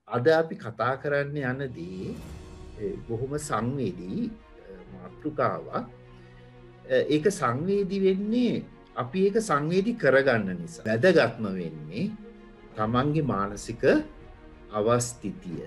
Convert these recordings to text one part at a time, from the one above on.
අද අපි කතා කරන්න යනදී බොහොම සංවේදී මාතෘකාවක්. ඒක සංවේදී වෙන්නේ අපි ඒක සංවේදී කරගන්න නිසා. වැදගත්ම වෙන්නේ තමන්ගේ මානසික අවස්ථිතිය.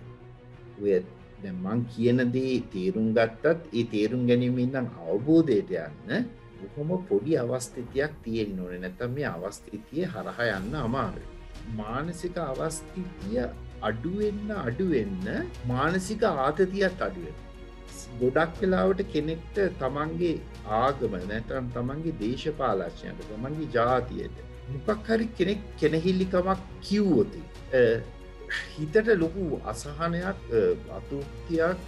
ඔය දැන් මං කියන දේ තේරුම් ගත්තත් ඒ තේරුම් ගැනීමෙන් නම් අවබෝධයට යන්න බොහොම පොඩි අවස්ථිතියක් තියෙන්න ඕනේ. නැත්නම් මේ අවස්ථිතිය හරහා යන්න අමාරුයි. මානසික අවස්ථිතිය අඩුවෙන්න මානසික ආතතියක් අඩුවෙන්. ගොඩක් වෙලාවට කෙනෙක්ට තමන්ගේ ආගම නැත්නම් තමන්ගේ දේශපාලනයට තමන්ගේ ජාතියට මොකක් හරි කෙනෙක් කෙනහිල්ලිකමක් කිව්වොත් හිතට ලොකු අසහනයක් අතෘප්තියක්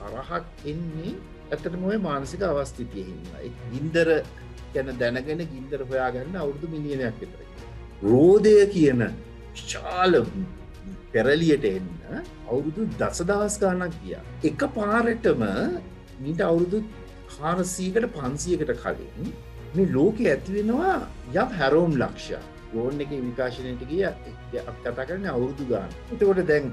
තරහක් එන්නේ ඇත්තටම ওই මානසික අවස්ථිතියේ හින්දා. ඒ ගින්දර ගැන දැනගෙන ගින්දර හොයාගන්න අවුරුදු මිලියනයක් විතර. රෝදය කියන විශාල පෙරලියට එන්න අවුරුදු දසදහස් ගානක් ගියා. එක පාරටම මීට අවුරුදු 400කට 500කට කලින් මේ ලෝකේ ඇති වෙනවා යම් හැරෝම් ලක්ෂයක්. ගෝන් එකේ විකාශනයට ගිය අපි කතා කරන්නේ අවුරුදු ගාන. එතකොට දැන්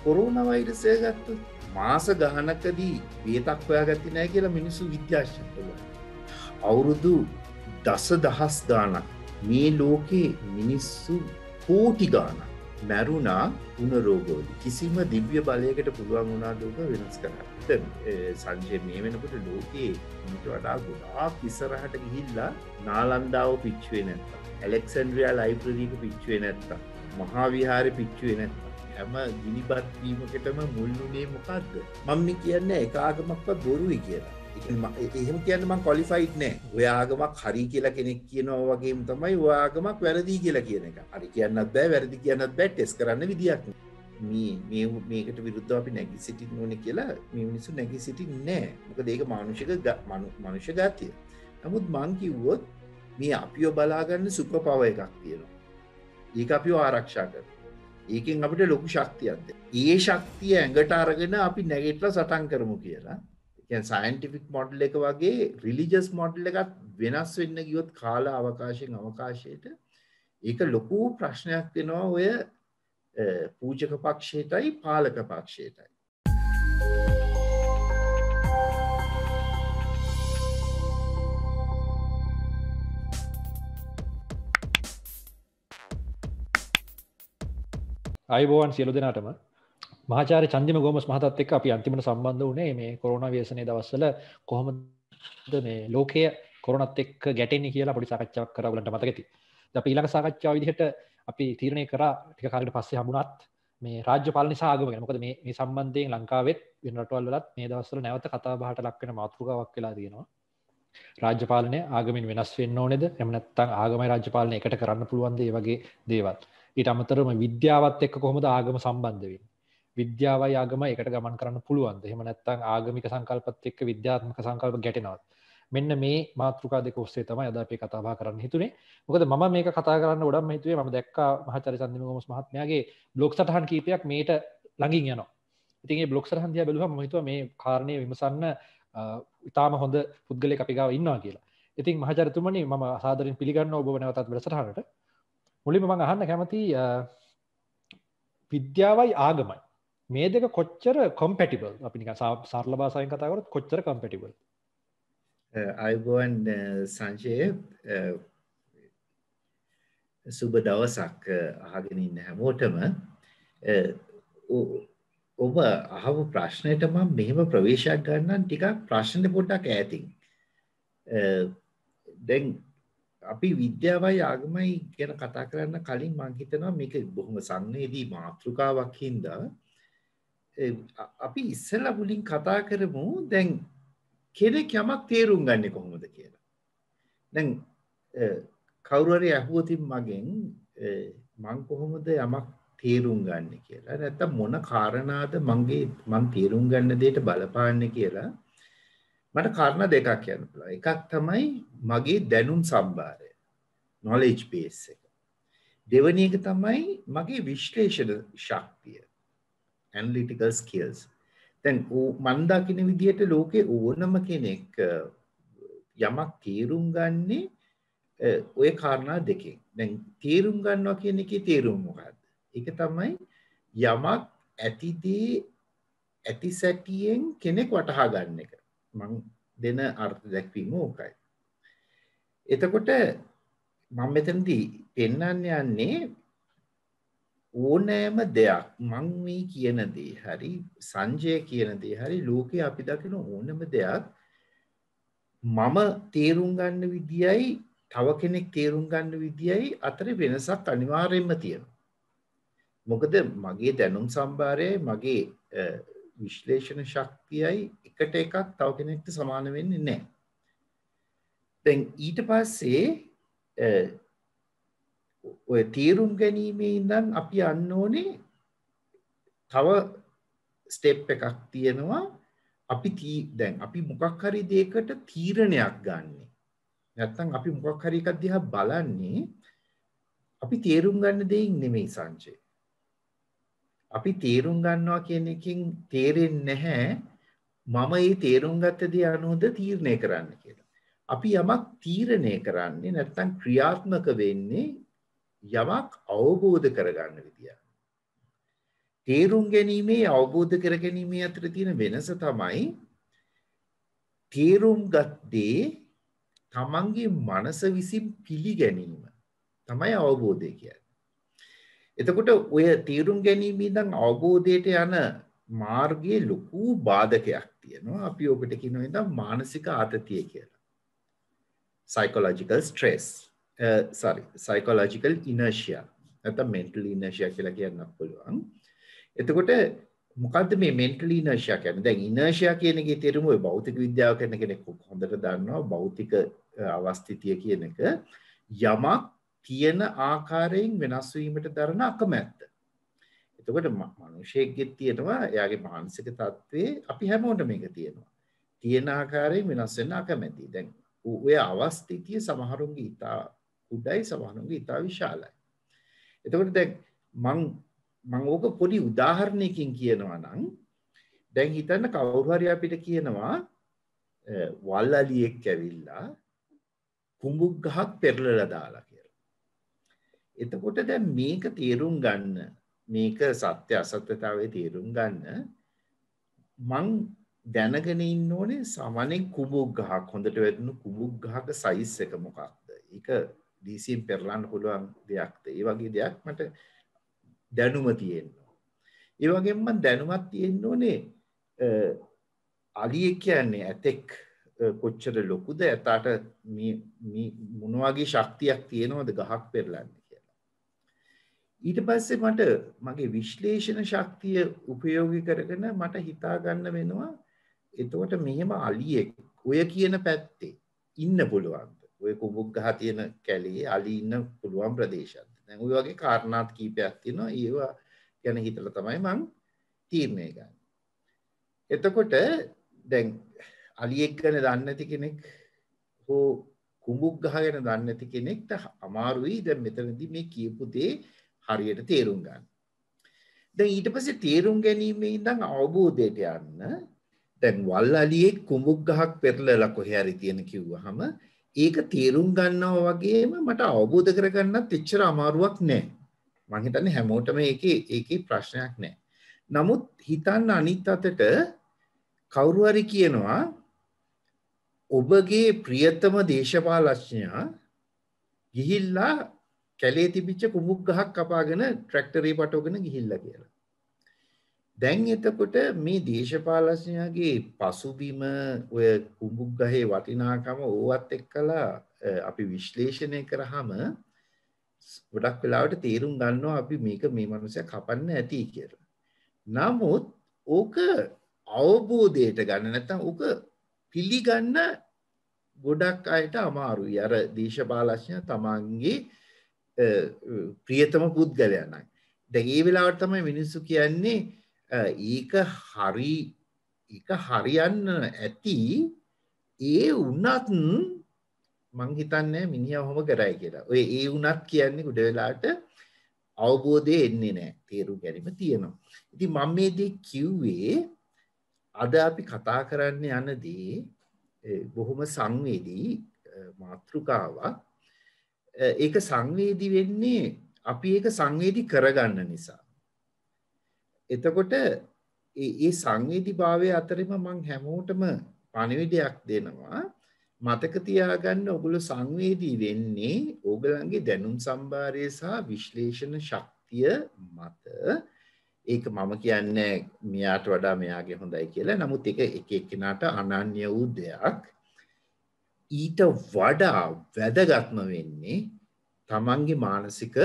කොරෝනා වෛරසය ගත්තොත් මාස ගානකදී වේතක් හොයාගත්තේ නැහැ කියලා මිනිස්සු විද්‍යාඥයෝ අවුරුදු දසදහස් ගානක් මේ ලෝකේ මිනිස්සු කෝටි ගානක් මැරුණා වුණ රෝගවල. කිසිම දිව්‍ය බලයකට පුළුවන් වුණාද ඔබ වෙනස් කරන්න. සංජය මේ වෙනකොට ලෝකේ ඊට වඩා ගොඩාක් ඉස්සරහට ගිහිල්ලා නාලන්දාව පිච්චුවේ නැත්තම්, ඇලෙක්සැන්ඩ්‍රියා ලයිබ්‍රරි එක පිච්චුවේ නැත්තම්, මහා විහාරෙ පිච්චුවේ නැත්තම්, හැම ගිනිබත් වීමකටම මුල් වුණේ මොකද්ද? මම මේ කියන්නේ එක ආගමක්වත් බොරුයි කියලා. එහෙම කියන්නේ මම ක්වොලිෆයිඩ් නෑ. ඔය ආගමක් හරි කියලා කෙනෙක් කියනවා වගේම තමයි ඔය ආගමක් වැරදි කියලා කියන එක. හරි කියන්නත් බෑ, වැරදි කියන්නත් බෑ, ටෙස්ට් කරන්න විදියක් නෑ. මේකට විරුද්ධව අපි නැගී සිටින්න ඕනේ කියලා මේ මිනිස්සු නැගී සිටින්නේ නෑ. මොකද ඒක මනුෂ්‍ය ගතිය. නමුත් මං කිව්වොත් මේ අපිව බලාගන්න සුපර් පවර් එකක් තියෙනවා. ඒක අපිව ආරක්ෂා කරනවා. ඒකෙන් අපිට ලොකු ශක්තියක් දෙනවා. ඒ ශක්තිය ඇඟට අරගෙන අපි නැගිටලා සටන් කරමු කියලා. සයින්ටිෆික් මොඩල් එක වගේ රිලිජස් මොඩල් එකත් වෙනස් වෙන්න ගියොත් කාල අවකාශයෙන් අවකාශයට ඒක ලොකු ප්‍රශ්නයක් වෙනවා ඔය පූජක පක්ෂයටයි පාලක පක්ෂයටයි. අයිබෝවන් සියලු දෙනාටම මහාචාර්ය චන්දිම ගෝමස් මහතාත් එක්ක අපි අන්තිමට සම්බන්ධ වුණේ මේ කොරෝනා ව්‍යසනයේ දවස්වල කොහොමද මේ ලෝකය කොරෝනාත් එක්ක ගැටෙන්නේ කියලා පොඩි සාකච්ඡාවක් කරා ඔයගලන්ට මතක ඇති. ඉතින් අපි ඊළඟ සාකච්ඡාව විදිහට අපි තීරණය කරා ටික කාලයකට පස්සේ හම්බුණාත් මේ රාජ්‍ය පාලන සහ ආගම ගැන. මොකද මේ සම්බන්ධයෙන් ලංකාවෙත් වෙන රටවල් වලත් මේ දවස්වල නැවත කතා බහට ලක් වෙන මාතෘකාවක් වෙලා තියෙනවා. රාජ්‍ය පාලනය ආගමෙන් වෙනස් වෙන්න ඕනේද? එහෙම නැත්නම් ආගමයි රාජ්‍ය පාලනය එකට කරන්න පුළුවන්ද? මේ වගේ දේවල්. ඊට අමතරව විද්‍යාවත් එක්ක කොහොමද ආගම සම්බන්ධ වෙන්නේ? විද්‍යාවයි ආගම එකට ගමන් කරන්න පුළුවන්ද? එහෙම නැත්නම් ආගමික සංකල්පත් එක්ක විද්‍යාත්මක සංකල්ප ගැටෙනවද? මෙන්න මේ මාතෘකා දෙක ඔස්සේ තමයි අද අපි කතා බහ කරන්න හිතුනේ. මොකද මම මේක කතා කරන්න ගොඩක්ම හිතුවේ මම දැක්කා මහාචාර්ය චන්දිම ගෝමස් මහත්මයාගේ බ්ලොග් සටහන් කීපයක් මේට ළඟින් යනවා. ඉතින් මේ බ්ලොග් සටහන් දිහා බැලුවම මම හිතුවා මේ කාරණේ විමසන්න ඉතාම හොඳ පුද්ගලයෙක් අපි ගාව ඉන්නවා කියලා. ඉතින් මහාචාර්යතුමනි මම සාදරයෙන් පිළිගන්නවා ඔබව නැවතත් වැඩසටහනට. මුලින්ම මම අහන්න කැමති විද්‍යාවයි ආගමයි මේ දෙක කොච්චර කොම්පැටිබල්? අපි නිකන් සරල භාෂාවෙන් කතා කරොත් කොච්චර කොම්පැටිබල්? අයිබෝන් සංජය සුබ දවසක් අහගෙන ඉන්න හැමෝටම. ඔබ අහපු ප්‍රශ්නයට මම මෙහෙම ප්‍රවේශයක් ගන්නම් ටිකක් ප්‍රශ්නේ පොඩ්ඩක් ඈතින්. දැන් අපි විද්‍යාවයි ආගමයි ගැන කතා කරන්න කලින් මම හිතනවා මේක බොහොම සංවේදී මාතෘකාවක් හින්දා අපි ඉස්සෙල්ලා මුලින් කතා කරමු දැන් කෙනෙක් යමක් තේරුම් ගන්නේ කොහොමද කියලා. දැන් කවුරු හරි අහුවොතින් මගෙන් මං කොහොමද යමක් තේරුම් ගන්නේ කියලා. නැත්තම් මොන කාරණාද මං තේරුම් ගන්න දෙයට බලපාන්නේ කියලා මට කාරණා දෙකක් කියන්න පුළුවන්. එකක් තමයි මගේ දැනුම් සම්භාරය. knowledge base එක. දෙවෙනි එක තමයි මගේ විශ්ලේෂණ ශක්තිය. analytical skills. දැන් මන් දකින විදිහට ලෝකේ ඕනම කෙනෙක් යමක් තේරුම් ගන්නේ ඔය කාරණා දෙකෙන්. දැන් තේරුම් ගන්නවා කියන එකේ තේරුම මොකක්ද? ඒක තමයි යමක් ඇතිදේ ඇති සැටියෙන් කෙනෙක් වටහා ගන්න එක මං දෙන අර්ථ දැක්වීම ඕකයි. එතකොට මම මෙතනදී පෙන්වන්න යන්නේ ඕනෑම දෙයක් මං මේ කියන දේ හරි සංජය කියන දේ හරි ලෝකේ අපි දකින ඕනෑම දෙයක් මම තේරුම් ගන්න විදියයි තව කෙනෙක් තේරුම් ගන්න විදියයි අතර වෙනසක් අනිවාර්යයෙන්ම තියෙනවා. මොකද මගේ දැනුම් සම්භාරයයි මගේ විශ්ලේෂණ ශක්තියයි එකට එකක් තව කෙනෙක්ට සමාන වෙන්නේ නැහැ. දැන් ඊට පස්සේ ඔය තේරුම් ගැනීමේ ඉඳන් අපි යන්න ඕනේ තව ස්ටෙප් එකක් තියෙනවා. දැන් අපි මොකක් හරි දෙයකට තීරණයක් ගන්නෙ. නැත්තම් අපි මොකක් හරි එකක් දිහා බලන්නේ අපි තේරුම් ගන්න දෙයින් නෙමෙයි සංජය. අපි තේරුම් ගන්නවා කියන එකෙන් තේරෙන්නේ නැහැ මම මේ තේරුම් ගත්ත දේ අනුවද තීරණය කරන්න කියලා. අපි යමක් තීරණය කරන්නේ නැත්තම් ක්‍රියාත්මක වෙන්නේ යමක් අවබෝධ කරගන්න විදිය. තේරුම් ගැනීමේ අවබෝධ කර ගැනීමේ අතර තියෙන වෙනස තමයි තේරුම් ගත්තේ තමන්ගේ මනස විසින් පිළිගැනීම තමයි අවබෝධය කියන්නේ. එතකොට ඔය තේරුම් ගැනීම ඉඳන් අවබෝධයට යන මාර්ගයේ ලොකු බාධකයක් තියෙනවා. අපි ඔබට කියනවා ඉතින් මානසික ආතතිය කියලා. psychological stress psychological inertia නැත්නම් mental inertia කියලා කියන්නත් පුළුවන්. එතකොට මොකද්ද මේ mental inertia කියන්නේ? දැන් inertia කියන එකේ තේරුම ඔය භෞතික විද්‍යාව කරන කෙනෙක් හොඳට දන්නවා. භෞතික අවස්ථිතිය කියන එක යමක් තියෙන ආකාරයෙන් වෙනස් වීමට දරන අකමැත්ත. එතකොට මිනිසෙක්ගෙත් තියෙනවා එයාගේ මානසික තත්ත්වයේ අපි හැමෝටම මේක තියෙනවා. තියෙන ආකාරයෙන් වෙනස් වෙන්න අකමැති. දැන් ඔය අවස්ථිතිය සමහරුන්ගේ ඉතා උඩයි සමහරුන්ගේ ඉතා විශාලයි. එතකොට දැන් මම ඕක පොඩි උදාහරණයකින් කියනවා නම් දැන් හිතන්න කවුරු හරි අපිට කියනවා වල්ලලියෙක් ඇවිල්ලා කුඹුක් ගහක් පෙරලලා දාලා කියලා. එතකොට දැන් මේක තේරුම් ගන්න මේක සත්‍ය අසත්‍යතාවයේ තේරුම් ගන්න මං දැනගෙන ඉන්න ඕනේ සාමාන්‍යයෙන් කුඹුක් ගහක් හොඳට වැදුණු කුඹුක් ගහක සයිස් එක මොකක්ද? ඒක DCM පෙරලන්න පුළුවන් දෙයක්ද? ඒ වගේ දෙයක් මට දැනුම තියෙනවා. ඒ වගේම මම දැනුමක් තියෙන්න ඕනේ අලියෙක් කියන්නේ ඇතෙක් කොච්චර ලොකුද ඇතාට මේ මොන වගේ ශක්තියක් තියෙනවද ගහක් පෙරලන්න කියලා. ඊට පස්සේ මට මගේ විශ්ලේෂණ ශක්තිය උපයෝගී කරගෙන මට හිතා ගන්න වෙනවා එතකොට මෙහෙම අලියෙක් ඔය කියන පැත්තේ ඉන්න පුළුවන්ද? ඔය කුඹුක් ගහ තියෙන කැලේ අලි ඉන්න පුළුවන් ප්‍රදේශයක්. දැන් ඔය වගේ කාරණාත් කීපයක් තියෙනවා. ඒවා ගැන හිතලා තමයි මං තීරණය ගන්න. එතකොට දැන් අලියෙක් ගැන දන්නේ නැති කෙනෙක් හෝ කුඹුක් ගහ ගැන දන්නේ නැති කෙනෙක්ට අමාරුයි දැන් මෙතනදී මේ කියපු දේ හරියට තේරුම් ගන්න. දැන් ඊට පස්සේ තේරුම් ගැනීමේ ඉඳන් අවබෝධයට යන්න දැන් වල්ලලියෙක් කුඹුක් ගහක් පෙරලලා කොහේ හරි තියෙන කිව්වහම ඒක තේරුම් ගන්නවා වගේම මට අවබෝධ කරගන්නත් එච්චර අමාරුවක් නැහැ. මම හිතන්නේ හැමෝටම ඒකේ ප්‍රශ්නයක් නැහැ. නමුත් හිතන්න අනිත් අතට කවුරු හරි කියනවා ඔබගේ ප්‍රියතම දේශපාලඥයා ගිහිල්ලා කැලේ තිබිච්ච කුඹුක් ගහක් කපාගෙන ට්‍රැක්ටරේ පටවගෙන ගිහිල්ලා කියලා. දැන් එතකොට මේ දේශපාලඥයාගේ පසුබිම ඔය කුඹුක් ගහේ වටිනාකම ඕවත් එක්කලා අපි විශ්ලේෂණය කරාම ගොඩක් වෙලාවට තේරුම් ගන්නවා අපි මේක මේ මනුස්සයා කපන්න ඇති කියලා. නමුත් ඕක අවබෝධයට ගන්න නැත්නම් ඕක පිළිගන්න ගොඩක් අයට අමාරුයි. අර දේශපාලඥයා තමන්ගේ ප්‍රියතම පුද්ගලයා නම්. දැන් ඒ වෙලාවට තමයි මිනිස්සු කියන්නේ ඒක හරියන්න ඇති ඒ වුණත් මං හිතන්නේ මිනිහා ඔහොම කරයි කියලා. ඔය ඒ වුණත් කියන්නේ ගොඩ වෙලාවට අවබෝධය එන්නේ නැහැ. තේරුම් ගැනීම තියෙනවා. ඉතින් මම මේ දේ කිව්වේ අද අපි කතා කරන්න යන දේ බොහොම සංවේදී මාතෘකාවක්. ඒක සංවේදී වෙන්නේ අපි ඒක සංවේදී කරගන්න නිසා. එතකොට ඒ සංවේදී භාවය අතරෙම මං හැමෝටම පණිවිඩයක් දෙනවා. මතක තියාගන්න ඔගොල්ලෝ සංවේදී වෙන්නේ ඕගලන්ගේ දැනුම් සම්භාරය සහ විශ්ලේෂණ ශක්තිය මත. ඒක මම කියන්නේ මෙයාට වඩා මෙයාගේ හොඳයි කියලා. නමුත් ඒක එක එක්කෙනාට අනන්‍ය වූ දෙයක්. ඊට වඩා වැදගත්ම වෙන්නේ තමන්ගේ මානසික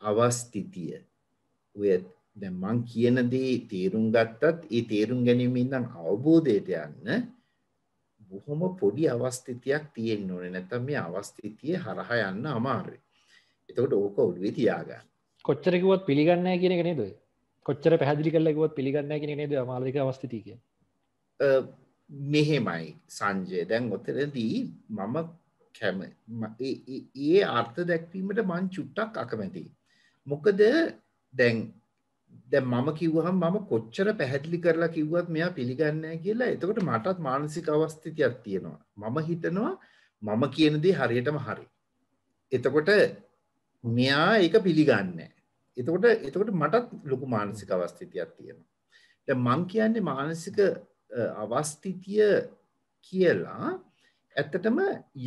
අවස්ථිතිය. ඔය දැන් මං කියන දේ තේරුම් ගත්තත් ඒ තේරුම් ගැනීමෙන් ඉඳන් අවබෝධයට යන්න බොහොම පොඩි අවස්ථිතියක් තියෙන්න ඕනේ. නැත්නම් මේ අවස්ථිතිය හරහා යන්න අමාරුයි. එතකොට ඕක ඔළුවේ තියාගන්න. කොච්චර කිව්වත් පිළිගන්නේ නැහැ කියන එක නේද ඔය? කොච්චර පැහැදිලි කරලා කිව්වත් පිළිගන්නේ නැහැ කියන එක නේද මානසික අවස්ථිතිය කියන්නේ? මෙහෙමයි සංජය. දැන් ඔතනදී මම ඒ අර්ථ දැක්වීමට මං චුට්ටක් අකමැතියි. මොකද දැන් මම කිව්වහම මම කොච්චර පැහැදිලි කරලා කිව්වත් මෙයා පිළිගන්නේ නැහැ කියලා. එතකොට මටත් මානසික අවස්ථිතියක් තියෙනවා. මම හිතනවා මම කියන දේ හරියටම හරි. එතකොට මෙයා ඒක පිළිගන්නේ නැහැ. එතකොට මටත් ලොකු මානසික අවස්ථිතියක් තියෙනවා. දැන් මං කියන්නේ මානසික අවස්ථිතිය කියලා ඇත්තටම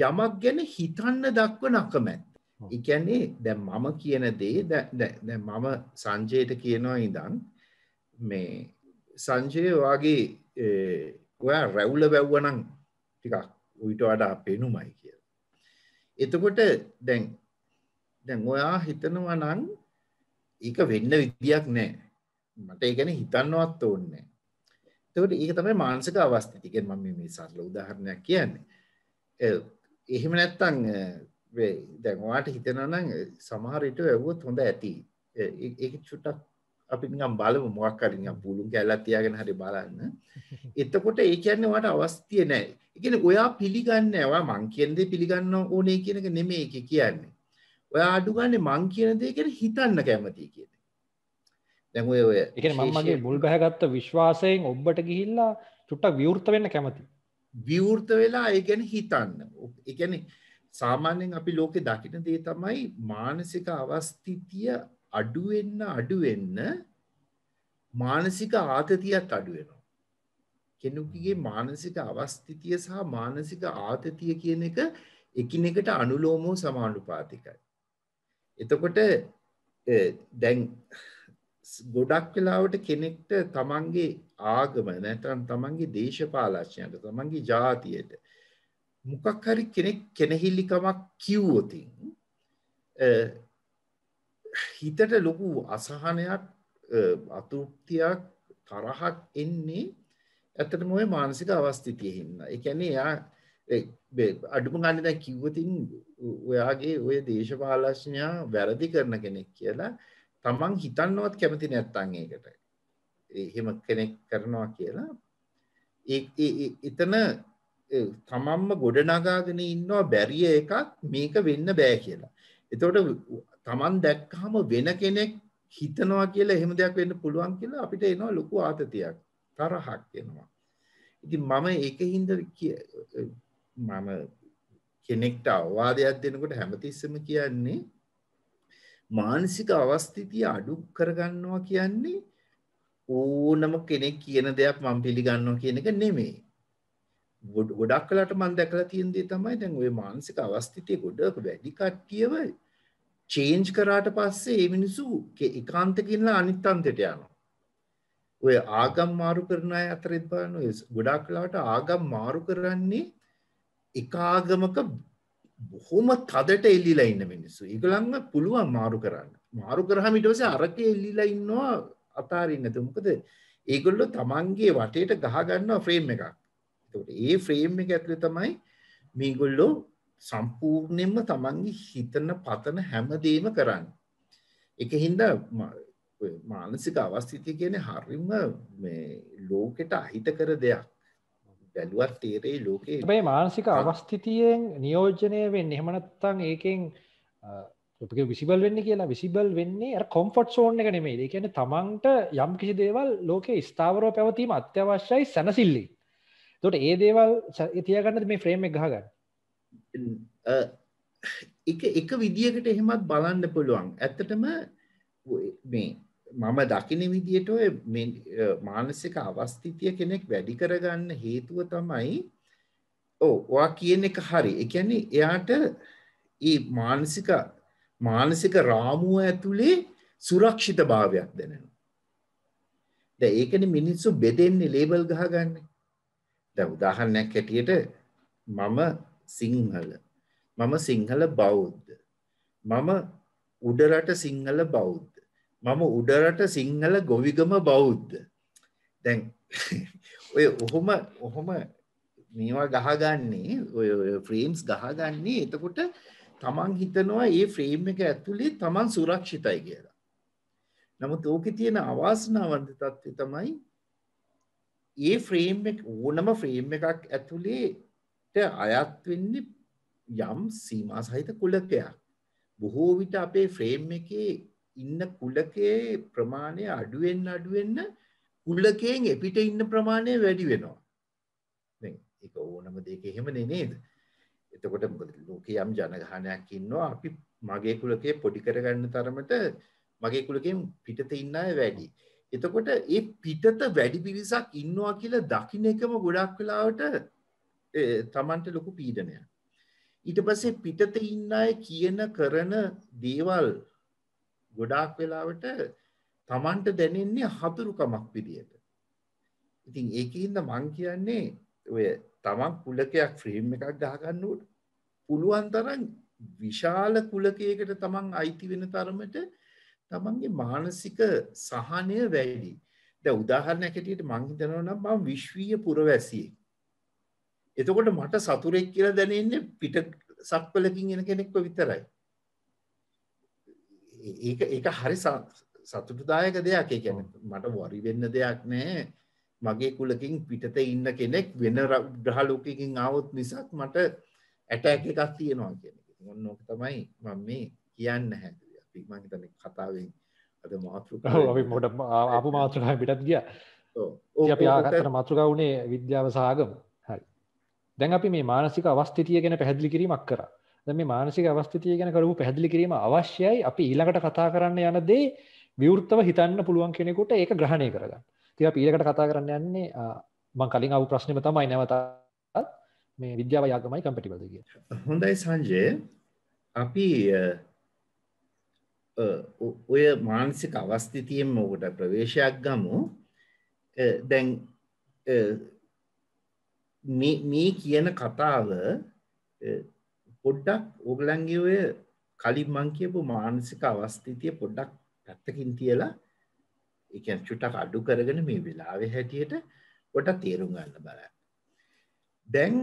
යමක් ගැන හිතන්න දක්වන අකමැත්ත. ඒ කියන්නේ දැන් මම කියන දේ දැන් මම සංජයට කියනවා ඉඳන් මේ සංජය වාගේ ඔයා රැවුල වැව්වනම් ටිකක් ඌට වඩා පෙනුමයි කියලා. එතකොට දැන් ඔයා හිතනවා නම් ඒක වෙන්න විදියක් නැහැ. මට ඒ ගැන හිතන්නවත් ඕනේ නැහැ. එතකොට ඒක තමයි මානසික අවස්ථිතිය. කියන්නේ මම මේ සරල උදාහරණයක් කියන්නේ. එහෙම නැත්තම් දැන් ඔයාට හිතෙනවා නම් සමහර විට වැවුවොත් හොඳ ඇති. ඒක චුට්ටක් අපි නිකන් බලමු මොකක් හරි නිකන් පුළුන් කැලක් තියාගෙන හරි බලන්න. එතකොට ඒ කියන්නේ ඔයාට අවස්ථිය නැහැ. ඒ කියන්නේ ඔයා පිළිගන්නේ නැහැ. ඔයා මං කියන දේ පිළිගන්න ඕනේ කියන එක නෙමෙයි ඒක කියන්නේ. ඔයා අඩු ගන්නේ මං කියන දේ ගැන හිතන්න කැමතියි කියන එක. දැන් ඔය ඒ කියන්නේ මම මගේ මුල් බහගත්ත විශ්වාසයෙන් ඔබට ගිහිල්ලා චුට්ටක් විවෘත වෙන්න කැමතියි. විවෘත වෙලා ඒ ගැන හිතන්න. ඒ කියන්නේ සාමාන්‍යයෙන් අපි ලෝකේ දකින්න දේ තමයි මානසික අවස්ථිතිය අඩු වෙන්න මානසික ආතතියත් අඩු වෙනවා. කෙනෙකුගේ මානසික අවස්ථිතිය සහ මානසික ආතතිය කියන එක එකිනෙකට අනුලෝමව සමානුපාතිකයි. එතකොට දැන් ගොඩක් වෙලාවට කෙනෙක්ට තමන්ගේ ආගම නැත්නම් තමන්ගේ දේශපාලනයට තමන්ගේ ජාතියට මොකක් හරි කෙනෙක් කෙනහිල්ලිකමක් කිව්වොත් හිතට ලොකු අසහනයක් අතෘප්තියක් තරහක් එන්නේ ඇත්තටම ওই මානසික අවස්ථිතිය හින්දා. ඒ කියන්නේ යා අඩුම ගන්න දැන් කිව්වොත් ඔයාගේ ඔය දේශපාලනඥයා වැරදි කරන කෙනෙක් කියලා තමන් හිතන්නවත් කැමති නැත්තම් ඒකට. එහෙම කෙනෙක් කරනවා කියලා එතන තමන්ම ගොඩනගාගෙන ඉන්නවා බැරිය එකක් මේක වෙන්න බෑ කියලා. එතකොට තමන් දැක්කහම වෙන කෙනෙක් හිතනවා කියලා එහෙම දෙයක් වෙන්න පුළුවන් කියලා අපිට එනවා ලොකු ආතතියක් තරහක් එනවා. ඉතින් මම ඒකින්ද මම කෙනෙක්ට අවවාදයක් දෙනකොට හැමතිස්සෙම කියන්නේ මානසික අවස්ථිතිය අඩු කරගන්නවා කියන්නේ ඕනම කෙනෙක් කියන දෙයක් මම පිළිගන්නවා කියන එක නෙමෙයි. ගොඩක් කලට මම දැකලා තියෙන දේ තමයි දැන් ওই මානසික අවස්ථිතිය ගොඩක් වැඩි කට්ටියව චේන්ජ් කරාට පස්සේ ඒ මිනිස්සු ඒකාන්තකින්ලා අනිත් අන්තයට යනවා. ඔය ආගම් මාරු කරන අය අතරෙත් බලන්න ඔය ගොඩක් කලට ආගම් මාරු කරන්නේ එක ආගමක බොහොම තදට එල්ලිලා ඉන්න මිනිස්සු. ඒගොල්ලන්ව පුළුවන් මාරු කරන්න. මාරු කරාම ඊට පස්සේ අරකේ එල්ලිලා ඉන්නවා අතාරින්න නැතුව. මොකද ඒගොල්ලෝ තමන්ගේ වටේට ගහ ගන්නවා ෆ්‍රේම් එකක්. ඒකට ඒ ෆ්‍රේම් එක ඇතුලේ තමයි මේගොල්ලෝ සම්පූර්ණයෙන්ම තමන්ගේ හිතන පතන හැමදේම කරන්නේ. ඒකින්ද මානසික අවස්ථිතිය කියන්නේ හරිම මේ ලෝකෙට අහිතකර දෙයක්. බැලුවත් තේරෙයි ලෝකේ. හැබැයි මානසික අවස්ථිතියෙන් නියෝජනය වෙන්නේ එහෙම නැත්නම් ඒකෙන් ඔබගේ විසිබල් වෙන්නේ කියලා විසිබල් වෙන්නේ අර කොම්ෆර්ට් සෝන් එක නෙමෙයි. ඒ කියන්නේ තමන්ට යම් කිසි දේවල් ලෝකේ ස්ථාවරව පැවතීම අත්‍යවශ්‍යයි සැනසෙල්ලෙන්. ඒකට ඒ දේවල් තියාගන්නද මේ ෆ්‍රේම් එක ගහගන්න. එක විදියකට එහෙමත් බලන්න පුළුවන්. ඇත්තටම මේ මම දකින විදියට ඔය මානසික අවස්ථිතිය කෙනෙක් වැඩි කරගන්න හේතුව තමයි ඔයා කියන එක හරි. ඒ කියන්නේ එයාට ඒ මානසික රාමුව ඇතුලේ සුරක්ෂිතභාවයක් දැනෙනවා. දැන් ඒකනේ මිනිස්සු බෙදෙන්නේ ලේබල් ගහගන්නේ. දැන් උදාහරණයක් ඇටියට මම සිංහල බෞද්ධ. මම උඩරට සිංහල බෞද්ධ. මම උඩරට සිංහල ගොවිගම බෞද්ධ. දැන් ඔය ඔහොම මේවා ගහගන්නේ ඔය ෆ්‍රේම්ස් ගහගන්නේ එතකොට තමන් හිතනවා ඒ ෆ්‍රේම් එක ඇතුලේ තමන් සුරක්ෂිතයි කියලා. නමුත් ඕකේ තියෙන අවාසනාවන්ත තත්ත්වය තමයි ඒ ෆ්‍රේම් එක ඕනම ෆ්‍රේම් එකක් ඇතුලේට අයත් වෙන්නේ යම් සීමා සහිත කුලකයක්. බොහෝ විට අපේ ෆ්‍රේම් එකේ ඉන්න කුලකයේ ප්‍රමාණය අඩු වෙන්න කුලකයෙන් එපිට ඉන්න ප්‍රමාණය වැඩි වෙනවා. දැන් ඒක ඕනම දෙයක එහෙමනේ නේද? එතකොට මොකද ලෝකේ යම් ජනගහනයක් ඉන්නවා අපි මගේ කුලකයේ පොඩි කරගන්න තරමට මගේ කුලකයෙන් පිටත ඉන්න අය වැඩි. එතකොට ඒ පිටත වැඩි පිරිසක් ඉන්නවා කියලා දකින්න එකම ගොඩක් වෙලාවට තමන්ට ලොකු පීඩනයක්. ඊට පස්සේ පිටත ඉන්න අය කියන කරන දේවල් ගොඩාක් වෙලාවට තමන්ට දැනෙන්නේ හතුරුකමක් විදියට. ඉතින් ඒකින්ද මං කියන්නේ ඔය තමන් කුලකයක් ෆ්‍රේම් එකක් ගහගන්නකොට පුළුවන් තරම් විශාල කුලකයකට තමන් අයිති වෙන තරමට තමන්ගේ මානසික සහනය වැඩි. දැන් උදාහරණයක් ඇටියට මං හිතනවා නම් මම විශ්වීය පුරවැසියෙක්. එතකොට මට සතුරෙක් කියලා දැනෙන්නේ පිට සක්වලකින් එන කෙනෙක්ව විතරයි. ඒක හරි සතුටුදායක දෙයක්. ඒ කියන්නේ මට වරි වෙන්න දෙයක් නැහැ. මගේ කුලකින් පිටත ඉන්න කෙනෙක් වෙන ග්‍රහ ලෝකයකින් ආවොත් මිසක් මට ඇටැක් එකක් තියෙනවා කියන එක. ඔන්න ඕක තමයි මම මේ කියන්න හැදුවේ. අපි මම හිතන්නේ කතාවෙන් අද මාතෘකාව අපි මොකට ආපු මාතෘකාව පිටත් ගියා. ඔව්. අපි ආගත්තර මාතෘකාව උනේ විද්‍යාව සහ ආගම. හරි. දැන් අපි මේ මානසික අවස්ථිතිය ගැන පැහැදිලි කිරීමක් කරා. දැන් මේ මානසික අවස්ථිතිය ගැන කරපු පැහැදිලි කිරීම අවශ්‍යයි. අපි ඊළඟට කතා කරන්න යන දේ විවෘතව හිතන්න පුළුවන් කෙනෙකුට ඒක ග්‍රහණය කරගන්න. ඉතින් අපි ඊළඟට කතා කරන්න යන්නේ මම කලින් ආපු ප්‍රශ්නේම තමයි නැවතත් මේ විද්‍යාව යාගමයි කම්පැටිබල්ද කියලා. හොඳයි සංජය. අපි ඔය මානසික අවස්ථිතියෙන් ඔකට ප්‍රවේශයක් ගමු. දැන් මේ කියන කතාව පොඩ්ඩක් ඕගලන්ගේ ඔය කලින් මං කියපු මානසික අවස්ථිතිය පොඩ්ඩක් පැත්තකින් තියලා ඒ කියන්නේ චුට්ටක් අඩු කරගෙන මේ වෙලාවේ හැටියට පොඩ්ඩක් තේරුම් ගන්න බලන්න. දැන්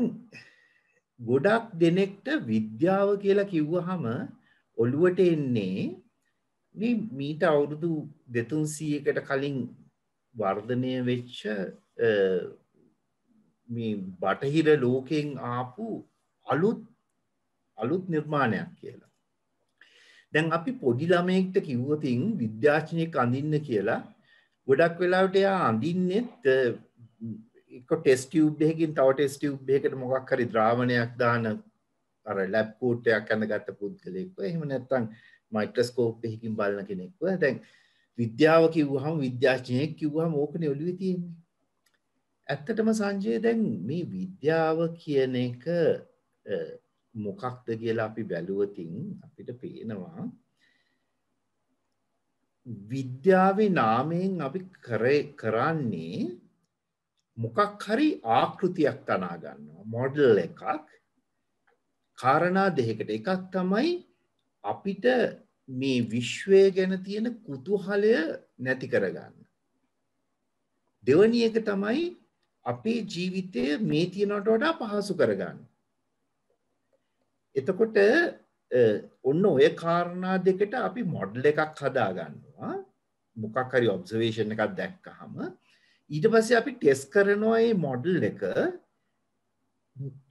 ගොඩක් දෙනෙක්ට විද්‍යාව කියලා කිව්වහම ඔළුවට එන්නේ මේ මීට අවුරුදු 200කට කලින් වර්ධනය වෙච්ච මේ බටහිර ලෝකෙන් ආපු අලුත් නිර්මාණයක් කියලා. දැන් අපි පොඩි ළමයෙක්ට කිව්වොතින් විද්‍යාඥයෙක් අඳින්න කියලා ගොඩක් වෙලාවට එයා අඳින්නෙත් එක ටෙස්ට් ටියුබ් එකකින් තව ටෙස්ට් ටියුබ් එකකට මොකක් හරි ද්‍රාවණයක් දාන අර ලැබ් කෝට් එකක් අඳගත්ත පුද්ගලෙක්ව එහෙම නැත්නම් මයික්‍රොස්කෝප් එකකින් බලන කෙනෙක්ව. දැන් විද්‍යාව කිව්වහම විද්‍යාඥයෙක් කිව්වහම ඕකනේ ඔළුවේ තියෙන්නේ. ඇත්තටම සංජය දැන් මේ විද්‍යාව කියන එක මොකක්ද කියලා අපි බැලුවතින් අපිට පේනවා විද්‍යාවේ නාමයෙන් අපි කරන්නේ මොකක් හරි ආකෘතියක් තනා ගන්නවා මොඩල් එකක් කාරණා දෙකකට. එකක් තමයි අපිට මේ විශ්වය ගැන තියෙන කුතුහලය නැති කරගන්න. දෙවැනි එක තමයි අපේ ජීවිතය මේ තියෙනට වඩා පහසු කරගන්න. එතකොට ඔන්න ඔය කාරණා දෙකට අපි මොඩල් එකක් හදා ගන්නවා. මොකක් හරි ඔබ්සර්වේෂන් එකක් දැක්කහම ඊට පස්සේ අපි ටෙස්ට් කරනවා මේ මොඩල් එක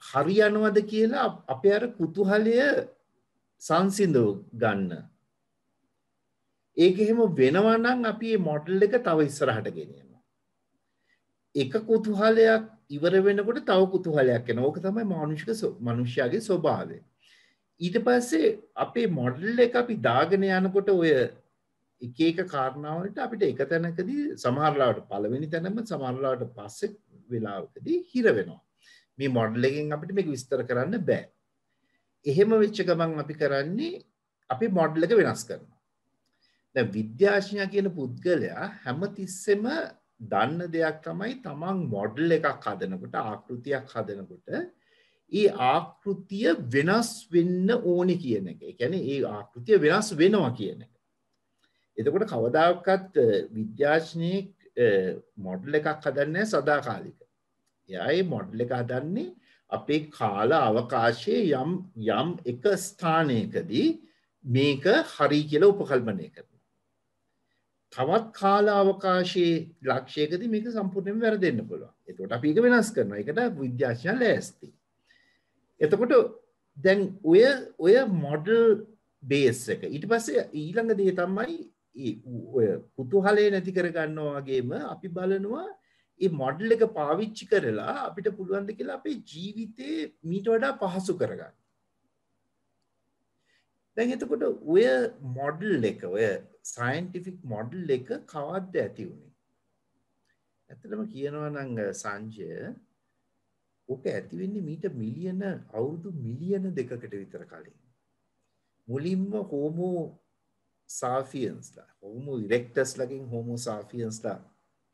හරියනවද කියලා අපේ අර කුතුහලය සංසිඳව ගන්න. ඒක එහෙම වෙනවා නම් අපි මේ මොඩල් එක තව ඉස්සරහට ගෙනියනවා. එක කුතුහලයක් ඉවර වෙනකොට තව කුතුහලයක් එනවා. ඕක තමයි මනුෂ්‍යයාගේ ස්වභාවය. ඊට පස්සේ අපේ මොඩල් එක අපි දාගෙන යනකොට ඔය එක එක කාරණාවලට අපිට එක තැනකදී සමහරලාවට පළවෙනි තැනම සමහරලාවට පස්සේ වෙලාවකදී හිර වෙනවා. මේ මොඩල් එකෙන් අපිට මේක විස්තර කරන්න බෑ. එහෙම වෙච්ච ගමන් අපි කරන්නේ අපි මොඩල් එක වෙනස් කරනවා. දැන් විද්‍යාඥයා කියන පුද්ගලයා හැමතිස්සෙම දන්න දෙයක් තමයි තමන් මොඩල් එකක් හදනකොට ආකෘතියක් හදනකොට ඒ ආකෘතිය වෙනස් වෙන්න ඕනි කියන එක. ඒ කියන්නේ ඒ ආකෘතිය වෙනස් වෙනවා කියන එක. එතකොට කවදාකවත් විද්‍යාඥයෙක් මොඩල් එකක් හදන්නේ සදාකාලික. එයා ඒ මොඩල් එක හදන්නේ අපේ කාල අවකාශයේ යම් එක ස්ථානයකදී මේක හරි කියලා උපකල්පනය කරනවා. තවත් කාල අවකාශයේ ලක්ෂයකදී මේක සම්පූර්ණයෙන්ම වැරදෙන්න පුළුවන්. එතකොට අපි ඒක වෙනස් කරනවා. ඒකට විද්‍යාඥයන් ලෑස්ති. එතකොට දැන් ඔය මොඩල් බේස් එක ඊට පස්සේ ඊළඟ දේ තමයි ඔය කුතුහලය නැති කර ගන්නවා වගේම අපි බලනවා මේ මොඩල් එක පාවිච්චි කරලා අපිට පුළුවන් ද කියලා අපේ ජීවිතේ මීට වඩා පහසු කරගන්න. දැන් එතකොට ඔය මොඩල් එක ඔය සයන්ටිෆික් මොඩල් එක කවද්ද ඇති වුණේ? ඇත්තටම කියනවා නම් සංජය ඕක ඇති වෙන්නේ මීට මිලියන අවුරුදු මිලියන 2කට විතර කලින්. මුලින්ම හෝමෝ සාෆියන්ස්ලා හෝමෝ ඉරෙක්ටස් ලකින් හෝමෝ සාෆියන්ස්ලා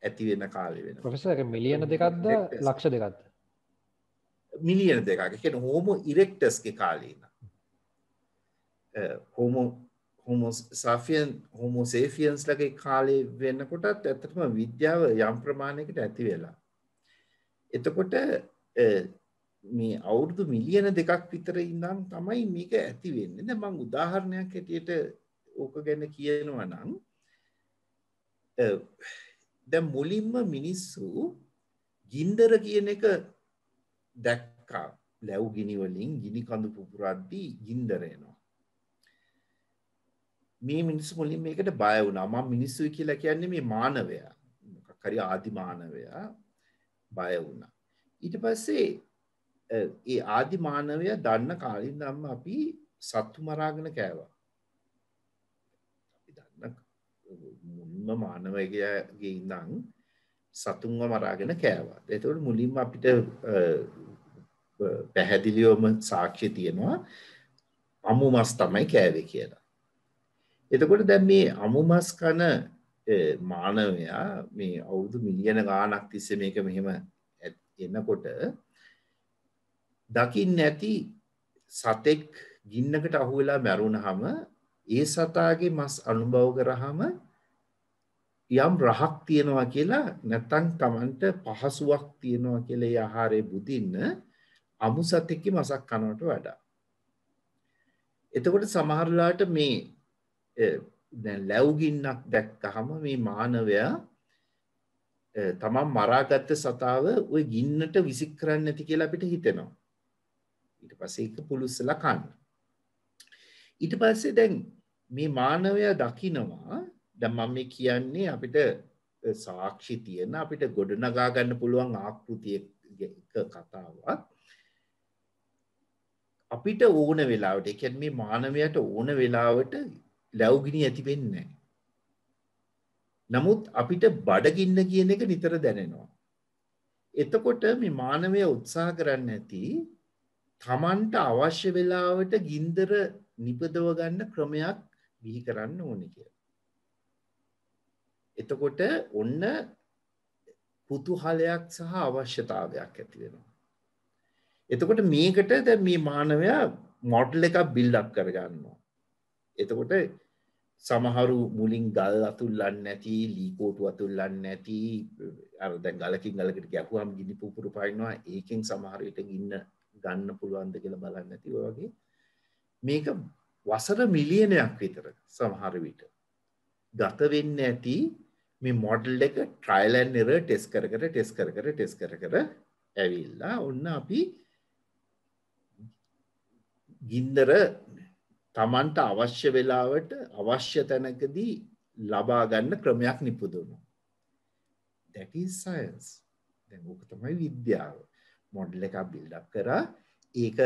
ඇති වෙන කාලේ වෙනවා. ප්‍රොෆෙසර් ඒක මිලියන දෙකක්ද ලක්ෂ දෙකක්ද? මිලියන දෙකක්. ඒ කියන්නේ හෝමෝ ඉරෙක්ටස්ගේ කාලේ ඉන්න. හෝමෝ සේෆියන්ස් ලගේ කාලේ වෙනකොටත් ඇත්තටම විද්‍යාව යම් ප්‍රමාණයකට ඇති වෙලා. එතකොට මේ අවුරුදු මිලියන 2ක් විතර ඉඳන් තමයි මේක ඇති වෙන්නේ. දැන් මම උදාහරණයක් හැටියට ඕක ගැන කියනවා නම් දැන් මුලින්ම මිනිස්සු ගින්දර කියන එක දැක්කා. ලැබු ගිනි වලින් ගිනි කඳු පුපුරද්දී ගින්දර එනවා. මේ මිනිස්සු මුලින් මේකට බය වුණා. මම මිනිස්සුයි කියලා කියන්නේ මේ මානවයා. මොකක් හරි ආදි මානවයා බය වුණා. ඊට පස්සේ ඒ ආදි මානවයා දන්න කාලින් නම් අපි සත්තු මරාගෙන කෑවා. අපි දන්න මුල්ම මානවයාගේ ඉඳන් සතුන්ව මරාගෙන කෑවා. ඒතකොට මුලින්ම අපිට පැහැදිලිවම සාක්ෂි තියෙනවා අමු මස් තමයි කෑවේ කියලා. එතකොට දැන් මේ අමු මස් කන මානවයා මේ අවුරුදු මිලියන ගාණක් තිස්සේ මේක මෙහෙම එනකොට දකින්න නැති සතෙක් ගින්නකට අහු වෙලා මැරුණාම ඒ සතාගේ මස් අනුභව කරාම යම් රහක් තියනවා කියලා නැත්නම් Tamanට පහසුවක් තියනවා කියලා ඒ ආහාරය බුදින්න අමු සතෙක්ගේ මසක් කනවට වඩා. එතකොට සමහරලාට මේ දැන් ලැබු ගින්නක් දැක්කහම මේ මානවයා තමන් මරාගත්ත සතාව ওই ගින්නට විසික් කරන්නේ නැති කියලා අපිට හිතෙනවා. ඊට පස්සේ ඒක පුලුස්සලා කන්න. ඊට පස්සේ දැන් මේ මානවයා දකිනවා දැන් මම මේ කියන්නේ අපිට සාක්ෂි තියෙන අපිට ගොඩනගා ගන්න පුළුවන් ආකෘතියක කතාවක්. අපිට ඕන වෙලාවට ඒ කියන්නේ මේ මානවයාට ඕන වෙලාවට ලැබුගිනි ඇති වෙන්නේ නැහැ. නමුත් අපිට බඩගින්න කියන එක නිතර දැනෙනවා. එතකොට මේ මානවයා උත්සාහ කරන්නේ නැති තමන්ට අවශ්‍ය වෙලාවට ගින්දර නිපදව ගන්න ක්‍රමයක් බිහි කරන්න ඕනේ කියලා. එතකොට ඔන්න කුතුහලයක් සහ අවශ්‍යතාවයක් ඇති වෙනවා. එතකොට මේකට දැන් මේ මානවයා මොඩල් එකක් බිල්ඩ් අප් කරගන්නවා. එතකොට සමහරු මුලින් ගල් අතුල්ලන්නේ නැති, ලී කෝටු අතුල්ලන්නේ නැති, අර දැන් ගලකින් ගලකට ගැහුවාම ගිනි පුපුරු පායනවා. ඒකෙන් සමහර විට ගින්න ගන්න පුළුවන්ද කියලා බලන්නේ නැති. ඔය වගේ මේක වසර මිලියනයක් විතර සමහර විට ගත වෙන්නේ නැති මේ මොඩල් එක ට්‍රයිල් ඇන්ඩ් එරර් ටෙස්ට් කර ඇවිල්ලා ඔන්න අපි ගින්දර තමන්ට අවශ්‍ය වෙලාවට අවශ්‍ය තැනකදී ලබා ගන්න ක්‍රමයක් නිපදවනවා. That is science. දැන් ඕක තමයි විද්‍යාව. මොඩල් එකක් බිල්ඩ් අප් කරා ඒක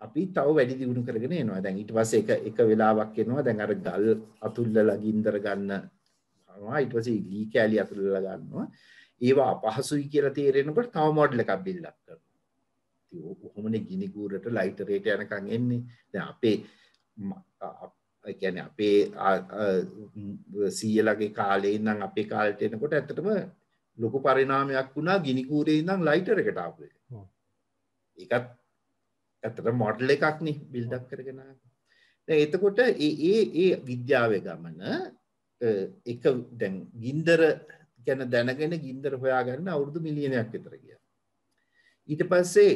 අපි තව වැඩි දියුණු කරගෙන එනවා. දැන් ඊට පස්සේ එක වෙලාවක් එනවා. දැන් අර ගල් අතුල්ලලා ගින්දර ගන්නවා. ඊට පස්සේ ලී කැලි අතුල්ලලා ගන්නවා. ඒවා අපහසුයි කියලා තේරෙනකොට තව මොඩල් එකක් බිල්ඩ් අප් කරනවා. ඉතින් කොහොමනේ ගිනි කූරට ලයිටරේට යනකම් එන්නේ. දැන් අපේ ඒ කියන්නේ අපේ සීයලගේ කාලේ ඉඳන් අපේ කාලේට එනකොට ඇත්තටම ලොකු පරිණාමයක් වුණා ගිනි කූරේ ඉඳන් ලයිටර් එකට ආපු එක. ඒකත් ඇත්තට මොඩල් එකක් නේ බිල්ඩ් අප් කරගෙන ආවේ. දැන් එතකොට ඒ විද්‍යාවේ ගමන එක දැන් ගින්දර ගැන දැනගෙන ගින්දර හොයාගන්න අවුරුදු මිලියනයක් විතර ගියා. ඊට පස්සේ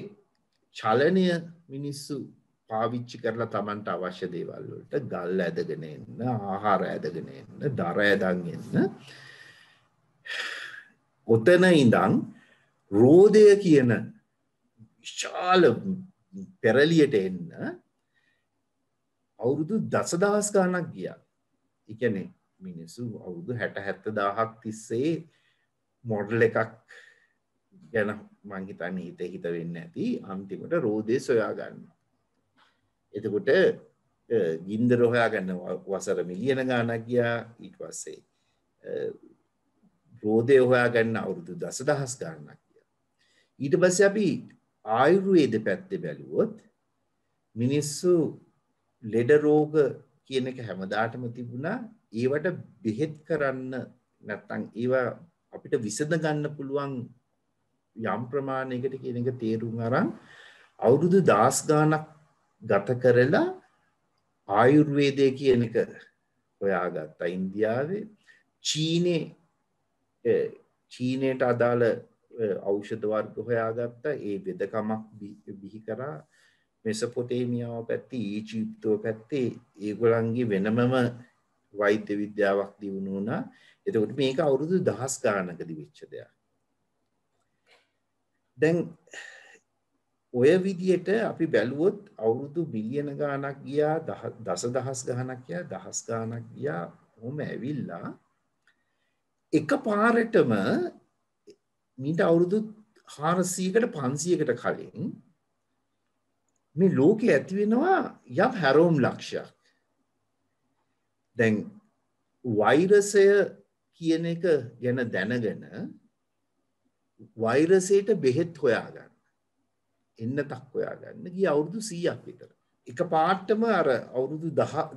චලනය මිනිස්සු පාවිච්චි කරලා Tamanට අවශ්‍ය දේවල් වලට ගල් ඇදගෙන එන්න, ආහාර ඇදගෙන එන්න, දර ඇදන් එන්න. ඔතන ඉඳන් රෝදය කියන විශාල පෙරලියට එන්න අවුරුදු දසදහස් ගණනක් ගියා. ඒ කියන්නේ මිනිස්සු අවුරුදු 60-70000ක් තිස්සේ මොඩල් එකක් ගැන මං හිතන්නේ හිත වෙන්නේ නැති අන්තිමට රෝදේ සොයා ගන්නවා. එතකොට ගින්දර හොයාගන්න වසර මිලියන ගණනක් ගියා. ඊට පස්සේ රෝදේ හොයාගන්න අවුරුදු දසදහස් ගණනක් ගියා. ඊට පස්සේ අපි ආයුර්වේද පැත්තේ බැලුවොත් මිනිස්සු ලෙඩ රෝග කියන එක හැමදාටම තිබුණා. ඒවට බෙහෙත් කරන්න නැත්නම් ඒවා අපිට විසඳ ගන්න පුළුවන් යම් ප්‍රමාණයකට කියන එක තේරුම් අරන් අවුරුදු 10 ගාණක් ගත කරලා ආයුර්වේදය කියන එක හොයාගත්තා ඉන්දියාවේ. චීනයට අදාළ ඖෂධ වර්ග හොයාගත්තා. ඒ වෙදකමක් බිහි කරා. මෙසොපොටේමියාව පැත්තේ ඊජිප්තුව පැත්තේ ඒගොල්ලන්ගේ වෙනමම වෛද්‍ය විද්‍යාවක් දියුණු වුණා. එතකොට මේක අවුරුදු 10 ගානකදී වෙච්ච දෙයක්. දැන් ඔය විදියට අපි බැලුවොත් අවුරුදු බිලියන ගානක් ගියා, දසදහස් ගානක් ගියා, දහස් ගානක් ගියා. ඔහොම ඇවිල්ලා එකපාරටම මීට අවුරුදු 400කට 500කට කලින් මේ ලෝකේ ඇති වෙනවා යම් හැරෝම් ලක්ෂයක්. දැන් වෛරසය කියන එක ගැන දැනගෙන වෛරසයට බෙහෙත් හොයාගන්න, එන්නතක් හොයාගන්න ගිය අවුරුදු 100ක් විතර. එක පාටම අර අවුරුදු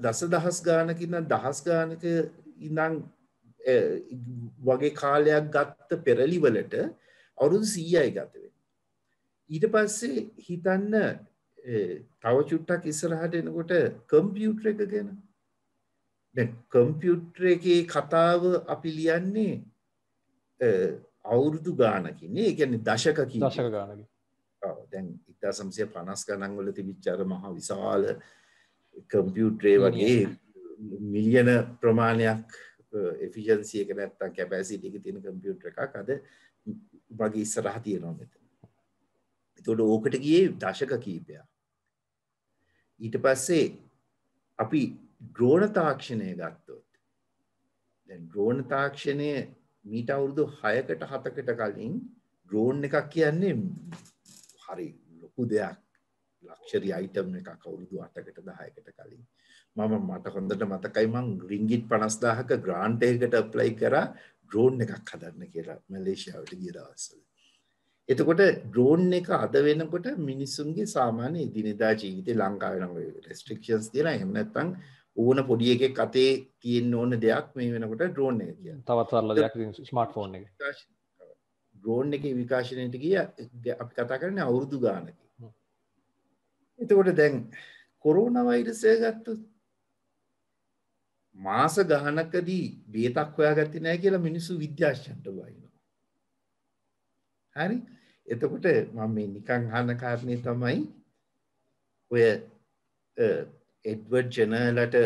දසදහස් ගානක ඉඳන් දහස් ගානක ඉඳන් වගේ කාලයක් ගත්ත පෙරලිවලට අවුරුදු 100යි ගත වෙන්නේ. ඊට පස්සේ හිතන්න තව චුට්ටක් ඉස්සරහට එනකොට කම්පියුටර් එක ගැන. දැන් කම්පියුටර් එකේ කතාව අපි ලියන්නේ අවුරුදු ගානකින් නේ. ඒ කියන්නේ දශක ගානකින්. ඔව් දැන් 1950 ගණන් වල තිබිච්ච අර මහ විශාල කම්පියුටරේ වගේ මිලියන ප්‍රමාණයක් එෆිෂන්සි එක නැත්තම් කැපැසිටි එක තියෙන කම්පියුටර් එකක් අද වගේ ඉස්සරහ තියෙනවා මෙතන. ඒතකොට ඕකට ගියේ දශක කීපයක්. ඊට පස්සේ අපි ඩ්‍රෝන තාක්ෂණය ගත්තොත් දැන් ඩ්‍රෝන තාක්ෂණය මීට අවුරුදු 6කට 7කට කලින් ඩ්‍රෝන් එකක් කියන්නේ හරි ලොකු දෙයක්. ලක්ෂරි අයිටම් එකක් අවුරුදු 8කට 10කට කලින්. මට හොඳට මතකයි මං රින්ගිට් 50000ක ග්‍රාන්ට් එකකට ඇප්ලයි කරා ඩ්‍රෝන් එකක් හදන්න කියලා මැලේසියාවට ගිය දවස්වල. එතකොට ඩ්‍රෝන් එක අද වෙනකොට මිනිස්සුන්ගේ සාමාන්‍ය එදිනෙදා ජීවිතේ ලංකාවේ නම් රෙස්ට්‍රික්ෂන්ස් තියෙනවා. එහෙම නැත්නම් ඕන පොඩි එකෙක් අතේ තියෙන්න ඕන දෙයක් මේ වෙනකොට ඩ්‍රෝන් එක කියන්නේ. තවත් සරල දෙයක් ස්මාර්ට්ෆෝන් එක. ඩ්‍රෝන් එකේ විකාශනයට ගිය අපි කතා කරන්නේ අවුරුදු ගානකින්. එතකොට දැන් කොරෝනා වෛරසය ගත්තොත් මාස ගානකදී බේතක් හොයාගත්තේ නැහැ කියලා මිනිස්සු විද්‍යාඥයන්ට වයින්නවා. හරි? එතකොට මම මේ නිකන් අහන කාරණේ තමයි ඔය එඩ්වර්ඩ් ජෙනර්ලට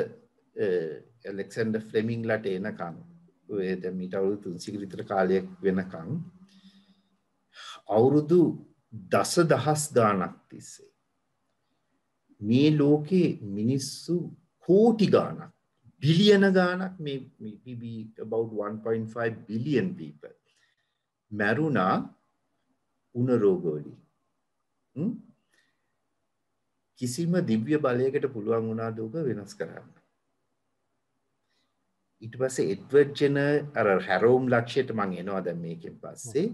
ඇලෙක්සැන්ඩර් ෆ්ලෙමින්ග්ලට එනකන් ඔය දැන් මීට අවුරුදු 300 විතර කාලයක් වෙනකන් අවුරුදු දසදහස් ගානක් තිස්සේ මේ ලෝකේ මිනිස්සු කෝටි ගානක් බිලියන ගානක් maybe about 1.5 billion people මැරුණා උණ රෝග වලින්. කිසිම දිව්‍ය බලයකට පුළුවන් වුණාද ඕක වෙනස් කරන්න. ඊට පස්සේ එඩ්වර්ඩ් ජෙනර් අර හැරෝම් ලක්ෂයට මං එනවා දැන් මේකෙන් පස්සේ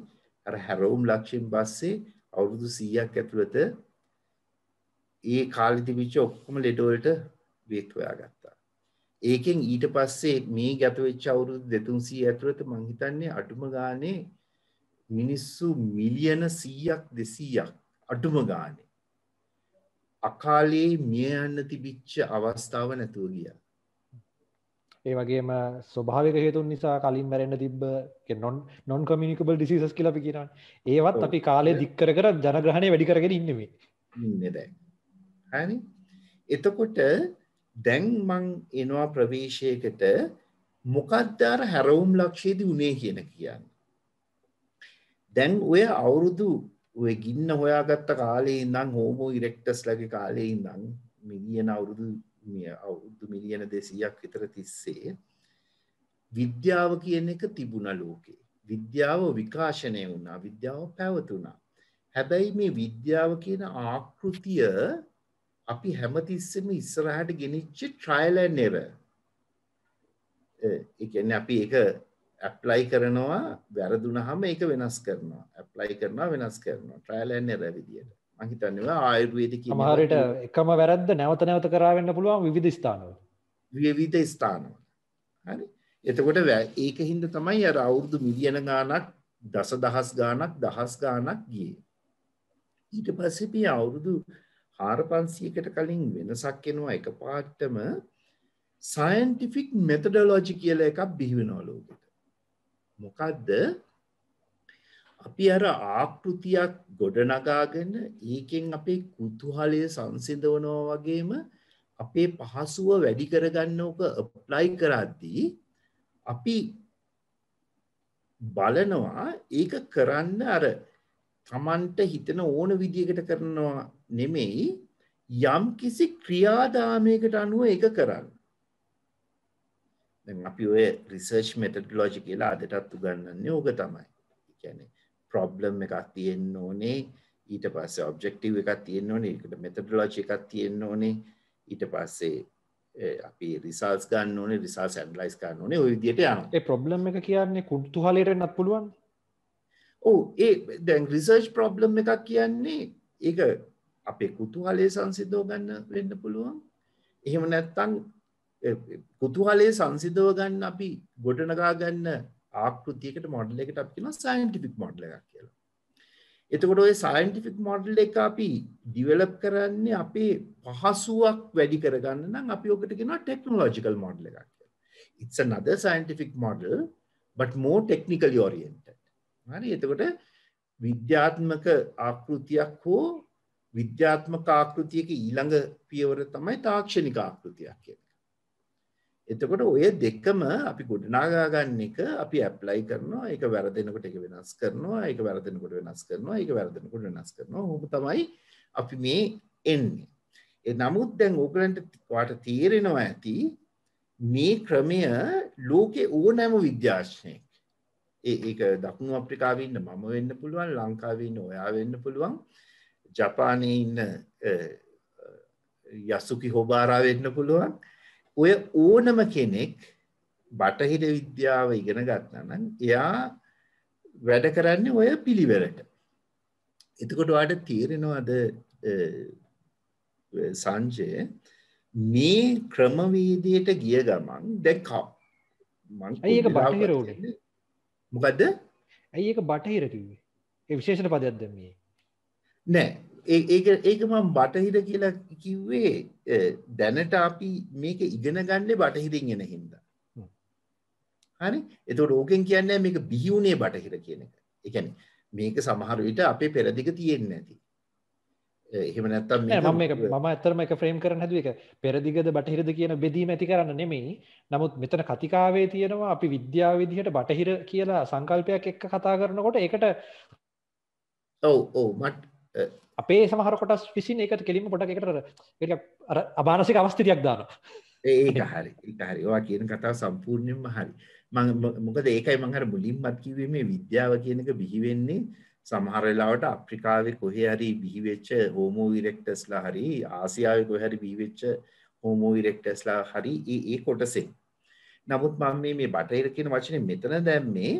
අර හැරෝම් ලක්ෂයෙන් පස්සේ අවුරුදු 100ක් ඇතුළත ඒ කාලේ තිබිච්ච ඔක්කොම ලෙඩ වලට බේත් හොයාගත්තා. ඒකෙන් ඊට පස්සේ මේ ගත වෙච්ච අවුරුදු 200 ඇතුළත මං හිතන්නේ අඩුම ගානේ මිනිස්සු මිලියන 100ක් 200ක් අඩුම ගානේ අකාලේ මිය යන්න තිබිච්ච අවස්ථාව නැතුව ගියා. ඒ වගේම ස්වභාවික හේතුන් නිසා කලින් මැරෙන්න තිබ්බ non communicable diseases කියලා අපි කියනවානේ. ඒවත් අපි කාලේ දික් කර කර ජනග්‍රහණය වැඩි කරගෙන ඉන්නේ මේ. ඉන්නේ දැන්. හරි. එතකොට දැන් මං එනවා ප්‍රවේශයකට මොකක්ද අර හැරවුම් ලක්ෂයේදී උනේ කියන කියන්නේ. දැන් ඔය අවුරුදු ඔය ගින්න හොයාගත්ත කාලේ ඉඳන් හෝමෝ ඉරෙක්ටස් ලගේ කාලේ ඉඳන් මිලියන අවුරුදු මිලියන 200ක් විතර තිස්සේ විද්‍යාව කියන එක තිබුණා ලෝකේ. විද්‍යාව විකාශනය වුණා, විද්‍යාව පැවතුණා. හැබැයි මේ විද්‍යාව කියන ආකෘතිය අපි හැමතිස්සෙම ඉස්සරහට ගෙනිච්ච ට්‍රයිල් ඇන්ඩ් එරර්. ඒ කියන්නේ අපි ඒක ඇප්ලයි කරනවා, වැරදුනහම ඒක වෙනස් කරනවා. ඇප්ලයි කරනවා, වෙනස් කරනවා. ට්‍රයිල් ඇන්ඩ් එරර් විදියට. මම හිතන්නේ ආයුර්වේදික සමහර විට එකම වැරද්ද නැවත නැවත කරා වෙන්න පුළුවන් විවිධ ස්ථානවල. විවිධ ස්ථානවල. හරි. එතකොට ඒකින්ද තමයි අර අවුරුදු මිලියන ගාණක්, දසදහස් ගාණක්, දහස් ගාණක් ගියේ. ඊට පස්සේ මේ අවුරුදු 4500කට කලින් වෙනසක් එනවා එකපාරටම scientific methodology කියලා එකක් බිහි වෙනවා ලෝකෙට. මොකද්ද? අපි අර ආකෘතියක් ගොඩනගාගෙන ඒකෙන් අපේ කුතුහලය සංසිඳවනවා වගේම අපේ පහසුව වැඩි කරගන්න ඕක ඇප්ලයි කරද්දී අපි බලනවා ඒක කරන්න අර තමන්ට හිතන ඕන විදියකට කරනවා නෙමෙයි යම් කිසි ක්‍රියාදාමයකට අනුව ඒක කරන්න. දැන් අපි ඔය රිසර්ච් මෙතඩොලොජි කියලා අදටත් උගන්වන්නේ ඕක තමයි. ඒ කියන්නේ ප්‍රොබ්ලම් එකක් තියෙන්න ඕනේ, ඊට පස්සේ ඔබ්ජෙක්ටිව් එකක් තියෙන්න ඕනේ, ඒකට මෙතඩොලොජි එකක් තියෙන්න ඕනේ, ඊට පස්සේ අපි රිසල්ට්ස් ගන්න ඕනේ, රිසල්ට්ස් ඇනලයිස් කරන්න ඕනේ, ওই විදියට යනවා. ඒ ප්‍රොබ්ලම් එක කියන්නේ කුතුහලයට වෙන්නත් පුළුවන්. ඔව් ඒ දැන් රිසර්ච් ප්‍රොබ්ලම් එකක් කියන්නේ ඒක අපේ කුතුහලයේ සංසිඳව ගන්න වෙන්න පුළුවන්. එහෙම නැත්නම් කුතුහලයේ සංසිඳව ගන්න අපි ගොඩනගා ගන්න ආකෘතියකට මොඩල් එකකට අපි කියනවා සයන්ටිෆික් මොඩල් එකක් කියලා. එතකොට ඔය සයන්ටිෆික් මොඩල් එක අපි ඩිවෙලොප් කරන්නේ අපේ පහසුවක් වැඩි කරගන්න නම් අපි ඔකට කියනවා ටෙක්නොලොජිකල් මොඩල් එකක් කියලා. It's another scientific model but more technically oriented. හරි. එතකොට විද්‍යාත්මක ආකෘතියක් හෝ විද්‍යාත්මක ආකෘතියක ඊළඟ පියවර තමයි තාක්ෂණික ආකෘතියක් කියන්නේ. එතකොට ඔය දෙකම අපි ගොඩනගා ගන්න එක අපි ඇප්ලයි කරනවා, ඒක වැරදෙනකොට ඒක වෙනස් කරනවා, ඒක වැරදෙනකොට වෙනස් කරනවා, ඒක වැරදෙනකොට වෙනස් කරනවා. ඕක තමයි අපි මේ එන්නේ. ඒ නමුත් දැන් ඕගලන්ට වාට තේරෙනවා ඇති මේ ක්‍රමය ලෝකේ ඕනෑම විද්‍යාඥයෙක් ඒක දකුණු අප්‍රිකාවේ ඉන්න මම වෙන්න පුළුවන්, ලංකාවේ ඉන්න ඔයා වෙන්න පුළුවන්, ජපානයේ ඉන්න යසුකි හොබාරා වෙන්න පුළුවන්. ඔය ඕනම කෙනෙක් බටහිර විද්‍යාව ඉගෙන ගත්තා නම් එයා වැඩ කරන්නේ ඔය පිළිවෙලට. එතකොට ඔයාලට තේරෙනවද සංජය මේ ක්‍රමවේදයට ගිය ගමන් දැන් මං ඒක බටහිර උනේ. මොකද්ද? ඇයි ඒක බටහිර කිව්වේ? ඒ විශේෂණ පදයක් දැම්මේ. නෑ ඒක මම බටහිර කියලා කිව්වේ දැනට අපි මේක ඉගෙන ගන්නේ බටහිරින් එන හින්දා. හරි? එතකොට ඕකෙන් කියන්නේ මේක බිහි වුණේ බටහිර කියන එක. ඒ කියන්නේ මේක සමහර විට අපේ පෙරදිග තියෙන්නේ නැති. එහෙම නැත්තම් මේක මම ඇත්තටම එක ෆ්‍රේම් කරන්න හැදුවේ ඒක පෙරදිගද බටහිරද කියන බෙදීම ඇති කරන්න නෙමෙයි. නමුත් මෙතන කතිකාවේ තියෙනවා අපි විද්‍යාව විදිහට බටහිර කියලා සංකල්පයක් එක්ක කතා කරනකොට ඒකට ඔව් අපේ සමහර කොටස් විසින් ඒකට කෙලින්ම පොඩක් ඒකට අර අමානසික අවස්ථිතියක් දානවා. ඒක හරි. ඔයා කියන කතාව සම්පූර්ණයෙන්ම හරි. මොකද ඒකයි මම අර මුලින්මත් කිව්වේ මේ විද්‍යාව කියන එක බිහි වෙන්නේ සමහර වෙලාවට අප්‍රිකාවේ කොහේ හරි බිහි වෙච්ච හෝමෝ ඉරෙක්ටස්ලා හරි ආසියාවේ කොහේ හරි බිහි වෙච්ච හෝමෝ ඉරෙක්ටස්ලා හරි ඒ කොටසෙන්. නමුත් මම මේ බටහිර කියන වචනේ මෙතන දැම්මේ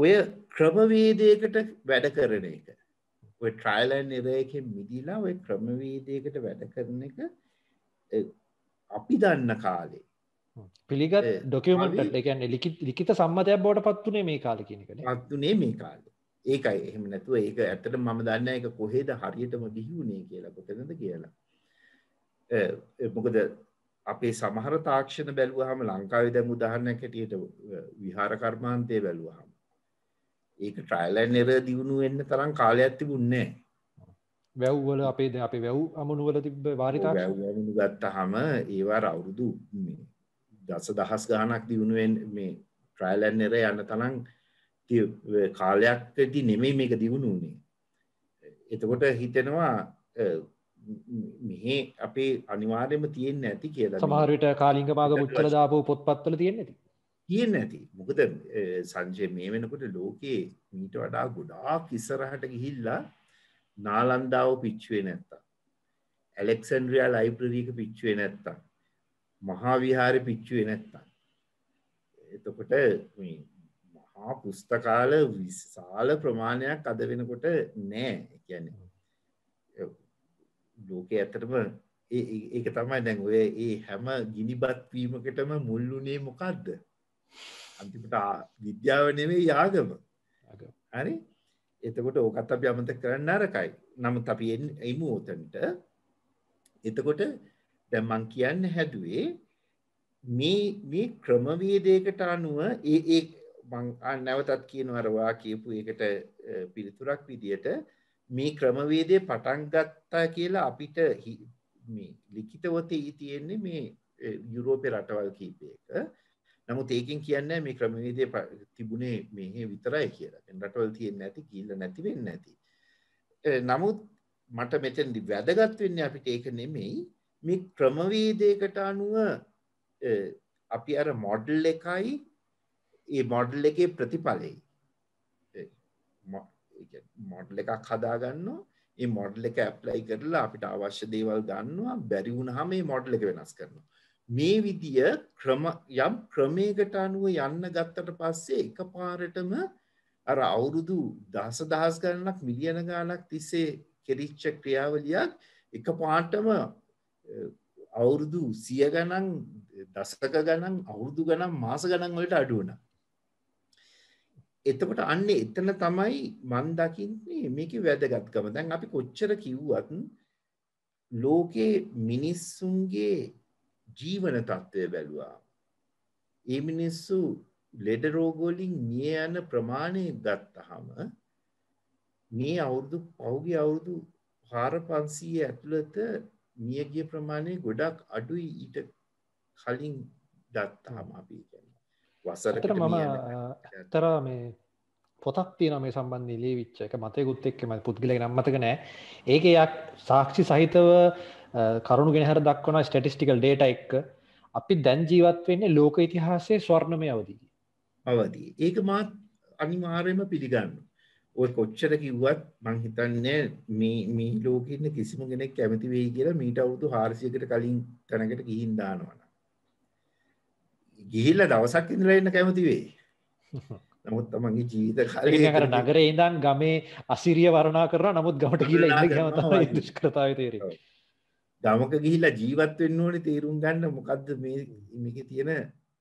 ඔය ක්‍රමවේදයකට වැඩ කරන එක. ඔය ට්‍රයිල් ඇන්ඩ් එරර් එකෙන් මිදිලා ඔය ක්‍රමවේදයකට වැඩ කරන එක අපි දන්න කාලේ පිළිගත් ඩොකියුමන්ට්, ඒ කියන්නේ ලිඛිත සම්මතයක් බවට පත් වුණේ මේ කාලේ කියන එකනේ. පත් වුණේ මේ කාලේ. ඒකයි. එහෙම නැතුව ඒක ඇත්තටම මම දන්නේ නැහැ ඒක කොහෙද හරියටම බිහි වුණේ කියලා, කොතනද කියලා. මොකද අපේ සමහර තාක්ෂණ බැලුවාම ලංකාවේ දැන් උදාහරණයක් හැටියට විහාර කර්මාන්තය බැලුවාම ඒක ට්‍රයිල් ඇන්ඩ් එරර් දියුණු වෙන්න තරම් කාලයක් තිබුණේ නැහැ. වැව් වල අපේ වැව් අමුණු වල තිබ්බ වාරි තාක්ෂණ වැව් අමුණු ගත්තාම ඒවා අවුරුදු දසදහස් ගාණක් දියුණු වෙන්නේ මේ ට්‍රයිල් ඇන්ඩ් එරර් යන තරම් කාලයක්දී නෙමෙයි මේක දියුණු වුණේ. එතකොට හිතෙනවා මෙහි අපේ අනිවාර්යයෙන්ම තියෙන්නේ නැති කියලා. සමහර විට කාලිංග මාග මුච්චල දාපු පොත්පත්වල තියෙන්නේ නැති. තියෙන්නේ නැති. මොකද සංජය මේ වෙනකොට ලෝකේ මීට වඩා ගොඩාක් ඉස්සරහට ගිහිල්ලා නාලන්දාව පිච්චුවේ නැත්තම්, ඇලෙක්සැන්ඩ්‍රියා ලයිබ්‍රරි එක පිච්චුවේ නැත්තම්, මහා විහාරෙ පිච්චුවේ නැත්තම්, එතකොට මේ මහා පුස්තකාල විශාල ප්‍රමාණයක් අද වෙනකොට නෑ. කියන්නේ ලෝකයේ ඇත්තටම ඒක තමයි දැන් ඔය ඒ හැම ගිනිබත් වීමකටම මුල් වුණේ මොකද්ද? අන්තිමට විද්‍යාව නෙවෙයි ආගම. හරි? එතකොට ඕකත් අපි අමතක කරන්න නරකයි. නමුත් අපි එමු උතන්ට. එතකොට දැන් මම කියන්න හැදුවේ මේ ක්‍රමවේදයකට අනුව ඒ මම නැවතත් කියනවා අර වා කියපු එකට පිළිතුරක් විදියට මේ ක්‍රමවේදය පටන් ගත්තා කියලා අපිට මේ ලිඛිතව තියෙන්නේ මේ යුරෝපේ රටවල් කීපයක. නමුත් ඒකෙන් කියන්නේ මේ ක්‍රමවේදය තිබුණේ මෙහෙ විතරයි කියලා. වෙන රටවල් තියෙන්නේ නැති, කියලා නැති වෙන්නේ නැති. නමුත් මට මෙතෙන්දි වැදගත් වෙන්නේ අපිට ඒක නෙමෙයි, මේ ක්‍රමවේදයකට අනුව අපි අර මොඩල් එකයි ඒ මොඩල් එකේ ප්‍රතිඵලයි. මොඩල් එකක් හදා ගන්නවා, ඒ මොඩල් එක ඇප්ලයි කරලා අපිට අවශ්‍ය දේවල් ගන්නවා, බැරි වුණාම මේ මොඩල් එක වෙනස් කරනවා. මේ විදිය යම් ක්‍රමයකට අනුව යන්න ගත්තට පස්සේ එකපාරටම අර අවුරුදු දහස් ගණනක් මිලියන ගණනක් තිස්සේ කෙරිච්ච ක්‍රියාවලියක් එකපාරටම අවුරුදු 100 ගණන්, දශක ගණන්, අවුරුදු ගණන්, මාස ගණන් වලට අඩු වුණා. එතකොට අන්නේ එතන තමයි මන් දකින්නේ මේකේ වැදගත්කම. දැන් අපි කොච්චර කිව්වත් ලෝකේ මිනිස්සුන්ගේ ජීවන තත්ත්වය බැලුවා. ඒ මිනිස්සු ලෙඩ රෝග වලින් මිය යන ප්‍රමාණය ගත්තාම මේ පහුගිය අවුරුදු 4500 ඇතුළත මියගිය ප්‍රමාණය ගොඩක් අඩුයි ඊට කලින් ගත්තාම අපි කියන්නේ. වසරකට ඇත්තට මේ පොතක් තියෙනවා මේ සම්බන්ධයෙන් ලියවිච්ච එක, මතයකුත් එක්ක මම පුද්ගලයාගේ නම් මතක නෑ. ඒකේ සාක්ෂි සහිතව කරුණු ගෙනහැර දක්වන ස්ටැටිස්ටිකල් ඩේටා එක්ක අපි දැන් ජීවත් වෙන්නේ ලෝක ඉතිහාසයේ ස්වර්ණමය අවධියේ. ඒක මාත් අනිවාර්යයෙන්ම පිළිගන්නවා. ඔය කොච්චර කිව්වත් මං හිතන්නේ මේ ලෝකෙ ඉන්න කිසිම කෙනෙක් කැමති වෙයි කියලා මීට අවුරුදු 400කට කලින් තැනකට ගිහින් දානවා. ගිහිල්ලා දවසක් ඉඳලා එන්න කැමති වෙයි. නමුත් තමන්ගේ ජීවිත කාලේ අර නගරේ ඉඳන් ගමේ අසිරිය වර්ණනා කරනවා. නමුත් ගමට ගිහිල්ලා ඉන්න ගියාම තමයි දුෂ්කරතාවය තේරෙන්නේ. ගමක ගිහිල්ලා ජීවත් වෙන්න ඕනේ තේරුම් ගන්න මොකද්ද මේකේ තියෙන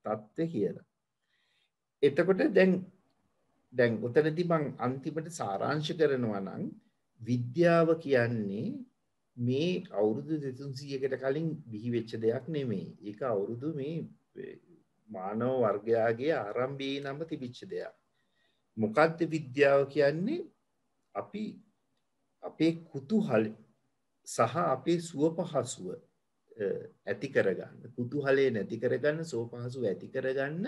தත්ත්වය කියලා. එතකොට දැන් උතනදී මං අන්තිමට සාරාංශ කරනවා නම් විද්‍යාව කියන්නේ මේ අවුරුදු 200කට කලින් බිහි වෙච්ච දෙයක් නෙමෙයි. ඒක අවුරුදු මේ මානව වර්ගයාගේ ආරම්භයේ නම් තිබිච්ච දෙයක්. මොකද්ද විද්‍යාව කියන්නේ? අපි අපේ කුතුහල සහ අපේ සුවපහසුව ඇති කරගන්න, කුතුහලයේ නැති කරගන්න, සුවපහසුව ඇති කරගන්න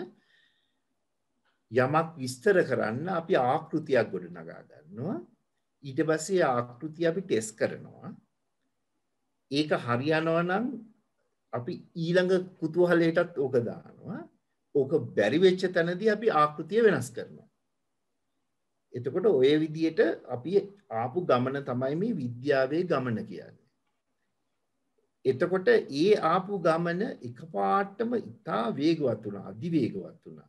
යමක් විස්තර කරන්න අපි ආකෘතියක් ගොඩනගා ගන්නවා. ඊට පස්සේ ආකෘතිය අපි ටෙස්ට් කරනවා. ඒක හරියනවා නම් අපි ඊළඟ කුතුහලයටත් ඕක දානවා. ඕක බැරි වෙච්ච තැනදී අපි ආකෘතිය වෙනස් කරනවා. එතකොට ඔය විදියට අපි ආපු ගමන තමයි මේ විද්‍යාවේ ගමන කියන්නේ. එතකොට ඒ ආපු ගමන එකපාරටම ඉතා වේගවත් වුණා, අධිවේගවත් වුණා.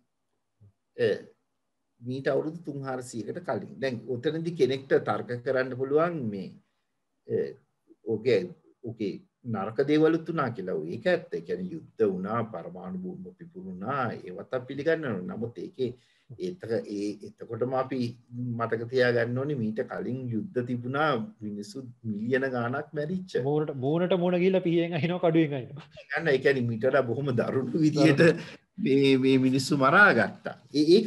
මීට අවුරුදු 300කට කලින්. දැන් උතනදී කෙනෙක්ට තර්ක කරන්න පුළුවන් මේ ඕකේ නරක දේවලුත් වුණා කියලා. ඒක ඇත්ත. ඒ කියන්නේ යුද්ධ වුණා, පරමාණු බෝම්බ පිපුරුණා, ඒවත් අපි පිළිගන්නවා. නමුත් ඒකේ එතකොටම අපි මතක තියාගන්න ඕනේ මීට කලින් යුද්ධ තිබුණා, මිනිස්සු මිලියන ගාණක් මැරිච්ච. මූණට මූණ ගිහලා පිහියෙන් අහිනවා, කඩුවෙන් අහිනවා. ගන්න ඒ කියන්නේ මීට වඩා බොහොම දරුණු විදියට මේ මිනිස්සු මරා ගත්තා. ඒක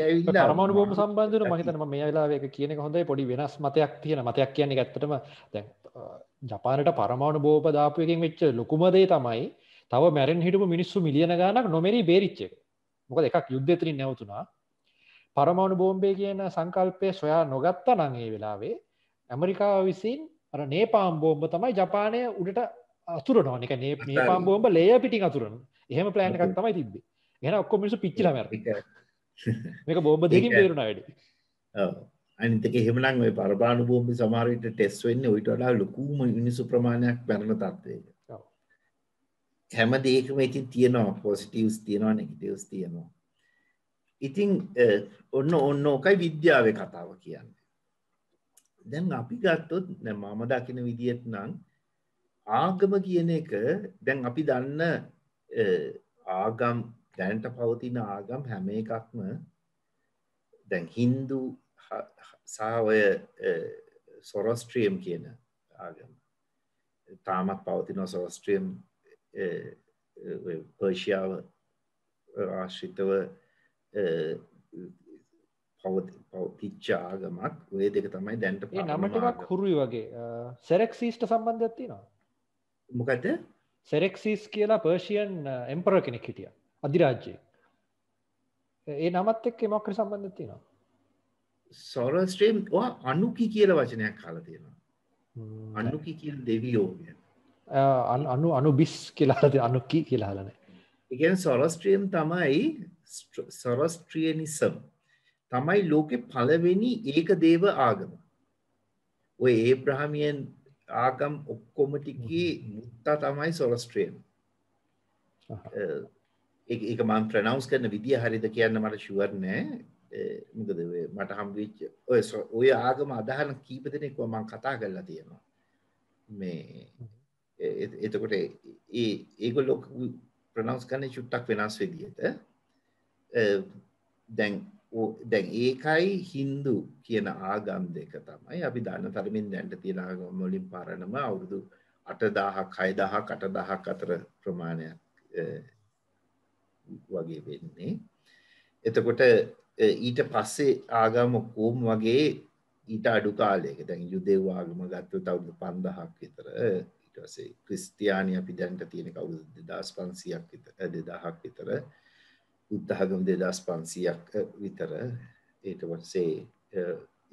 ඇවිල්ලා පරමාණු බෝම්බ සම්බන්ධව මම හිතන්නේ මම මේ වෙලාවේ ඒක කියන එක හොඳයි. පොඩි වෙනස් මතයක් තියෙන මතයක් කියන්නේ ඇත්තටම දැන් ජපානයට පරමාණු බෝම්බ දාපු එකෙන් වෙච්ච ලොකුම දේ තමයි තව මැරෙන්න හිටපු මිනිස්සු මිලියන ගාණක් නොමෙරි බේරිච්ච එක. මොකද එකක් යුද්ධ එතනින් නැවතුණා. පරමාණු බෝම්බේ කියන සංකල්පය සොයා නොගත්තා නම් ඒ වෙලාවේ ඇමරිකාව විසින් අර නේපාම් බෝම්බ තමයි ජපානය උඩට අතුරනවා. ඒක නේපාම් බෝම්බ ලේයර් පිටින් අතුරනවා. එහෙම ප්ලෑන් එකක් තමයි තිබ්බේ. එහෙනම් ඔක්කොම මිනිස්සු පිච්චිලා මැරෙනවා. මේක බෝම්බ දෙකකින් බේරුණා වැඩි. ඔව්. අනිත් එක එහෙමනම් ওই පරමාණු බෝම්බ සමහර විට ටෙස්ට් වෙන්නේ ඊට වඩා ලොකුම මිනිස්සු ප්‍රමාණයක් මැරෙන තත්ත්වයක. ඔව්. හැම දෙයකම ඉතින් තියෙනවා පොසිටිව්ස් තියෙනවා නෙගටිව්ස් තියෙනවා. ඉතින් ඔන්න ඔකයි විද්‍යාවේ කතාව කියන්නේ. දැන් අපි ගත්තොත් මම දකින විදිහට නම් ආගම කියන එක දැන් අපි දන්න ආගම් දැනට පවතින ආගම් හැම එකක්ම දැන් හින්දු සහ ඔය සොරොස්ට්‍රියම් කියන ආගම තාමත් පවතින සොරොස්ට්‍රියම් පර්ෂියාව ආශ්‍රිතව පවතිච්ච ආගමක් ඔය දෙක තමයි දැනට ඒ නම ටිකක් හුරුයි වගේ. සෙරෙක්සිස්ට සම්බන්ධයක් තියෙනවා. මොකද සෙරෙක්සිස් කියලා පර්ෂියන් එම්පරර් කෙනෙක් හිටියා අධිරාජ්‍යයේ. ඒ නමත් එක්ක මොකක් හරි සම්බන්ධයක් තියෙනවා. සොරොස්ට්‍රියම් අනුකි කියලා වචනයක් අහලා තියෙනවා. අනුකි කියන දෙවියෝ කියන. අනුබිස් කියලා අනුකි කියලා අහලා නැහැ. ඒ කියන්නේ සොරොස්ට්‍රියම් තමයි සොරොස්ට්‍රියනිසම් තමයි ලෝකේ පළවෙනි ඒක දේව ආගම. ඔය ඒබ්‍රහමියන් ආගම් ඔක්කොම ටිකේ මුත්තා තමයි සොරොස්ට්‍රියම්. ඒක මම ප්‍රොනවුන්ස් කරන විදිය හරියද කියන්න මට ෂුවර් නෑ. මොකද මට හම්බෙච්ච ඔය ආගම අදහන කීප දෙනෙක්ව මම කතා කරලා තියෙනවා. මේ එතකොට ඒගොල්ලෝ ප්‍රොනවුන්ස් කරන්නේ චුට්ටක් වෙනස් විදියට. දැන් ඒකයි හින්දු කියන ආගම් දෙක තමයි අපි දන්න තරමින් දැන්ට තියෙන ආගම් වලින් පරණම අවුරුදු 8000ක් 6000ක් 8000ක් අතර ප්‍රමාණයක් වගේ වෙන්නේ. එතකොට ඊට පස්සේ ආගම කොම් වගේ ඊට අඩු කාලයක දැන් යුදෙව් ආගම ගත්තොත් අවුරුදු 5000ක් විතර ඊට පස්සේ ක්‍රිස්තියානි අපි දැන්ට තියෙන අවුරුදු 2500ක් විතර 2000ක් විතර බුද්ධ ආගම 2500ක් විතර ඊට පස්සේ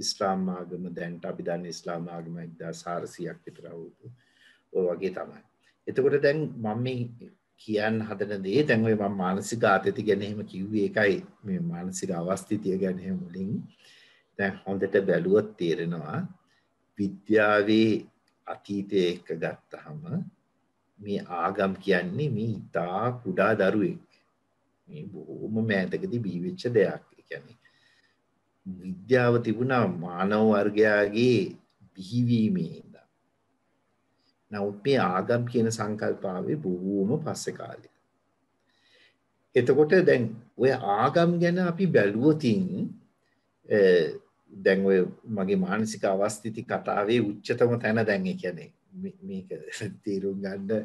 ඉස්ලාම් ආගම දැන්ට අපි දන්න ඉස්ලාම් ආගම 1400ක් විතර අවුරුදු ඔය වගේ තමයි. එතකොට දැන් මම මේ කියන්න හදන දේ දැන් ඔය මම මානසික ආතති ගැන එහෙම කිව්වේ ඒකයි මේ මානසික අවස්ථිතිය ගැන එහෙම මුලින් දැන් හොඳට බැලුවොත් තේරෙනවා විද්‍යාවේ අතීතයේ එක ගත්තහම මේ ආගම් කියන්නේ මේ ඉතා කුඩා දරුවෙක් මේ බොහොම මෑතකදී බිහි වෙච්ච දෙයක්. ඒ කියන්නේ විද්‍යාව තිබුණා මානව වර්ගයාගේ බිහිවීමේ ඉඳන්. නමුත් මේ ආගම් කියන සංකල්පාවේ බොහෝම පස්සේ කාලේ. එතකොට දැන් ඔය ආගම් ගැන අපි බැලුවොතින් දැන් ඔය මගේ මානසික අවස්ථිති කතාවේ උච්චතම තැන දැන් ඒ කියන්නේ මේක තේරුම් ගන්න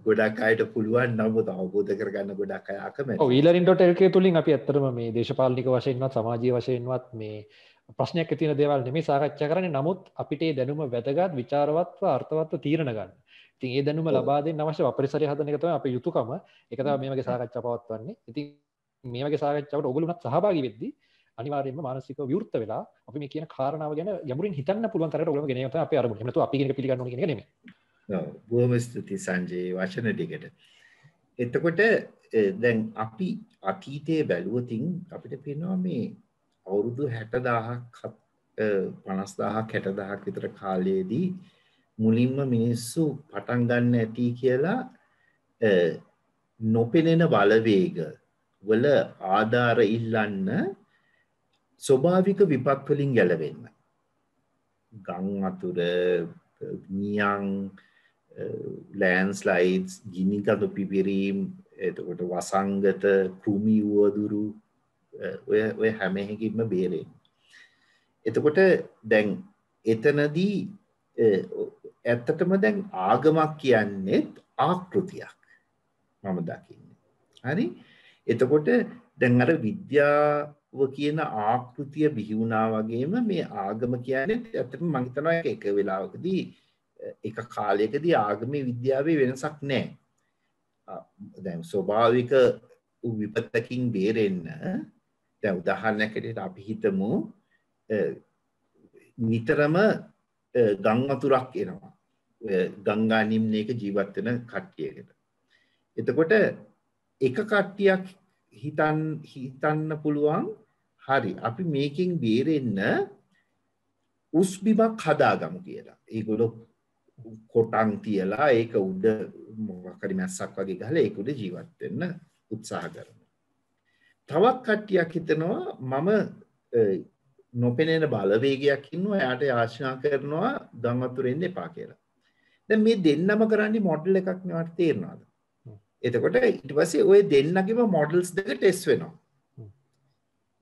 ගොඩක් අයට පුළුවන් නමුත් අවබෝධ කරගන්න ගොඩක් අය අකමැති. ඔව් ඊලරින්.lk තුලින් අපි ඇත්තටම මේ දේශපාලනික වශයෙන්වත් සමාජීය වශයෙන්වත් මේ ප්‍රශ්නයක් ඇති වෙන දේවල් නෙමෙයි සාකච්ඡා කරන්නේ. නමුත් අපිට මේ දැනුම වැදගත්, විචාරවත්ව, අර්ථවත්ව තීරණ ගන්න. ඉතින් ඒ දැනුම ලබා දෙන්න අවශ්‍ය අපරිසරය හදන එක තමයි අපේ යුතුයකම. ඒක තමයි මේ වගේ සාකච්ඡා පවත්වන්නේ. ඉතින් මේ වගේ සාකච්ඡාවකට ඔයගොල්ලෝත් සහභාගී වෙද්දී අනිවාර්යයෙන්ම මානසිකව විවෘත වෙලා අපි මේ කියන කාරණාව ගැන ගැඹුරින් හිතන්න පුළුවන් තරමට ඔයගොල්ලෝ ගෙන යන්න තමයි අපේ අරමුණ. එහෙම නැත්නම් අපි කියන එක පිළිගන්න ඕනේ කියන එක නෙමෙයි. බොහොම ස්තුතියි සංජේ වචන ටිකට. එතකොට දැන් අපි අතීතයේ බැලුවොතින් අපිට පේනවා මේ අවුරුදු 60,000ක් 50,000ක් 60,000ක් විතර කාලයේදී මුලින්ම මිනිස්සු පටන් ගන්න ඇති කියලා නොපෙනෙන බලවේග වල ආධාර ඉල්ලන්න ස්වභාවික විපත් වලින් ගැලවෙන්න. ගම් වතුර, නියං, ලෑන්ඩ්ස්ලයිඩ්ස්, ගිනිකඳු පිපිරීම්, එතකොට වසංගත, කෘමි උවදුරු ඔය හැම එකකින්ම බේරෙන්න. එතකොට දැන් එතනදී ඇත්තටම දැන් ආගමක් කියන්නේ ආකෘතියක් මම දකින්නේ. හරි? එතකොට දැන් අර විද්‍යාව කියන ආකෘතිය බිහි වුණා වගේම මේ ආගම කියන්නේ ඇත්තටම මම හිතනවා එක වෙලාවකදී එක කාලයකදී ආගමේ විද්‍යාවේ වෙනසක් නැහැ. දැන් ස්වභාවික විපතකින් බේරෙන්න දැන් උදාහරණයකට අපි හිතමු නිතරම ගම් වතුරක් එනවා. ගංගා නිම්නයක ජීවත් වෙන කට්ටියකට. එතකොට එක කට්ටියක් හිතන්න පුළුවන් හරි අපි මේකෙන් බේරෙන්න උස් බිමක් හදාගමු කියලා. ඒගොල්ලෝ කොටන් තියලා ඒක උඩ මොකක් හරි මැස්සක් වගේ ගහලා ඒක උඩ ජීවත් වෙන්න උත්සාහ කරනවා. තවත් කට්ටියක් හිතනවා මම නොපෙනෙන බලවේගයක් ඉන්නවා එයාට යාචනා කරනවා ගම් වතුර එන්න එපා කියලා. දැන් මේ දෙන්නම කරන්නේ මොඩල් එකක් නෙවට තේරෙනවද? එතකොට ඊට පස්සේ ওই දෙන්නගේම මොඩල්ස් දෙක ටෙස්ට් වෙනවා.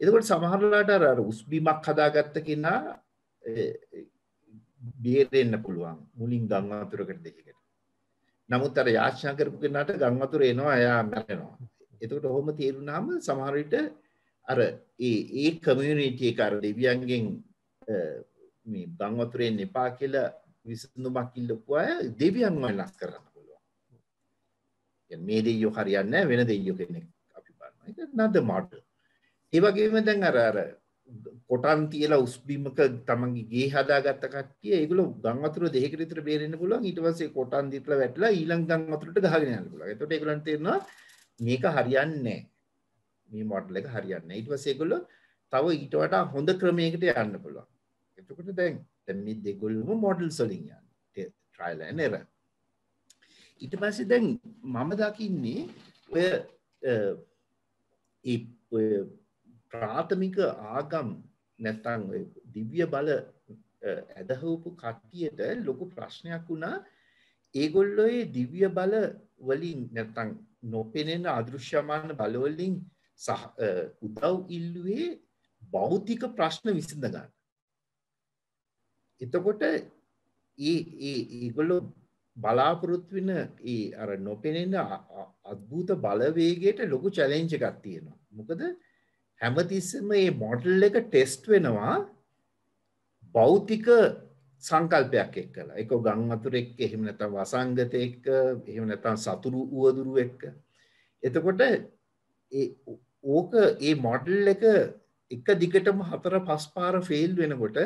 එතකොට සමහරලාට අර උස් බිමක් හදාගත්ත කෙනා බේරෙන්න පුළුවන් මුලින් ගම් වතුරකට දෙකකට. නමුත් අර යාචනා කරපු කෙනාට ගම් වතුර එනවා එයා මැරෙනවා. එතකොට ඔහොම තේරුණාම සමහර විට අර ඒ කමියුනිටි එක අර දෙවියන්ගෙන් මේ ගම් වතුර එන්න එපා කියලා විසඳුමක් ඉල්ලපු අය දෙවියන් වෙනස් කරන්න පුළුවන්. يعني මේ දෙයියෝ හරියන්නේ නැහැ වෙන දෙයියෝ කෙනෙක් අපි බලනවා. ඒක නද මොඩල්. ඒ වගේම දැන් අර කොටන් තියලා උස් බිමක තමන්ගේ ගේ හදාගත්ත කට්ටිය ඒගොල්ලෝ ගම් වතුර දෙකකට විතර බේරෙන්න පුළුවන්. ඊට පස්සේ කොටන් දීලා වැටලා ඊළඟ ගම් වතුරට ගහගෙන යන්න පුළුවන්. එතකොට ඒගොල්ලන්ට තේරෙනවා මේක හරියන්නේ නැහැ. මේ මොඩල් එක හරියන්නේ නැහැ. ඊට පස්සේ ඒගොල්ලෝ තව ඊට වඩා හොඳ ක්‍රමයකට යන්න පුළුවන්. එතකොට දැන් මේ දෙගොල්ලම මොඩල්ස් වලින් යන්නේ. Trial and error. ඊට පස්සේ දැන් මම දකින්නේ ඔය ප්‍රාථමික ආගම් නැත්නම් ඔය දිව්‍ය බල ඇදහවපු කට්ටියට ලොකු ප්‍රශ්නයක් වුණා. ඒගොල්ලෝ ඒ දිව්‍ය බල වලින් නැත්නම් නොපෙනෙන අදෘශ්‍යමාන බල වලින් උදව් ඉල්ලුවේ භෞතික ප්‍රශ්න විසඳ ගන්න. එතකොට ඒගොල්ලෝ බලාපොරොත්තු වෙන ඒ අර නොපෙනෙන අద్භූත බලවේගයට ලොකු චැලෙන්ජ් එකක් තියෙනවා. මොකද හැමතිස්සෙම මේ මොඩල් එක ටෙස්ට් වෙනවා භෞතික සංකල්පයක් එක්කලා. ඒක ගම් වතුර එක්ක, එහෙම නැත්නම් වසංගත එක්ක, එහෙම නැත්නම් සතුරු උවදුරු එක්ක. එතකොට ඒ මොඩල් එක දිගටම 4-5 පාර ෆේල් වෙනකොට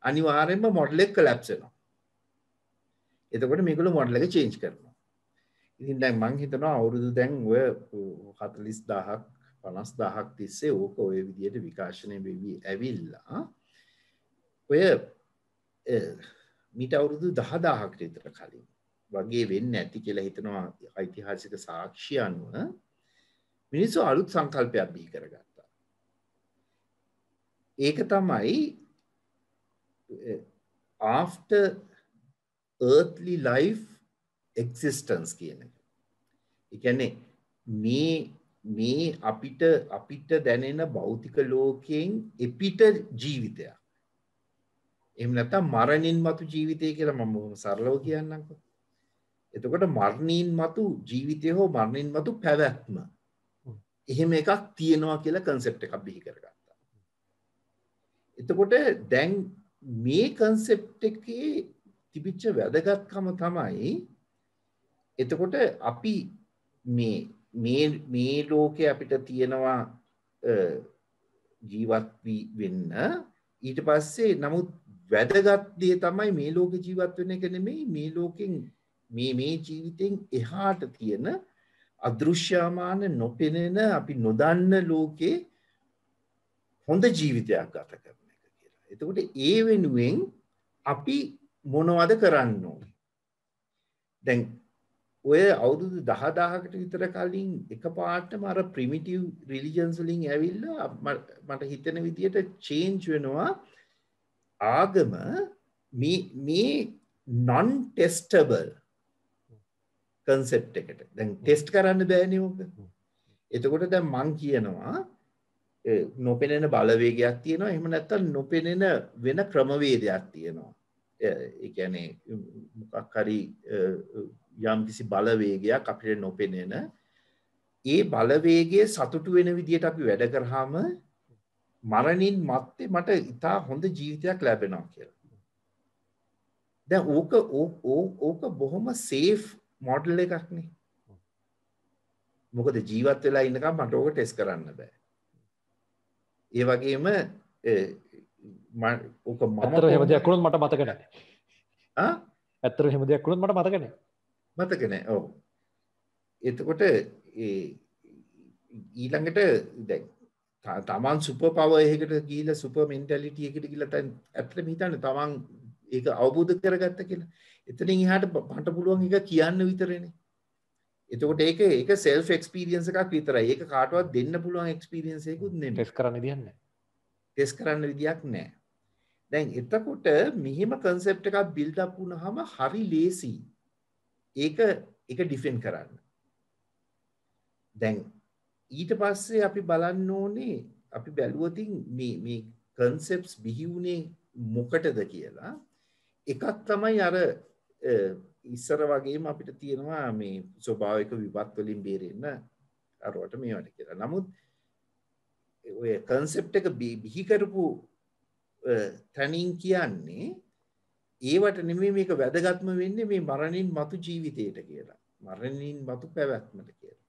අනිවාර්යයෙන්ම මොඩල් එක කොලැප්ස් වෙනවා. එතකොට මේගොල්ලෝ මොඩල් එක චේන්ජ් කරනවා. ඉතින් දැන් මම හිතනවා අවුරුදු දැන් ඔය 40,000ක් 50,000ක් තිස්සේ ඕක ඔය විදිහට විකාශනය වෙවි ඇවිල්ලා ඔය මීට අවුරුදු 10,000කට විතර කලින් වගේ වෙන්නේ නැති කියලා හිතනවා ඓතිහාසික සාක්ෂි අනුව මිනිස්සු අලුත් සංකල්පයක් බිහි කරගත්තා. ඒක තමයි after earthly life existence කියන එක. ඒ කියන්නේ මේ අපිට දැනෙන භෞතික ලෝකයෙන් එපිට ජීවිතයක්. එහෙම නැත්නම් මරණින් මතු ජීවිතය කියලා මම බොහොම සරලව කියන්නම්කෝ. එතකොට මරණින් මතු ජීවිතය හෝ මරණින් මතු පැවැත්ම. එහෙම එකක් තියෙනවා කියලා කන්සෙප්ට් එකක් බිහි කරගත්තා. එතකොට දැන් මේ කන්සෙප්ට් එකේ තිබිච්ච වැදගත්කම තමයි එතකොට අපි මේ ලෝකේ අපිට තියෙනවා ජීවත් වෙන්න ඊට පස්සේ නමුත් වැදගත් දේ තමයි මේ ලෝකේ ජීවත් වෙන එක නෙමෙයි මේ ලෝකෙන් මේ ජීවිතෙන් එහාට තියෙන අදෘශ්‍යමාන නොපෙනෙන අපි නොදන්න ලෝකේ හොඳ ජීවිතයක් ගත කරන එක කියලා. එතකොට ඒ වෙනුවෙන් අපි මොනවද කරන්න ඕනේ? දැන් ඔය අවුරුදු 10000කට විතර කලින් එකපාරටම අර ප්‍රිමිටිව් රිලිජන්ස් වලින් ඇවිල්ලා මට හිතෙන විදියට චේන්ජ් වෙනවා ආගම මේ non testable concept එකට. දැන් ටෙස්ට් කරන්න බෑනේ ඔක. එතකොට දැන් මං කියනවා නොපෙනෙන බලවේගයක් තියෙනවා, එහෙම නැත්නම් නොපෙනෙන වෙන ක්‍රමවේදයක් තියෙනවා. ඒ කියන්නේ මොකක් හරි යම් කිසි බලවේගයක් අපිට නොපෙනෙන, ඒ බලවේගයේ සතුටු වෙන විදියට අපි වැඩ කරාම මරණින් මත්තේ මට ඉතා හොඳ ජීවිතයක් ලැබෙනවා කියලා. දැන් ඕක බොහොම සේෆ් මොඩල් එකක් නේ. මොකද ජීවත් වෙලා ඉන්නකම් මට ඕක ටෙස්ට් කරන්න බෑ. ඒ වගේම ඕක මම ඇත්තට එහෙම දෙයක් වුණොත් මට මතක නැහැ. ඇත්තට එහෙම දෙයක් වුණොත් මට මතක නැහැ. මතක නැහැ. ඔව්. එතකොට ඊළඟට දැන් තමන් සුපර් පවර් එකකට ගිහිල්ලා සුපර් මෙන්ටැලිටි එකකට ගිහිල්ලා දැන් ඇත්තටම හිතන්නේ තමන් ඒක අවබෝධ කරගත්ත කියලා. එතනින් එහාට මට පුළුවන් එක කියන්න විතරනේ. එතකොට ඒක සෙල්ෆ් එක්ස්පීරියන්ස් එකක් විතරයි. ඒක කාටවත් දෙන්න පුළුවන් එක්ස්පීරියන්ස් එකකුත් නෙමෙයි. ටෙස්ට් කරන්න විදියක් නැහැ. ටෙස්ට් කරන්න විදියක් නැහැ. දැන් එතකොට මෙහෙම කන්සෙප්ට් එකක් බිල්ඩ් අප් වුණාම හරි ලේසි ඒක ඩිෆෙන්ඩ් කරන්න. දැන් ඊට පස්සේ අපි බලන්න ඕනේ, අපි බැලුවොතින් මේ කන්සෙප්ට්ස් බිහි වුණේ මොකටද කියලා. එකක් තමයි අර ඉස්සර වගේම අපිට තියෙනවා මේ ස්වභාවික විපත් වලින් බේරෙන්න අරවට මේවට කියලා. නමුත් ඔය කන්සෙප්ට් එක බිහි කරපු තනින් කියන්නේ ඒවට නෙමෙයි මේක වැදගත්ම වෙන්නේ මේ මරණින් මතු ජීවිතයට කියලා. මරණින් මතු පැවැත්මට කියලා.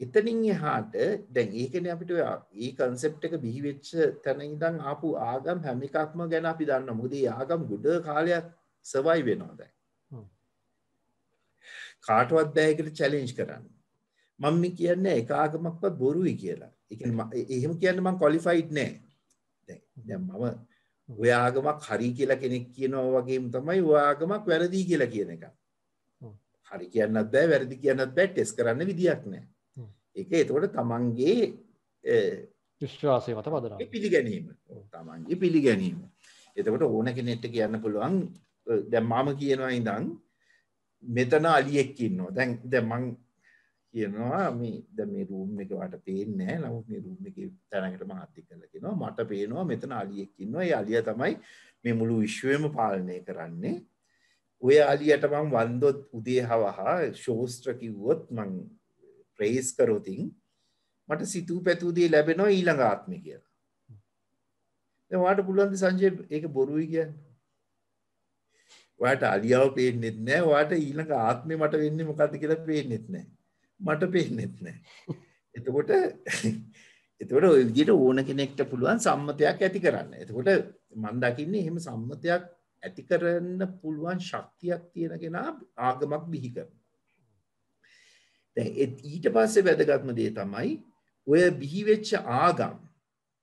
එතනින් එහාට දැන් ඒකනේ අපිට මේ කන්සෙප්ට් එක බිහි වෙච්ච තැන ඉඳන් ආපු ආගම් හැම එකක්ම ගැන අපි දන්නවා. මොකද මේ ආගම් ගොඩ කාලයක් සර්වයිව් වෙනවා දැන්. කාටවත් බෑ ඒකට චැලෙන්ජ් කරන්න. මම කියන්නේ එක ආගමක්වත් බොරුයි කියලා. ඒ කියන්නේ එහෙම කියන්න මම ක්වොලිෆයිඩ් නෑ. දැන් මම ඔය ආගමක් හරි කියලා කෙනෙක් කියනවා වගේම තමයි ඔය ආගමක් වැරදි කියලා කියන එක. හරි කියන්නත් බෑ වැරදි කියන්නත් බෑ, ටෙස්ට් කරන්න විදියක් නෑ. ඒක එතකොට තමන්ගේ විශ්වාසය මත පදනම. පිළිගැනීම. තමන්ගේ පිළිගැනීම. එතකොට ඕන කෙනෙක්ට කියන්න පුළුවන් දැන් මම කියනවා ඉඳන් මෙතන අලියෙක් ඉන්නවා. දැන් මං කියනවා මේ රූම් එක වට පේන්නේ නැහැ. නමුත් මේ රූම් එකේ තැනකට මහත් එක්කලා කියනවා මට පේනවා මෙතන අලියෙක් ඉන්නවා. ඒ අලියා තමයි මේ මුළු විශ්වයම පාලනය කරන්නේ. ඔය අලියට මං වන්දොත් උදේ හවහ ශෝස්ත්‍ර කිව්වොත් මං ප්‍රේස් කරොතින් මට සිතූ පැතූ දේ ලැබෙනවා ඊළඟ ආත්මේ කියලා. දැන් ඔයාලට පුළුවන් ද සංජය ඒක බොරුයි කියන්නේ? ඔයාට අලියාව පේන්නෙත් නැහැ. ඔයාට ඊළඟ ආත්මේ මට වෙන්නේ මොකද්ද කියලා පේන්නෙත් නැහැ. මට පේන්නෙත් නැහැ. එතකොට ඔය විදිහට ඕන කෙනෙක්ට පුළුවන් සම්මතයක් ඇති කරන්න. එතකොට මම දකින්නේ එහෙම සම්මතයක් ඇති කරන්න පුළුවන් ශක්තියක් තියෙන කෙනා ආගමක් බිහි කරනවා. දැන් ඊට පස්සේ වැදගත්ම දේ තමයි ඔය බිහි වෙච්ච ආගම්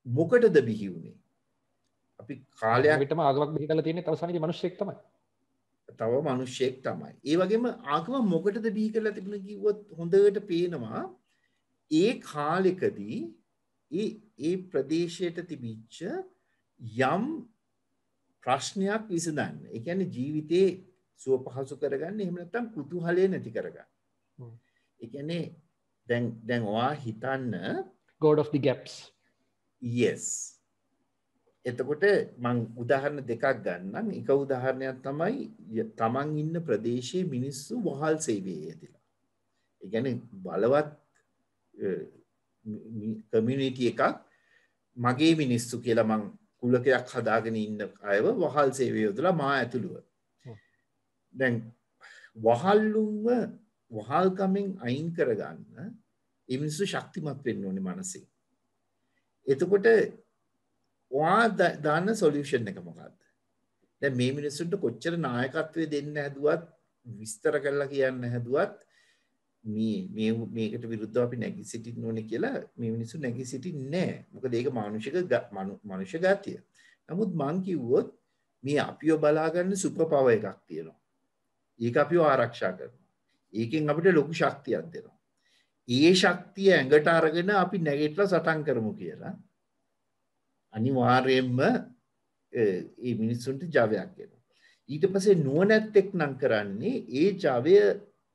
මොකටද බිහි වුනේ? අපි කාලයක් විතරම ආගමක් බිහි කරලා තියෙන්නේ තව සමහර මිනිස්සෙක් තමයි. තව මිනිස්සෙක් තමයි. ඒ වගේම ආගම මොකටද බිහි කරලා තිබුණේ කිව්වොත් හොඳට පේනවා ඒ කාලෙකදී ඒ ප්‍රදේශයට තිබිච්ච යම් ප්‍රශ්නයක් විසඳන්න. ඒ කියන්නේ ජීවිතේ සුව පහසු කරගන්න, එහෙම නැත්නම් කුතුහලය නැති කරගන්න. ඒ කියන්නේ දැන් ඔයා හිතන්න God of the gaps. yes. එතකොට මං උදාහරණ දෙකක් ගන්නම්. එක උදාහරණයක් තමයි තමන් ඉන්න ප්‍රදේශයේ මිනිස්සු වහල් සේවයේ යෙදලා. ඒ කියන්නේ බලවත් කමියුනිටි එකක් මගේ මිනිස්සු කියලා මං කුලකයක් හදාගෙන ඉන්න අයව වහල් සේවයේ යෙදලා මා ඇතුළුව. දැන් වහල්කමෙන් අයින් කරගන්න ඒ මිනිස්සු ශක්තිමත් වෙන්න ඕනේ මනසේ. එතකොට ඔයා දාන්න සොලියුෂන් එක මොකක්ද? දැන් මේ මිනිස්සුන්ට කොච්චර නායකත්වය දෙන්න හැදුවත්, විස්තර කරලා කියන්න හැදුවත් මේකට විරුද්ධව අපි නැගී සිටින්න ඕනේ කියලා මේ මිනිස්සු නැගී සිටින්නේ නැහැ. මොකද ඒක මනුෂ්‍ය ගතිය. නමුත් මං කිව්වොත් මේ අපිව බලා ගන්න සුපර් පවර් එකක් තියෙනවා. ඒක අපිව ආරක්ෂා කරනවා. ඒකෙන් අපිට ලොකු ශක්තියක් දෙනවා. ඒ ශක්තිය ඇඟට අරගෙන අපි නැගිටලා සටන් කරමු කියලා අනිවාර්යයෙන්ම මේ මිනිස්සුන්ට ජවයක් එනවා. ඊට පස්සේ නුවණැත්තෙක් නම් කරන්නේ ඒ ජවය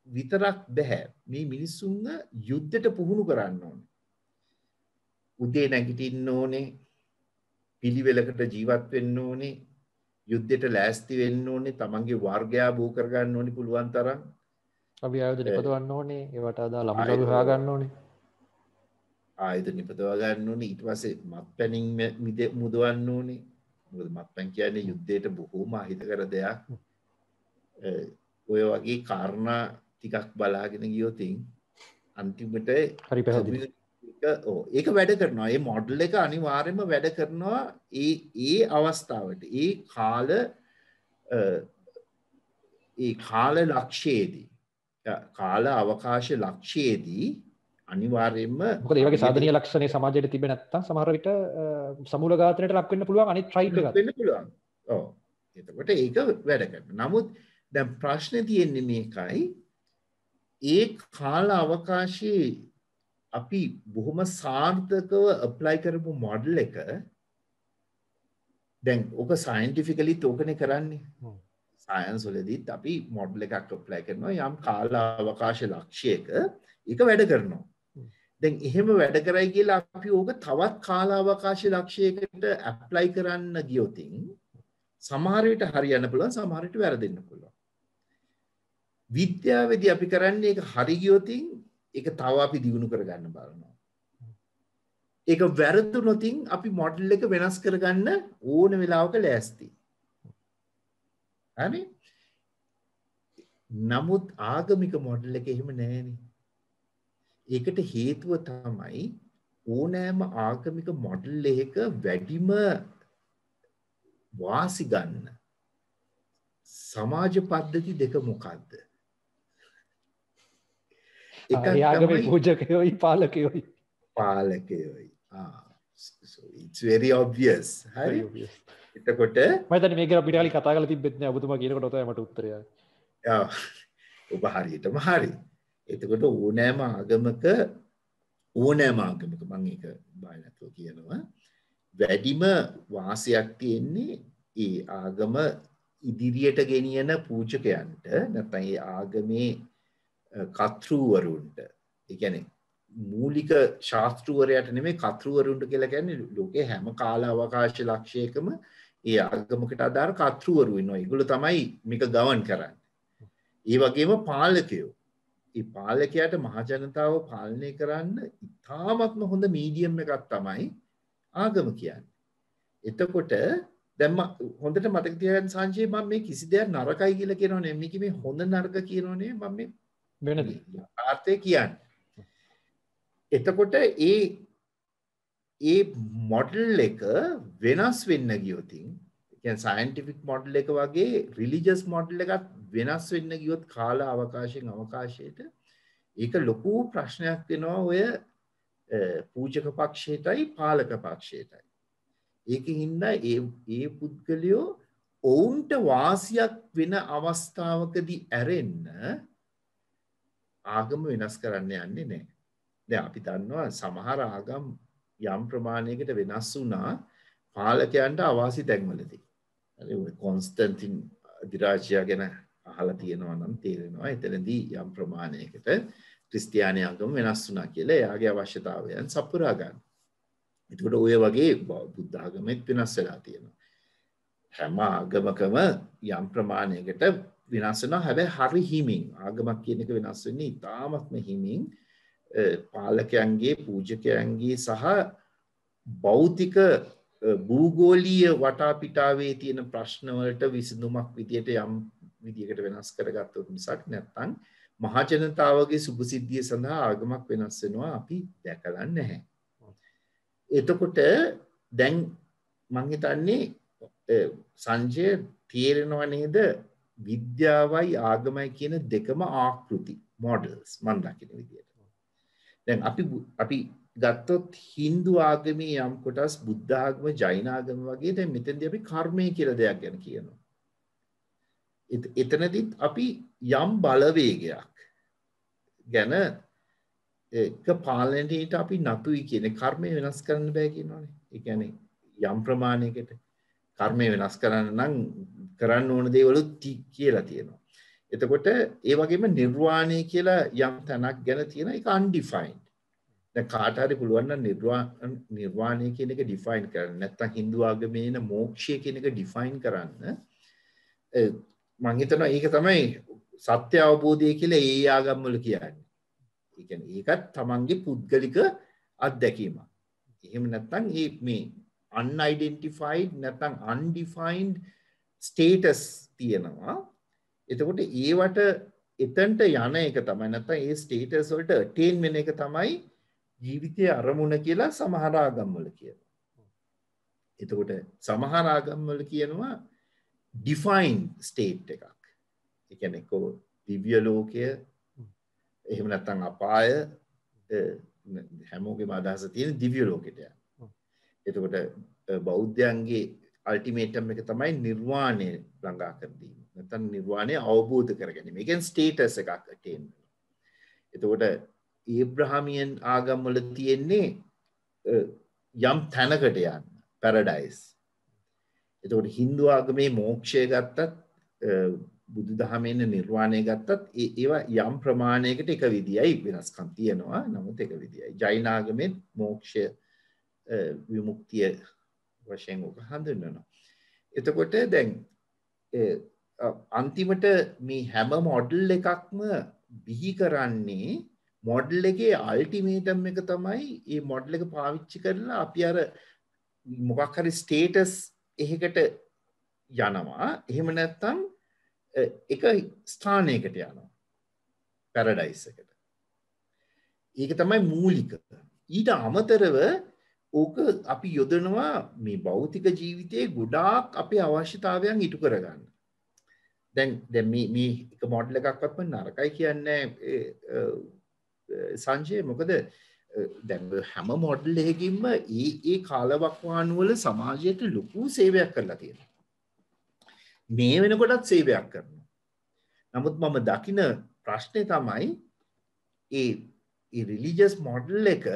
විතරක් බෑ. මේ මිනිස්සුන්ව යුද්ධයට පුහුණු කරන්න ඕනේ. උදේ නැගිටින්න ඕනේ. පිළිවෙලකට ජීවත් වෙන්න ඕනේ. යුද්ධයට ලෑස්ති වෙන්න ඕනේ. තමන්ගේ වර්ගයා බෝ කරගන්න ඕනේ පුළුවන් තරම්. අපි ආයුධ නිපදවන්න ඕනේ. ඒවට අදාළ ළමයි හොයා ගන්න ඕනේ. ආයුධ නිපදවා ගන්න ඕනේ. ඊට පස්සේ මත්පැනින් මුදවන්න ඕනේ. මොකද මත්පැන් කියන්නේ යුද්ධයට බොහෝම අහිතකර දෙයක්. ඔය වගේ කාරණා ටිකක් බලාගෙන ගියොත් අන්තිමට හරි පැහැදිලි. ඒක වැඩ කරනවා. මේ මොඩල් එක අනිවාර්යයෙන්ම වැඩ කරනවා ඒ අවස්ථාවට. ඒ කාල ලක්ෂයේදී කාල අවකාශ ලක්ෂයේදී අනිවාර්යයෙන්ම මොකද ඒ වගේ සාධනීය ලක්ෂණ සමාජයේ තිබෙ නැත්නම් සමහර විට සමූල ඝාතනයට ලක් වෙන්න පුළුවන් අනිත් ට්‍රයිබ් එකක් වෙන්න පුළුවන්. ඔව්. එතකොට ඒක වැඩ කරනවා. නමුත් දැන් ප්‍රශ්නේ තියෙන්නේ මේකයි. ඒ කාල අවකාශයේ අපි බොහොම සාර්ථකව ඇප්ලයි කරපු මොඩල් එක දැන් ඔක සයන්ටිෆිකලි තෝකනේ කරන්නේ. සයන්ස් වලදීත් අපි මොඩල් එකක් ඇප්ලයි කරනවා යම් කාල අවකාශ ලක්ෂයක ඒක වැඩ කරනවා. දැන් එහෙම වැඩ කරයි කියලා අපි ඕක තවත් කාල අවකාශ ලක්ෂයකට ඇප්ලයි කරන්න ගියොත් සමහර විට හරියන්න පුළුවන් සමහර විට වැරදෙන්න පුළුවන්. විද්‍යාවේදී අපි කරන්නේ ඒක හරි ගියොත් ඒක තව අපි දියුණු කරගන්න බලනවා. ඒක වැරදුනොත් අපි මොඩල් එක වෙනස් කරගන්න ඕන වෙලාවක ලෑස්ති. හරි? නමුත් ආගමික මොඩල් එක එහෙම නැහැනේ. ඒකට හේතුව තමයි ඕනෑම ආගමික මොඩල් එකක වැඩිම වාසි ගන්න සමාජ පද්ධති දෙක මොකක්ද? ආගමේ පූජකයෝයි පාලකයෝයි. So it's very obvious. හරි. එතකොට මම හිතන්නේ මේක අපිට කලින් කතා කරලා තිබෙත් නෑ ඔබතුමා කියනකොට තමයි මට උත්තරය. ඔබ හරියටම හරි. එතකොට ඕනෑම ආගමක මම ඒක බය නැතුව කියනවා වැඩිම වාසියක් තියෙන්නේ ඒ ආගම ඉදිරියට ගෙනියන පූජකයන්ට නැත්නම් ඒ ආගමේ කර්තෘවරුන්ට. ඒ කියන්නේ මූලික ශාස්ත්‍රවරයාට නෙමෙයි කර්තෘවරුන්ට කියලා කියන්නේ ලෝකේ හැම කාල අවකාශ ලක්ෂයකම ඒ ආගමකට අදාළ කර්තෘවරු ඉන්නවා. ඒගොල්ලෝ තමයි මේක ගවන් කරන්නේ. ඒ වගේම පාලකයෝ. ඒ පාලකයාට මහ ජනතාව පාලනය කරන්න ඉතාමත්ම හොඳ මීඩියම් එකක් තමයි ආගම කියන්නේ. එතකොට දැන් හොඳට මතක තියාගන්න සංජය මම මේ කිසි දෙයක් නරකයි කියලා කියනෝ නෙමෙයි. මේක මේ හොඳ නරක කියනෝ නෙමෙයි මම මේ වෙනදී අර්ථය කියන්නේ. එතකොට ඒ මොඩල් එක වෙනස් වෙන්න ගියොත් කියන්නේ සයන්ටිෆික් මොඩල් එක වගේ රිලිජියස් මොඩල් එකක් වෙනස් වෙන්න ගියොත් කාල අවකාශයෙන් අවකාශයට ඒක ලොකු ප්‍රශ්නයක් වෙනවා ඔය පූජක පක්ෂයටයි පාලක පක්ෂයටයි. ඒකින්ද ඒ පුද්ගලයෝ ඔවුන්ට වාසියක් වෙන අවස්ථාවකදී ඇරෙන්න ආගම වෙනස් කරන්න යන්නේ නැහැ. දැන් අපි දන්නවා සමහර ආගම් යම් ප්‍රමාණයකට වෙනස් වුණා පාලකයන්ට අවාසි තැන්වලදී. හරි ඔය කොන්ස්ටන්ටින් අධිරාජ්‍යය ගැන අහලා තියෙනවා නම් තේරෙනවා. එතනදී යම් ප්‍රමාණයකට ක්‍රිස්තියානි ආගම වෙනස් වුණා කියලා එයාගේ අවශ්‍යතාවයන් සපුරා ගන්න. ඒකට ඔය වගේ බුද්ධ ආගමෙත් වෙනස් වෙලා තියෙනවා. හැම ආගමකම යම් ප්‍රමාණයකට වෙනස් වෙනවා. හැබැයි හරි හිමින් ආගමක් කියන එක වෙනස් වෙන්නේ ඉතාමත්ම හිමින් පාලකයන්ගේ පූජකයන්ගේ සහ භෞතික භූගෝලීය වටාපිටාවේ තියෙන ප්‍රශ්න වලට විසඳුමක් විදියට යම් විදියකට වෙනස් කරගත්තොත් මිසක් නැත්නම් මහ ජනතාවගේ සුභසිද්ධිය සඳහා ආගමක් වෙනස් වෙනවා අපි දැකලා නැහැ. එතකොට දැන් මම හිතන්නේ සංජය තේරෙනව නේද විද්‍යාවයි ආගමයි කියන දෙකම ආකෘති models මම දකින විදියට. දැන් අපි ගත්තොත් හින්දු ආගමේ යම් කොටස් බුද්ධ ආගම ජෛන ආගම වගේ දැන් මෙතනදී අපි කර්මය කියලා දෙයක් ගැන කියනවා. එතනදිත් අපි යම් බලවේගයක් ගැන එක පාලනයට අපි නතුයි කියන්නේ කර්මය වෙනස් කරන්න බෑ කියනවානේ. ඒ කියන්නේ යම් ප්‍රමාණයකට කර්මය වෙනස් කරන්න නම් කරන්න ඕන දේවලුත් කියලා තියෙනවා. එතකොට ඒ වගේම නිර්වාණය කියලා යම් තැනක් ගැන තියෙන එක undefined. දැන් කාට හරි පුළුවන් නම් නිර්වාණය කියන එක define කරන්න. නැත්නම් Hindu ආගමේ එන මෝක්ෂය කියන එක define කරන්න. මම හිතනවා ඒක තමයි සත්‍ය අවබෝධය කියලා ඒ ආගම් වල කියන්නේ. ඒ කියන්නේ ඒකත් තමන්ගේ පුද්ගලික අත්දැකීමක්. එහෙම නැත්නම් මේ unidentified නැත්නම් undefined status තියෙනවා. එතකොට ඒවට එතනට යන එක තමයි නැත්නම් ඒ status වලට attain වෙන එක තමයි ජීවිතයේ අරමුණ කියලා සමහර ආගම් වල කියනවා. එතකොට සමහර ආගම් වල කියනවා defined state එකක්. ඒ කියන්නේ කො දිව්‍ය ලෝකය එහෙම නැත්නම් අපාය හැමෝගේම අදහස තියෙන දිව්‍ය ලෝකෙට යන. එතකොට බෞද්ධයන්ගේ අල්ටිමේටම් එක තමයි නිර්වාණය ළඟා කර දීම. නැත්නම් නිර්වාණය අවබෝධ කර ගැනීම. ඒ කියන්නේ ස්ටේටස් එකක් attain වෙනවා. එතකොට ඒබ්‍රහාමියන් ආගම් වල තියෙන්නේ යම් තැනකට යන්න පැරඩයිස්. එතකොට හින්දු ආගමේ මෝක්ෂය ගත්තත් බුදුදහමේ නිර්වාණය ගත්තත් ඒවා යම් ප්‍රමාණයකට එක විදියයි වෙනස්කම් තියෙනවා. නමුත් එක විදියයි. ජෛන ආගමේ මෝක්ෂය විමුක්තිය වශයෙන් ඔක හඳුන්වනවා. එතකොට දැන් අන්තිමට මේ හැම මොඩල් එකක්ම බිහි කරන්නේ මොඩල් එකේ අල්ටිමේටම් එක තමයි මේ මොඩල් එක පාවිච්චි කරලා අපි අර මොකක් හරි ස්ටේටස් එකකට යනවා. එහෙම නැත්නම් එක ස්ථානයකට යනවා. පැරඩයිස් එකට. ඒක තමයි මූලික. ඊට අමතරව ඕක අපි යොදනවා මේ භෞතික ජීවිතයේ ගොඩාක් අපේ අවශ්‍යතාවයන් ඉටු කරගන්න. දැන් මේ එක මොඩල් එකක්වත්ම නරකයි කියන්නේ සංජය මොකද දැන් හැම මොඩල් එකකින්ම ඒ කාලවකවානුව වල සමාජයට ලොකු සේවයක් කරලා තියෙනවා. මේ වෙනකොටත් සේවයක් කරනවා. නමුත් මම දකින ප්‍රශ්නේ තමයි ඒ රිලිජියස් මොඩල් එක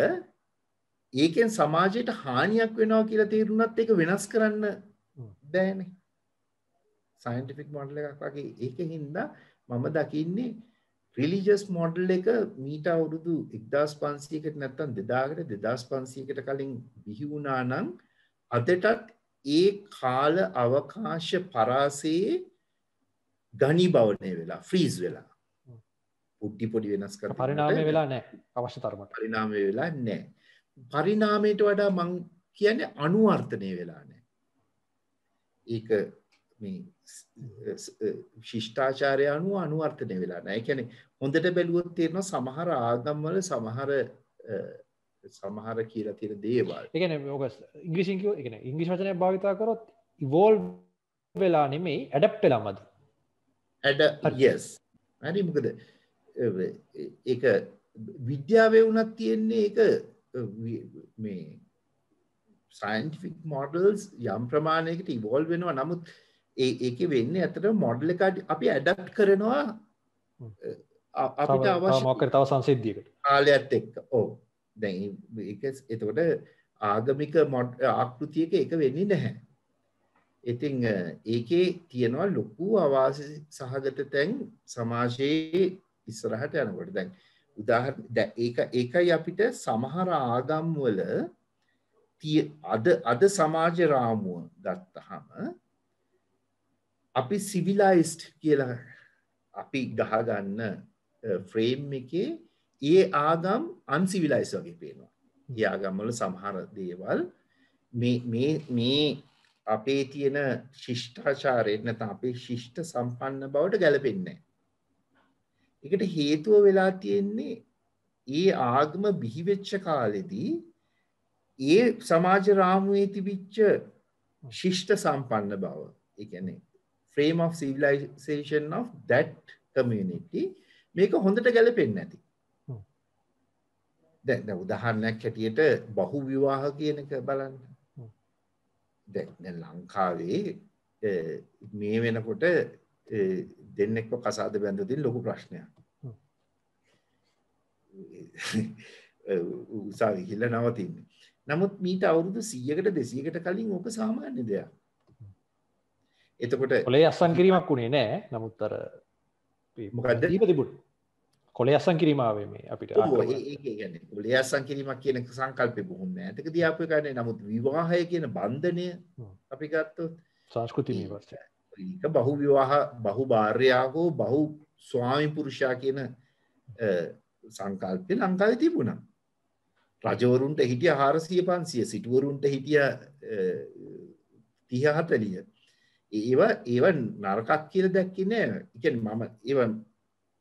ඒකෙන් සමාජයට හානියක් වෙනවා කියලා තේරුණත් ඒක වෙනස් කරන්න බෑනේ. සයන්ටිෆික් මොඩල් එකක් වගේ ඒකින්ද මම දකින්නේ රිලිජියස් මොඩල් එක මීට අවුරුදු 1500කට නැත්නම් 2000කට 2500කට කලින් බිහි වුණා නම් අදටත් ඒ කාල අවකාශ පරාසයේ ඝනීභවනය වෙලා ෆ්‍රීස් වෙලා පොඩි වෙනස් කරලා පරිණාමය වෙලා නැහැ අවශ්‍ය තරමට. පරිණාමය වෙලා නැහැ. පරිණාමයට වඩා මං කියන්නේ අනුවර්තනය වෙලා නැහැ. ඒක මේ ශිෂ්ටාචාරය අනුව අනුවර්තනය වෙලා නැහැ. ඒ කියන්නේ හොඳට බැලුවොත් තේරෙනවා සමහර ආගම් වල සමහර කියලා තියෙන දේවල්. ඒ කියන්නේ ඔක ඉංග්‍රීසියෙන් කිව්වොත් ඒ කියන්නේ ඉංග්‍රීසි වචනයක් භාවිත කරොත් ඉවෝල්ව් වෙලා නෙමෙයි ඇඩැප්ට් වෙලාමද. yes. හරි මොකද ඒක විද්‍යාවේ වුණත් තියෙන්නේ ඒක මේ scientific models යම් ප්‍රමාණයකට ඉවෝල්ව් වෙනවා. නමුත් ඒකේ වෙන්නේ ඇත්තටම මොඩල් එක අපි ඇඩැප්ට් කරනවා අපිට අවශ්‍ය මොකක්ද තව සංසිද්ධියකට කාලයත් එක්ක. ඔව්. දැන් ඒක එතකොට ආගමික ආකෘතියක ඒක වෙන්නේ නැහැ. ඉතින් ඒකේ තියෙනවා ලොකු අවාසි සහගත තැන් සමාජයේ ඉස්සරහට යනකොට. දැන් උදාහරණ ඒකයි අපිට සමහර ආගම් වල අද සමාජ රාමුව ගත්තහම අපි සිවිලයිස්ඩ් කියලා අපි ගහගන්න ෆ්‍රේම් එකේ ඒ ආගම් අන්සිවිලයිස් වගේ පේනවා. ඒ ආගම් වල සමහර දේවල් මේ අපේ තියෙන ශිෂ්ටාචාරයෙන් නැත්නම් අපේ ශිෂ්ට සම්පන්න බවට ගැලපෙන්නේ නැහැ. ඒකට හේතුව වෙලා තියෙන්නේ ඒ ආගම බිහි වෙච්ච කාලෙදී ඒ සමාජ රාමුවේ තිබිච්ච ශිෂ්ට සම්පන්න බව. ඒ කියන්නේ frame of civilization of that community මේක හොඳට ගැලපෙන්නේ නැති. දැන් උදාහරණයක් හැටියට බහු විවාහ කියන එක බලන්න. දැන් ලංකාවේ මේ වෙනකොට දෙන්නෙක්ව කසාද බැඳලා ලොකු ප්‍රශ්නයක්. උසාවි ගිහිල්ලා නවතින්නේ. නමුත් මීට අවුරුදු 100කට 200කට කලින් ඕක සාමාන්‍ය දෙයක්. එතකොට කොලේ අස්සන් කිරීමක් වුණේ නෑ. නමුත් අර මොකද්ද? තිබුණා. කොලේ අස්සන් කිරීම ආවේ මේ අපිට. ඒක කියන්නේ කොලේ අස්සන් කිරීමක් කියන සංකල්පේ බොහොම ඈතකදී ආපු එකනේ. නමුත් විවාහය කියන බන්ධනය අපි ගත්තොත් සංස්කෘතිය වර්ෂය. ඒක බහු විවාහ බහු භාර්යා හෝ බහු ස්වාමි පුරුෂයා කියන සංකල්පේ ලංකාවේ තිබුණා. රජවරුන්ට හිටිය 400 500 සිටුවරුන්ට හිටිය 30 40. ඒවා නරකක් කියලා දැක්කේ නෑ. ඒ කියන්නේ මම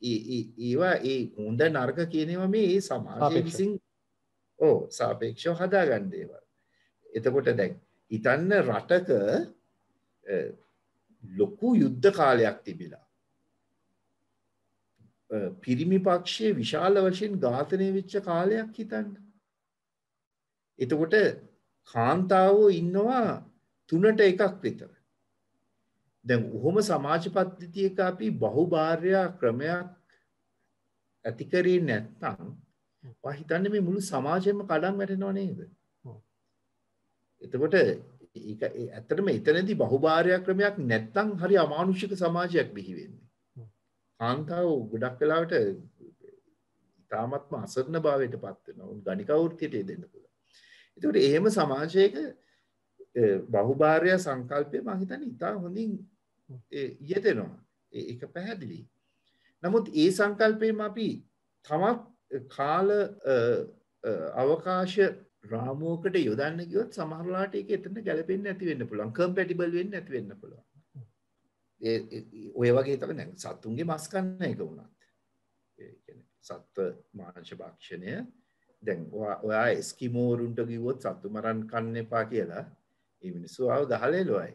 ඒවා ඒ හොඳ නරක කියන ඒවා මේ ඒ සමාජය විසින් සාපේක්ෂව හදාගන්න ඒවා. එතකොට දැන් හිතන්න රටක ලොකු යුද්ධ කාලයක් තිබිලා පිරිමි පක්ෂයේ විශාල වශයෙන් ඝාතනය වෙච්ච කාලයක් හිතන්න. එතකොට කාන්තාවෝ ඉන්නවා 3ට 1ක් විතර. දැන් උහුම සමාජ පද්ධතියක අපි බහුභාර්යා ක්‍රමයක් ඇති කරේ නැත්නම් වා හිතන්නේ මේ මුළු සමාජෙම කඩන් වැටෙනව නේද? එතකොට ඒක ඇත්තටම එතනදී බහුභාර්යා ක්‍රමයක් නැත්නම් හරි අමානුෂික සමාජයක් බිහි වෙන්නේ. කාන්තාවෝ ගොඩක් වෙලාවට ඉතාමත්ම අසරණ භාවයට පත් වෙනවා. උන් ගණිකා වෘත්තියට දෙන්න පුළුවන්. එතකොට එහෙම සමාජයක බහුභාර්යා සංකල්පය මම හිතන්නේ ඉතා හොඳින් යෙදෙනවා. ඒක පැහැදිලි. නමුත් ඒ සංකල්පෙම අපි තවත් කාල අවකාශ රාමුවකට යොදන්න ගියොත් සමහරලාට ඒක එතන ගැලපෙන්නේ නැති වෙන්න පුළුවන්. කම්පැටිබල් වෙන්නේ නැති වෙන්න පුළුවන්. ඔය වගේ තමයි දැන් සත්තුන්ගේ මස් කන්න එක වුණත්. ඒ කියන්නේ සත්ත්ව මාංශ භක්ෂණය දැන් ඔයා එස්කිමෝරුන්ට කිව්වොත් සත්තු මරන්න කන්න එපා කියලා ඒ මිනිස්සු ආව ගහලා එළුවයි.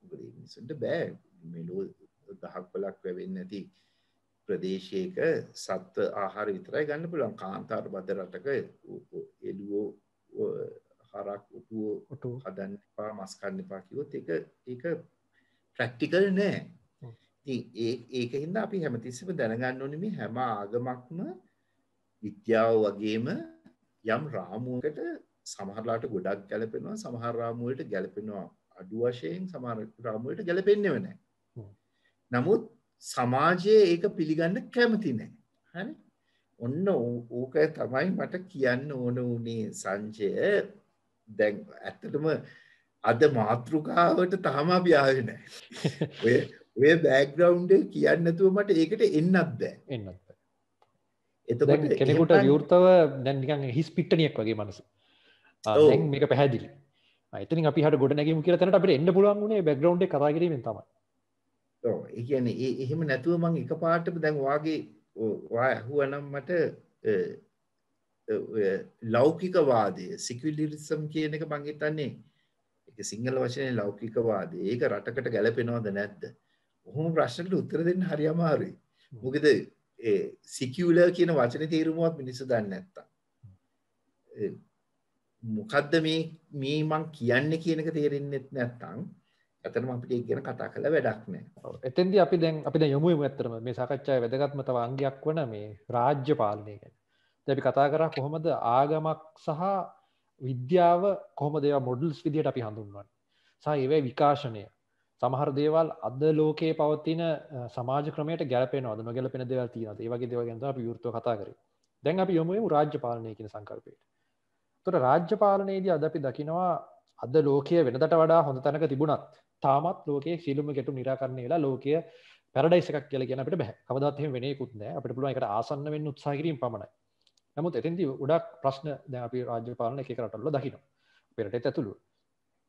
මොකද මේ මිනිස්සුන්ට බෑ මෙලෝ ගහක් වලක් වැවෙන්නේ නැති ප්‍රදේශයක සත්ත්ව ආහාර විතරයි ගන්න පුළුවන්. කාන්තාර බද රටක එළුවෝ හරක් උටුව හදන්න එපා මස් කන්න එපා කිව්වොත් ඒක ප්‍රැක්ටිකල් නෑ. ඉතින් ඒකින්ද අපි හැමතිස්සෙම දැනගන්න ඕනේ මේ හැම ආගමක්ම විද්‍යාව වගේම යම් රාමුවකට සමහරලාට ගොඩක් ගැලපෙනවා, සමහර රාමු වලට ගැලපෙනවා අඩු වශයෙන්, සමහර රාමු වලට ගැලපෙන්නේව නැහැ. නමුත් සමාජයේ ඒක පිළිගන්න කැමති නැහැ. හරි? ඔන්න ඕක තමයි මට කියන්න ඕන උනේ සංජය. දැන් ඇත්තටම අද මාතෘකාවට තාම අපි ආවේ නැහැ. ඔය බෑග්ග්‍රවුන්ඩ් එක කියන්නේ නැතුව මට ඒකට එන්නත් බෑ. එතකොට කෙනෙකුට විවෘතව දැන් නිකන් හිස් පිට්ටනියක් වගේ මනස. දැන් මේක පැහැදිලි. එතනින් අපි හට ගොඩ නැගීම කියලා තැනට අපිට එන්න පුළුවන් උනේ බෑග්ග්‍රවුන්ඩ් එක කතා කිරීමෙන් තමයි. ඔව් ඒ කියන්නේ එහෙම නැතුව මම එකපාරටම දැන් වාගේ ඇහුවනම් මට ලෞකිකවාදය සිකියුලරිසම් කියන එක මං හිතන්නේ ඒක සිංහල වචනේ ලෞකිකවාදය. ඒක රටකට ගැලපෙනවද නැද්ද? ඔහොම ප්‍රශ්නකට උත්තර දෙන්න හරි අමාරුයි. මොකද සිකියුලර් කියන වචනේ තේරුමවත් මිනිස්සු දන්නේ නැත්තම්. මොකද්ද මේ මං කියන්නේ කියන එක තේරෙන්නේ නැත්නම් ඇත්තටම අපිට ඒක ගැන කතා කරලා වැඩක් නැහැ. එතෙන්දී අපි දැන් යමු ඇත්තටම මේ සාකච්ඡාවේ වැදගත්ම තව අංගයක් වන මේ රාජ්‍ය පාලනය ගැන. දැන් අපි කතා කරා කොහොමද ආගමක් සහ විද්‍යාව කොහොමද ඒවා මොඩල්ස් විදියට අපි හඳුන්වන්නේ. සහ ඒවේ විකාශනය. සමහර දේවල් අද ලෝකයේ පවතින සමාජ ක්‍රමයට ගැලපෙනවද නොගැලපෙන දේවල් තියෙනවද? ඒ වගේ දේවල් ගැන තමයි අපි විවෘතව කතා කරේ. දැන් අපි යමු රාජ්‍ය පාලනය කියන සංකල්පයට. එතකොට රාජ්‍ය පාලනයේදී අද අපි දකිනවා අද ලෝකයේ වෙනදට වඩා හොඳ තැනක තිබුණත් තාමත් ලෝකයේ සියලුම ගැටුම් निराකරණය වෙලා ලෝකය පැරඩයිස් එකක් කියලා කියන අපිට බෑ. කවදාවත් එහෙම වෙන්නේ කුත් නෑ. අපිට පුළුවන් ඒකට ආසන්න වෙන්න උත්සාහ කිරීම පමණයි. නමුත් එතෙන්දී ගොඩක් ප්‍රශ්න දැන් අපි රාජ්‍ය පාලන එක රටවල දකිනවා. අපේ රටේත් ඇතුළු.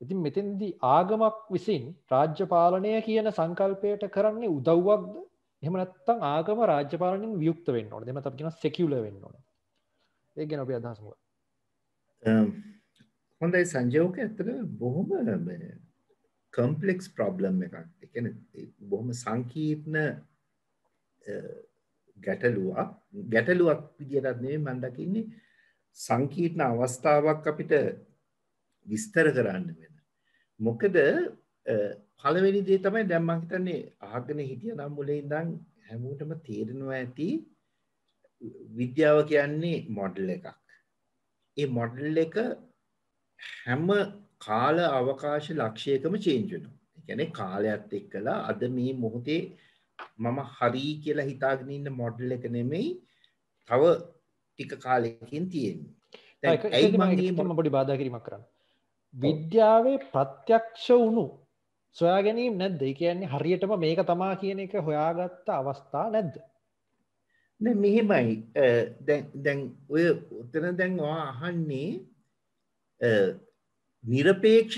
ඉතින් මෙතෙන්දී ආගමක් විසින් රාජ්‍ය පාලනය කියන සංකල්පයට කරන්නේ උදව්වක්ද? එහෙම නැත්නම් ආගම රාජ්‍ය පාලනයෙන් වියුක්ත වෙන්න ඕනද? එහෙම නැත්නම් අපි කියනවා සෙකියුලර් වෙන්න ඕනද? ඒක ගැන අපි අදහස් මොකක්ද? හොඳයි සංජෝක ඇත්තට බොහොම කම්ප්ලෙක්ස් ප්‍රොබ්ලම් එකක්. ඒ කියන්නේ බොහොම සංකීර්ණ ගැටලුවක් විදිහට නෙවෙයි මම දකින්නේ සංකීර්ණ අවස්ථාවක් අපිට විස්තර කරන්න වෙන. මොකද පළවෙනි දේ තමයි දැන් මම හිතන්නේ අහගෙන හිටියා නම් මුලින් ඉඳන් හැමෝටම තේරෙනවා ඇති විද්‍යාව කියන්නේ මොඩල් එකක්. ඒ මොඩල් එක හැම කාල අවකාශ ලක්ෂයකම චේන්ජ් වෙනවා. ඒ කියන්නේ කාලයත් එක්කලා අද මේ මොහොතේ මම හරි කියලා හිතාගෙන ඉන්න මොඩල් එක නෙමෙයි තව ටික කාලෙකින් තියෙන්නේ. දැන් ඇයි මම පොඩි බාධා කිරීමක් කරන්න. විද්‍යාවේ ප්‍රත්‍යක්ෂ වුණු සොයා ගැනීම නැද්ද? ඒ කියන්නේ හරියටම මේක තමා කියන එක හොයාගත්ත අවස්ථා නැද්ද? නෑ මෙහෙමයි. දැන් ඔය උතන දැන් ඔයා අහන්නේ නිරපේක්ෂ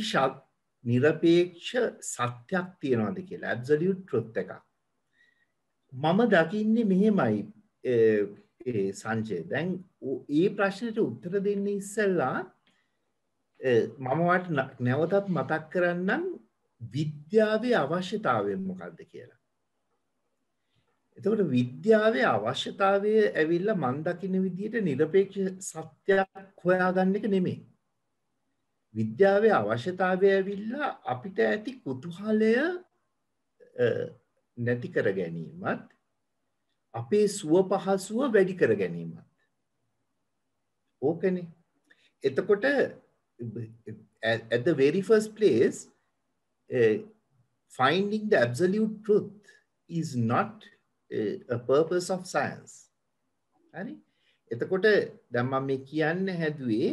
සත්‍යයක් තියනවාද කියලා ඇබ්සලියුට් ට්‍රුත් එකක්. මම දකින්නේ මෙහෙමයි සංජය. දැන් ඒ ප්‍රශ්නෙට උත්තර දෙන්න ඉස්සෙල්ලා මම වාට නැවතත් මතක් කරන්නම් විද්‍යාවේ අවශ්‍යතාවය මොකක්ද කියලා. එතකොට විද්‍යාවේ අවශ්‍යතාවය ඇවිල්ලා මම දකින්න විදිහට නිරපේක්ෂ සත්‍යයක් හොයාගන්න එක නෙමෙයි. විද්‍යාවේ අවශ්‍යතාවය ඇවිල්ලා අපිට ඇති කුතුහලය නැති කර ගැනීමත් අපේ සුව පහසුව වැඩි කර ගැනීමත්. ඕකනේ. එතකොට at the very first place finding the absolute truth is not a purpose of science. හරි? එතකොට දැන් මම මේ කියන්න හැදුවේ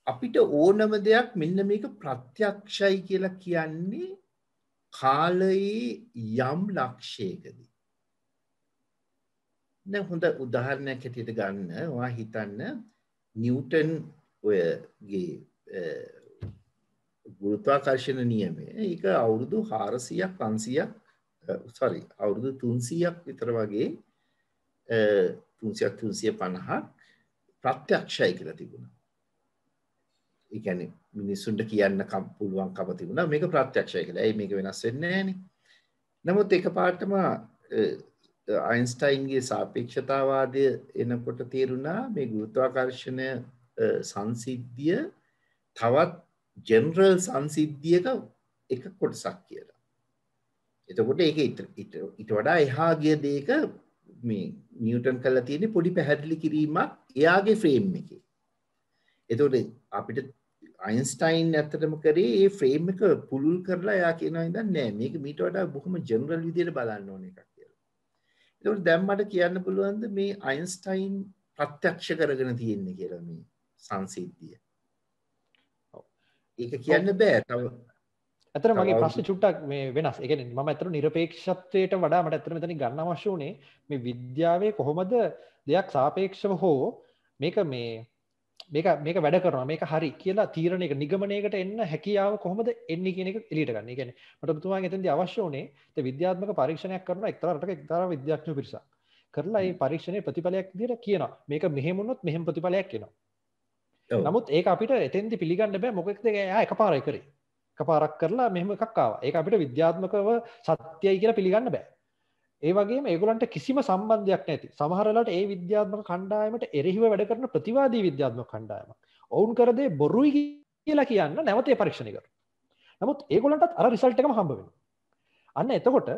අපිට ඕනම දෙයක් මෙන්න මේක ප්‍රත්‍යක්ෂයි කියලා කියන්නේ කාලයේ යම් ලක්ෂයකදී. දැන් හොඳ උදාහරණයක් හැටියට ගන්න ඔයා හිතන්න නිව්ටන් ඔයගේ ගුරුත්වාකර්ෂණ නියමය ඒක අවුරුදු 400ක් 500ක් අවුරුදු 300ක් විතර වගේ 350ක් ප්‍රත්‍යක්ෂයි කියලා තිබුණා. ඒ කියන්නේ මිනිස්සුන්ට කියන්න පුළුවන්කම තිබුණා මේක ප්‍රත්‍යක්ෂයි කියලා. ඒයි මේක වෙනස් වෙන්නේ නැහනේ. නමුත් එකපාරටම අයින්ස්ටයින්ගේ සාපේක්ෂතාවාදය එනකොට තේරුණා මේ ගුරුත්වාකර්ෂණය සංසිද්ධිය තවත් ජෙනරල් සංසිද්ධියක එක කොටසක් කියලා. එතකොට ඒක ඊට වඩා එහා ගිය දෙයක මේ නිව්ටන් කළා තියෙන්නේ පොඩි පැහැදිලි කිරීමක් එයාගේ ෆ්‍රේම් එකේ. එතකොට අපිට අයින්ස්ටයින් ඇත්තටම කරේ ඒ ෆ්‍රේම් එක පුළුල් කරලා එයා කියනවා ඉතින් නෑ මේක මීට වඩා බොහොම ජෙනරල් විදියට බලන්න ඕන එකක් කියලා. එතකොට දැන් මට කියන්න පුළුවන්ද මේ අයින්ස්ටයින් ප්‍රත්‍යක්ෂ කරගෙන තියෙන්නේ කියලා මේ සංසිද්ධිය. ඒක කියන්න බෑ. තව ඇත්තට මගේ ප්‍රශ්නේ චුට්ටක් මේ වෙනස්. ඒ කියන්නේ මම ඇත්තට නිරපේක්ෂත්වයට වඩා මට ඇත්තට මෙතනින් ගන්න අවශ්‍ය උනේ මේ විද්‍යාවේ කොහොමද දෙයක් සාපේක්ෂව හෝ මේක වැඩ කරනවා මේක හරි කියලා තීරණයක නිගමනයකට එන්න හැකියාව කොහොමද එන්නේ කියන එක එළියට ගන්න. ඒ කියන්නේ මට ඔබතුමාගෙන් එතෙන්දී අවශ්‍ය උනේ විද්‍යාත්මක පරීක්ෂණයක් කරනවා එක්තරා රටක එක්තරා විද්‍යාඥයෝ පිරිසක්. කරලා මේ පරීක්ෂණයේ ප්‍රතිඵලයක් විදිහට කියනවා. මේක මෙහෙම වුණොත් මෙහෙම ප්‍රතිඵලයක් එනවා. නමුත් ඒක අපිට එතෙන්දී පිළිගන්න බෑ මොකද එයා එකපාරයි කරේ. එකපාරක් කරලා මෙහෙම එකක් ආවා. ඒක අපිට විද්‍යාත්මකව සත්‍යයි කියලා පිළිගන්න බෑ. ඒ වගේම ඒගොල්ලන්ට කිසිම සම්බන්ධයක් නැති. සමහර වෙලාවට ඒ විද්‍යාත්මක කණ්ඩායමට එරෙහිව වැඩ කරන ප්‍රතිවාදී විද්‍යාත්මක කණ්ඩායමක්. ඔවුන් කර දේ බොරුයි කියලා කියන්න නැවත ඒ පරීක්ෂණය කරනවා. නමුත් ඒගොල්ලන්ටත් අර රිසල්ට් එකම හම්බ වෙනවා. අන්න එතකොට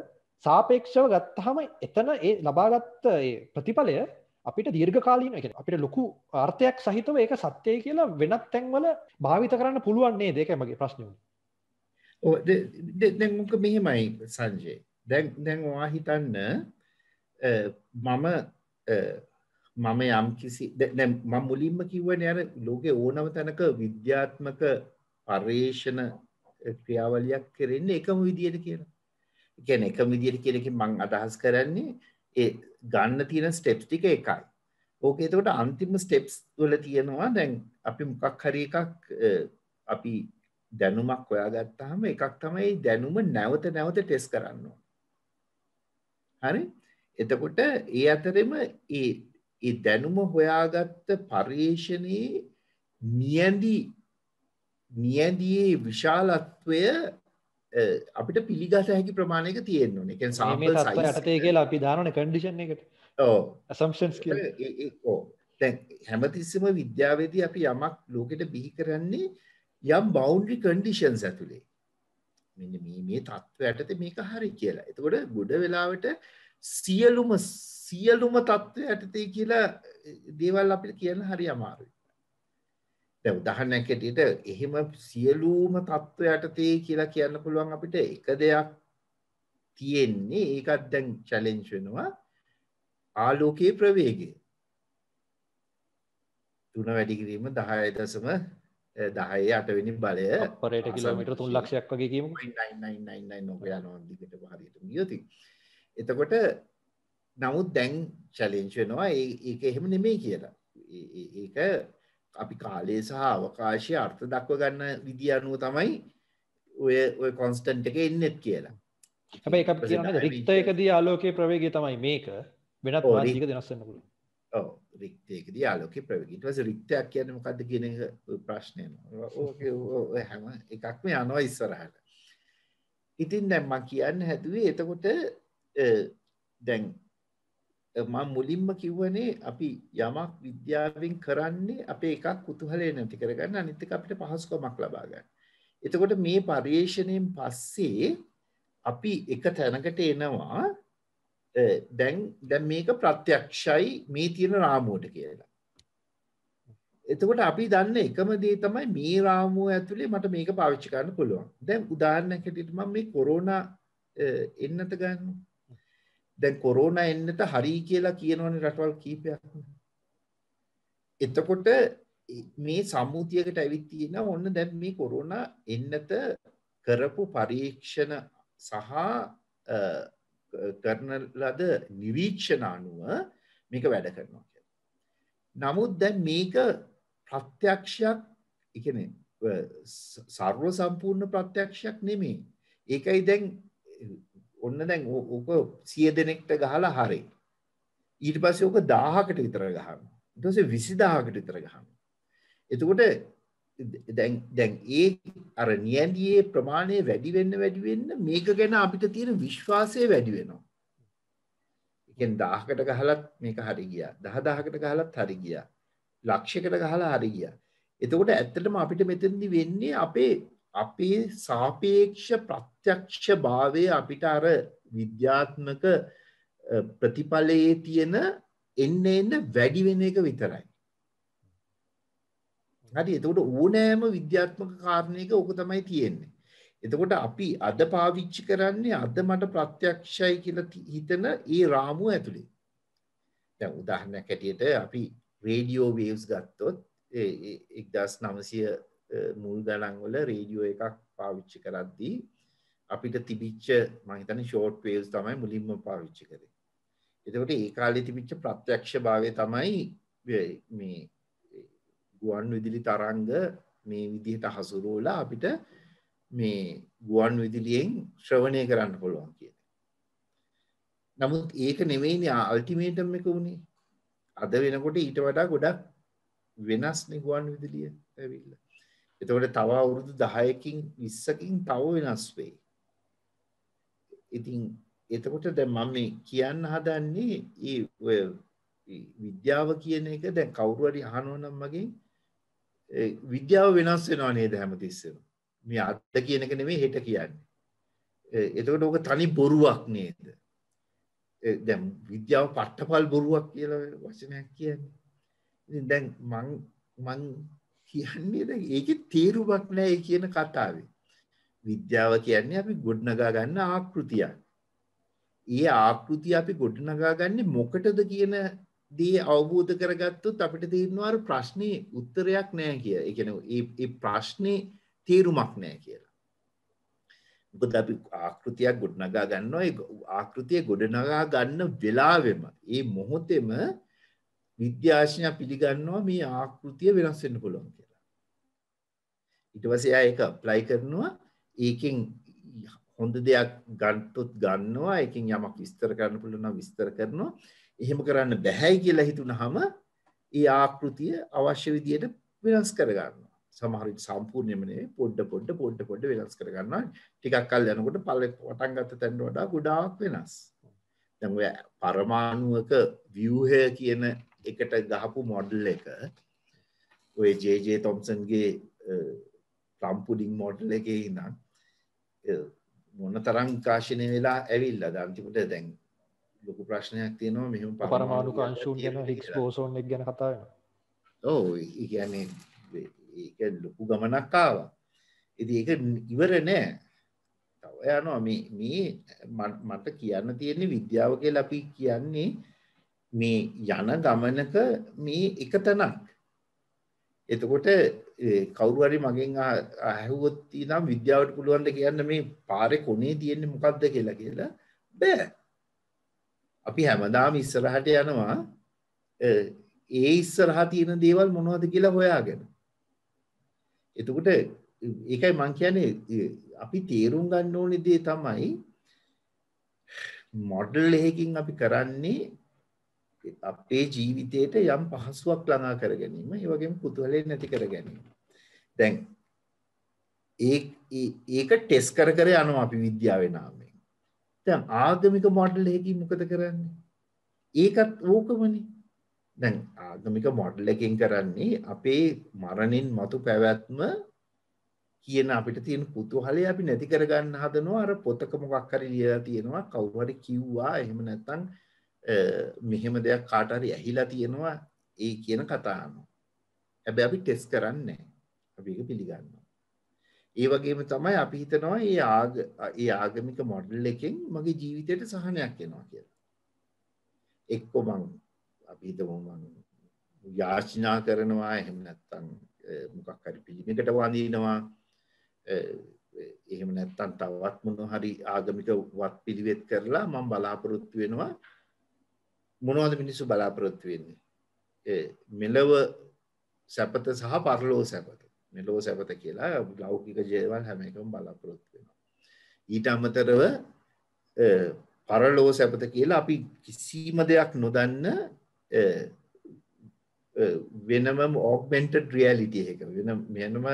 සාපේක්ෂව ගත්තාම එතන ඒ ලබාගත් ඒ ප්‍රතිඵලය අපිට දීර්ඝකාලීනව ඒ කියන්නේ අපිට ලොකු අර්ථයක් සහිතව ඒක සත්‍යයි කියලා වෙනත් තැන්වල භාවිත කරන්න පුළුවන් නේද? ඒකයි මගේ ප්‍රශ්නේ උනේ. ඔව් දැන් මොකද මෙහෙමයි සංජය. දැන් ඔයා හිතන්න මම යම් කිසි දැන් මම මුලින්ම කිව්වනේ අර ලෝකේ ඕනම තැනක විද්‍යාත්මක පර්යේෂණ ක්‍රියාවලියක් කරන්නේ එකම විදියට කියලා. ඒ කියන්නේ එකම විදියට කියන එකෙන් මම අදහස් කරන්නේ ඒ ගන්න තියෙන ස්ටෙප්ස් ටික එකයි. ඕකේ එතකොට අන්තිම ස්ටෙප්ස් වල තියෙනවා දැන් අපි මොකක් හරි එකක් අපි දැනුමක් හොයාගත්තාම එකක් තමයි දැනුම නැවත ටෙස්ට් කරන්න ඕන. හරි? එතකොට ඒ අතරෙම ඒ දැනුම හොයාගත්ත පරිශ්‍රණයේ නියැදියේ විශාලත්වය අපිට පිළිගත හැකි ප්‍රමාණයක තියෙන්න ඕනේ. ඒ කියන්නේ සාම්පල් සයිස් යටතේ කියලා අපි දානවනේ කන්ඩිෂන් එකට. ඔව් assumptions කියලා. ඔව් දැන් හැමතිස්සෙම විද්‍යාවේදී අපි යමක් ලෝකෙට බිහි කරන්නේ යම් බවුන්ඩරි කන්ඩිෂන්ස් ඇතුලේ. මෙන්න මේ තත්ත්වයට මේක හරි කියලා. එතකොට ගොඩ වෙලාවට සියලුම තත්ත්ව යටතේ කියලා දේවල් අපිට කියන්න හරි අමාරුයි. දැන් උදාහරණයක් ඇටියට එහෙම සියලුම තත්ත්ව යටතේ කියලා කියන්න පුළුවන් අපිට එක දෙයක් තියෙන්නේ ඒකත් දැන් චැලෙන්ජ් වෙනවා ආලෝකයේ ප්‍රවේගය. 3 වැඩි කිරීම 10.10 8 වෙනි බලය අපරේට කිලෝමීටර් 3 ලක්ෂයක් වගේ කියමුකෝ. 999 ඔබ යනවා දිගටම හරියට ගියොත්. එතකොට නමුත් දැන් චැලෙන්ජ් වෙනවා ඒක එහෙම නෙමෙයි කියලා. ඒක අපි කාලය සහ අවකාශය අර්ථ දක්ව ගන්න විදිය අනුව තමයි ඔය කොන්ස්ටන්ට් එක එන්නේ කියලා. හැබැයි ඒක අපි කියන්නේ රික්තයකදී ආලෝකයේ ප්‍රවේගය තමයි මේක. වෙනත් මාධ්‍යයක වෙනස් වෙන්න පුළුවන්. ඔව් රික්තයකදී ආලෝකයේ ප්‍රවේගය. ඊට පස්සේ රික්තයක් කියන්නේ මොකද්ද කියන එක ප්‍රශ්නය නෝ. ඕකේ ඔය හැම එකක්ම යනවා ඉස්සරහට. ඉතින් දැන් මම කියන්න හැදුවේ එතකොට දැන් මම මුලින්ම කිව්වනේ අපි යමක් විද්‍යාවෙන් කරන්නේ අපේ එකක් කුතුහලය නැති කරගන්න අනිත් එක අපිට පහසුකමක් ලබා ගන්න. එතකොට මේ පරිශ්‍රණයෙන් පස්සේ අපි එක තැනකට එනවා දැන් මේක ප්‍රත්‍යක්ෂයි මේ තියෙන රාමුවට කියලා. එතකොට අපි දන්න එකම දේ තමයි මේ රාමුව ඇතුලේ මට මේක පාවිච්චි කරන්න පුළුවන්. දැන් උදාහරණයක් හැටියට මම මේ කොරෝනා එන්නත ගන්නවා. දැන් කොරෝනා එන්නත හරි කියලා කියනවනේ රටවල් කීපයක්ම. එතකොට මේ සම්මුතියකට ඇවිත් තියෙනවා ඔන්න දැන් මේ කොරෝනා එන්නත කරපු පරීක්ෂණ සහ කරන ලද නිරීක්ෂණ අනුව මේක වැඩ කරනවා කියලා. නමුත් දැන් මේක ප්‍රත්‍යක්ෂයක්, ඒ කියන්නේ සර්ව සම්පූර්ණ ප්‍රත්‍යක්ෂයක් නෙමෙයි. ඒකයි දැන් ඔන්න දැන් ඕක 100 දෙනෙක්ට ගහලා හරි. ඊට පස්සේ ඕක 1000කට විතර ගහනවා. ඊට පස්සේ 20000කට විතර ගහනවා. එතකොට දැන් ඒ අර නියැදියේ ප්‍රමාණය වැඩි වෙන්න මේක ගැන අපිට තියෙන විශ්වාසය වැඩි වෙනවා. ඒ කියන්නේ 1000කට ගහලත් මේක හරි ගියා. 10000කට ගහලත් හරි ගියා. ලක්ෂයකට ගහලා හරි ගියා. එතකොට ඇත්තටම අපිට මෙතනදී වෙන්නේ අපේ සාපේක්ෂ ප්‍රත්‍යක්ෂ භාවය අපිට අර විද්‍යාත්මක ප්‍රතිඵලයේ තියෙන එන්න වැඩි වෙන එක විතරයි. හරි එතකොට ඕනෑම විද්‍යාත්මක කාරණයක ඕක තමයි තියෙන්නේ. එතකොට අපි අද පාවිච්චි කරන්නේ අද මට ප්‍රත්‍යක්ෂයි කියලා හිතන ඒ රාමුව ඇතුලේ. දැන් උදාහරණයක් ඇටියට අපි රේඩියෝ වේව්ස් ගත්තොත් 1900 මුල් ගණන් වල රේඩියෝ එකක් පාවිච්චි කරද්දී අපිට තිබිච්ච මම හිතන්නේ ෂෝට් වේව්ස් තමයි මුලින්ම පාවිච්චි කරේ. එතකොට ඒ කාලේ තිබිච්ච ප්‍රත්‍යක්ෂභාවය තමයි මේ ගුවන් විදුලි තරංග මේ විදිහට හසුරුවලා අපිට මේ ගුවන් විදුලියෙන් ශ්‍රවණය කරන්න පුළුවන් කියන්නේ. නමුත් ඒක නෙවෙයිනේ අල්ටිමේටම් එක උනේ. අද වෙනකොට ඊට වඩා ගොඩක් වෙනස්නේ ගුවන් විදුලිය ඇවිල්ලා. එතකොට තව අවුරුදු 10කින් 20කින් තව වෙනස් වෙයි. ඉතින් එතකොට දැන් මම මේ කියන්න හදන්නේ ඔය විද්‍යාව කියන එක දැන් කවුරු හරි අහනවා නම් මගෙන් විද්‍යාව වෙනස් වෙනවා නේද හැමතිස්සෙම. මේ අද කියන එක නෙමෙයි හෙට කියන්නේ. එතකොට ඕක තනි බොරුවක් නේද? දැන් විද්‍යාව පට්ටපල් බොරුවක් කියලා වචනයක් කියන්නේ. ඉතින් දැන් මං කියන්නේ දැන් ඒකේ තේරුමක් නැහැ ඒ කියන කතාවේ. විද්‍යාව කියන්නේ අපි ගොඩනගා ගන්න ආකෘතියක්. ඒ ආකෘතිය අපි ගොඩනගා ගන්නේ මොකටද කියන දේ අවබෝධ කරගත්තොත් අපිට තේරෙනවා අර ප්‍රශ්නේ උත්තරයක් නැහැ කියලා. ඒ කියන්නේ ඒ ප්‍රශ්නේ තේරුමක් නැහැ කියලා. මොකද අපි ආකෘතියක් ගොඩනගා ගන්නවා ඒ ආකෘතිය ගොඩනගා ගන්න වෙලාවෙම ඒ මොහොතේම විද්‍යාඥයා පිළිගන්නවා මේ ආකෘතිය වෙනස් වෙන්න පුළුවන් කියලා. ඊට පස්සේ එයා ඒක ඇප්ලයි කරනවා. ඒකෙන් හොඳ දෙයක් ගන්නතොත් ගන්නවා. ඒකෙන් යමක් විස්තර කරන්න පුළුවන් නම් විස්තර කරනවා. එහෙම කරන්න බැහැයි කියලා හිතුනහම ඒ ආකෘතිය අවශ්‍ය විදියට වෙනස් කර ගන්නවා. සමහර විට සම්පූර්ණයෙන්ම නෙවෙයි පොඩ වෙනස් කර ගන්නවා. ටිකක් කල් යනකොට පටන් ගත්ත තැනට වඩා ගොඩාක් වෙනස්. දැන් ඔය පරමාණුක ව්‍යුහය කියන එකට ගහපු මොඩල් එක ඔය ජේ තොම්සන්ගේ ප්ලම් පුඩින් මොඩල් එකේ ඉඳන් මොන තරම් විකාශනය වෙලා ඇවිල්ලාද අන්තිමට දැන් ලොකු ප්‍රශ්නයක් තියෙනවා මෙහෙම පරමාණුක අංශුන් ගැන හිග්ස් බෝසෝන් එක ගැන කතා වෙනවා. ඔව් ඒ කියන්නේ ඒක ලොකු ගමනක් ආවා. ඉතින් ඒක ඉවර නෑ. තව යනවා මේ මට කියන්න තියෙන්නේ විද්‍යාව කියලා අපි කියන්නේ මේ යන ගමනක මේ එක තැනක්. එතකොට කවුරු හරි මගෙන් අහුවොත් නම් විද්‍යාවට පුළුවන් ද කියන්න මේ පාරේ කොනේ තියෙන්නේ මොකද්ද කියලා බෑ. අපි හැමදාම ඉස්සරහට යනවා ඒ ඉස්සරහා තියෙන දේවල් මොනවද කියලා හොයාගෙන. එතකොට ඒකයි මං කියන්නේ අපි තේරුම් ගන්න ඕනේ දේ තමයි මොඩල් එකකින් අපි කරන්නේ අපේ ජීවිතයට යම් පහසුවක් ළඟා කර ගැනීම, ඒ වගේම කුතුහලයෙන් නැති කර ගැනීම. දැන් ඒක ටෙස්ට් කර යනවා අපි විද්‍යාවේ නාමයෙන්. දැන් ආගමික මොඩල් එකකින් මොකද කරන්නේ? ඒකත් ඕකමනේ. දැන් ආගමික මොඩල් එකකින් කරන්නේ අපේ මරණින් මතු පැවැත්ම කියන අපිට තියෙන කුතුහලය අපි නැති කරගන්න හදනවා. අර පොතක මොකක් හරි ලියලා තියෙනවා, කවුරු හරි කිව්වා, එහෙම නැත්නම් මෙහෙම දෙයක් කාට හරි ඇහිලා තියෙනවා, ඒ කියන කතාව. හැබැයි අපි ටෙස්ට් කරන්නේ නැහැ. අපි ඒක පිළිගන්නවා. ඒ වගේම තමයි අපි හිතනවා මේ ආගමික මොඩල් එකෙන් මගේ ජීවිතයට සහනයක් එනවා කියලා. එක්ක අපි හිතමු මම යාචනා කරනවා, එහෙම නැත්නම් මොකක් හරි පිළිමයකට වඳිනවා, එහෙම නැත්නම් තවත් මොන හරි ආගමික වත් පිළිවෙත් කරලා මම බලාපොරොත්තු වෙනවා. මොනවද මිනිස්සු බලාපොරොත්තු වෙන්නේ? මෙලව සැපත සහ පරලෝක සැපත. මෙලව සැපත කියලා ලෞකික ජීවන හැම එකම බලාපොරොත්තු වෙනවා. ඊට අමතරව පරලෝක සැපත කියලා අපි කිසිම දෙයක් නොදන්න වෙනම augmented reality එක වෙනම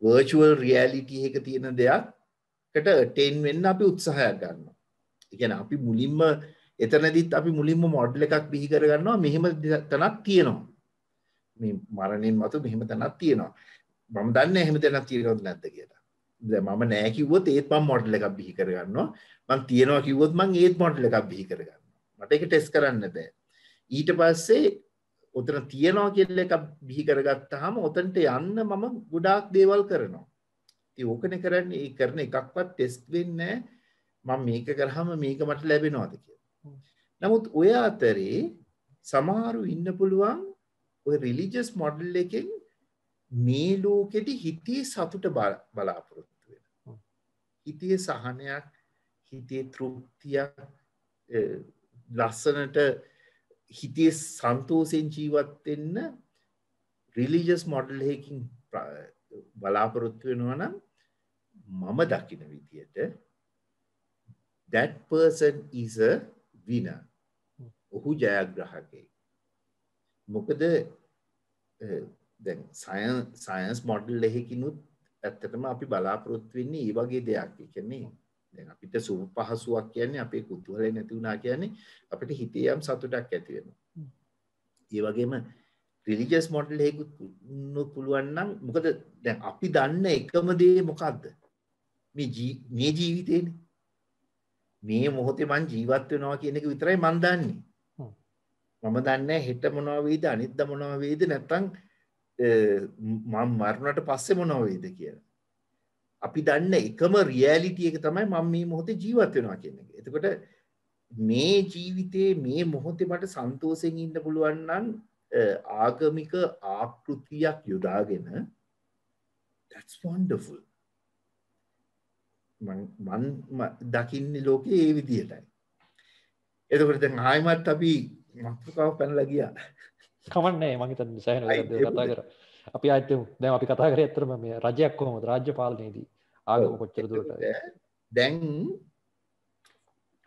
virtual reality එක තියෙන දෙයක්කට attain වෙන්න අපි උත්සාහයක් ගන්නවා. ඒ කියන්නේ අපි මුලින්ම එතනදිත් අපි මුලින්ම මොඩල් එකක් බිහි කර ගන්නවා මෙහෙම තැනක් තියෙනවා. මේ මරණින් මතු මෙහෙම තැනක් තියෙනවා. මම දන්නේ එහෙම තැනක් තියෙනවද නැද්ද කියලා. දැන් මම නෑ කිව්වොත් ඒත් මම මොඩල් එකක් බිහි කර ගන්නවා. මම තියනවා කිව්වොත් මම ඒත් මොඩල් එකක් බිහි කර ගන්නවා. මට ඒක ටෙස්ට් කරන්න බෑ. ඊට පස්සේ ඔතන තියනවා කියලා එකක් බිහි කරගත්තාම ඔතනට යන්න මම ගොඩාක් දේවල් කරනවා. ඉතින් ඕකනේ කරන්නේ. ඒ කරන එකක්වත් ටෙස්ට් වෙන්නේ නැහැ. මම මේක කරාම මේක මට ලැබෙනවද කියලා. නමුත් ඔය අතරේ සමහරු ඉන්න පුළුවන් ඔය රිලිජියස් මොඩල් එකෙන් මේ ලෝකෙදි හිතේ සතුට බලාපොරොත්තු වෙනවා. හිතේ සහනයක්, හිතේ තෘප්තියක්, ලස්සනට හිතේ සන්තෝෂෙන් ජීවත් වෙන්න රිලිජියස් මොඩල් එකකින් බලාපොරොත්තු වෙනවා නම් මම දකින විදියට that person is a winner. ඔහු ජයග්‍රාහකයෙක්. මොකද දැන් සයන්ස් මොඩල් එකකිනුත් ඇත්තටම අපි බලාපොරොත්තු වෙන්නේ මේ වගේ දෙයක්. ඒ කියන්නේ දැන් අපිට සුව පහසුවක් කියන්නේ අපේ කුතුහලය නැති වුණා කියන්නේ අපිට හිතේ යම් සතුටක් ඇති වෙනවා. ඒ වගේම රිලිජියස් මොඩල් එකකුත් පුළුවන් නම් මොකද දැන් අපි දන්න එකම දේ මොකද්ද? මේ ජීවිතේනේ. මේ මොහොතේ මං ජීවත් වෙනවා කියන එක විතරයි මං දන්නේ. මම දන්නේ හෙට මොනවා වෙයිද අනිද්දා මොනවා වෙයිද නැත්නම් මම මරණයට පස්සේ මොනවා වෙයිද කියලා. අපි දන්න එකම රියැලිටි එක තමයි මම මේ මොහොතේ ජීවත් වෙනවා කියන එක. එතකොට මේ ජීවිතේ මේ මොහොතේ මට සන්තෝෂෙන් ඉන්න පුළුවන් නම් ආගමික ආකෘතියක් යොදාගෙන that's wonderful. මන් දකින්නේ ලෝකේ ඒ විදිහටයි. එතකොට දැන් ආයිමත් අපි මාතෘකාව පැනලා ගියා. කමන්නේ මම හිතන්නේ සෑහෙන වෙලාවක් කතා කරා. අපි ආයෙත් දැන් අපි කතා කරේ ඇත්තටම මේ රජයක් කොහොමද රාජ්‍ය පාලනයේදී ආගම කොච්චර දුරට දැන්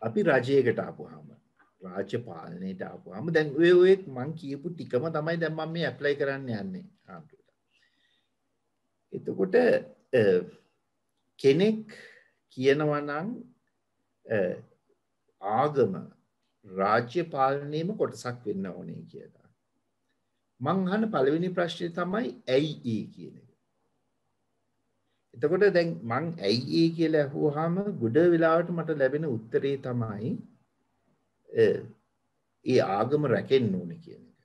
අපි රජයකට ආපුවාම රාජ්‍ය පාලනයට ආපුවාම දැන් ඔය මං කියපු ටිකම තමයි දැන් මම මේ ඇප්ලයි කරන්න යන්නේ ආණ්ඩුවට. එතකොට කෙනෙක් කියනවා නම් ආගම රාජ්‍ය පාලනයේම කොටසක් වෙන්න ඕනේ කියලා. මං අහන පළවෙනි ප්‍රශ්නේ තමයි ඇයි ඒ කියන එක. එතකොට දැන් මං ඇයි ඒ කියලා අහුවාම ගොඩ වෙලාවට මට ලැබෙන උත්තරේ තමයි ඒ ආගම රැකෙන්න ඕනේ කියන එක.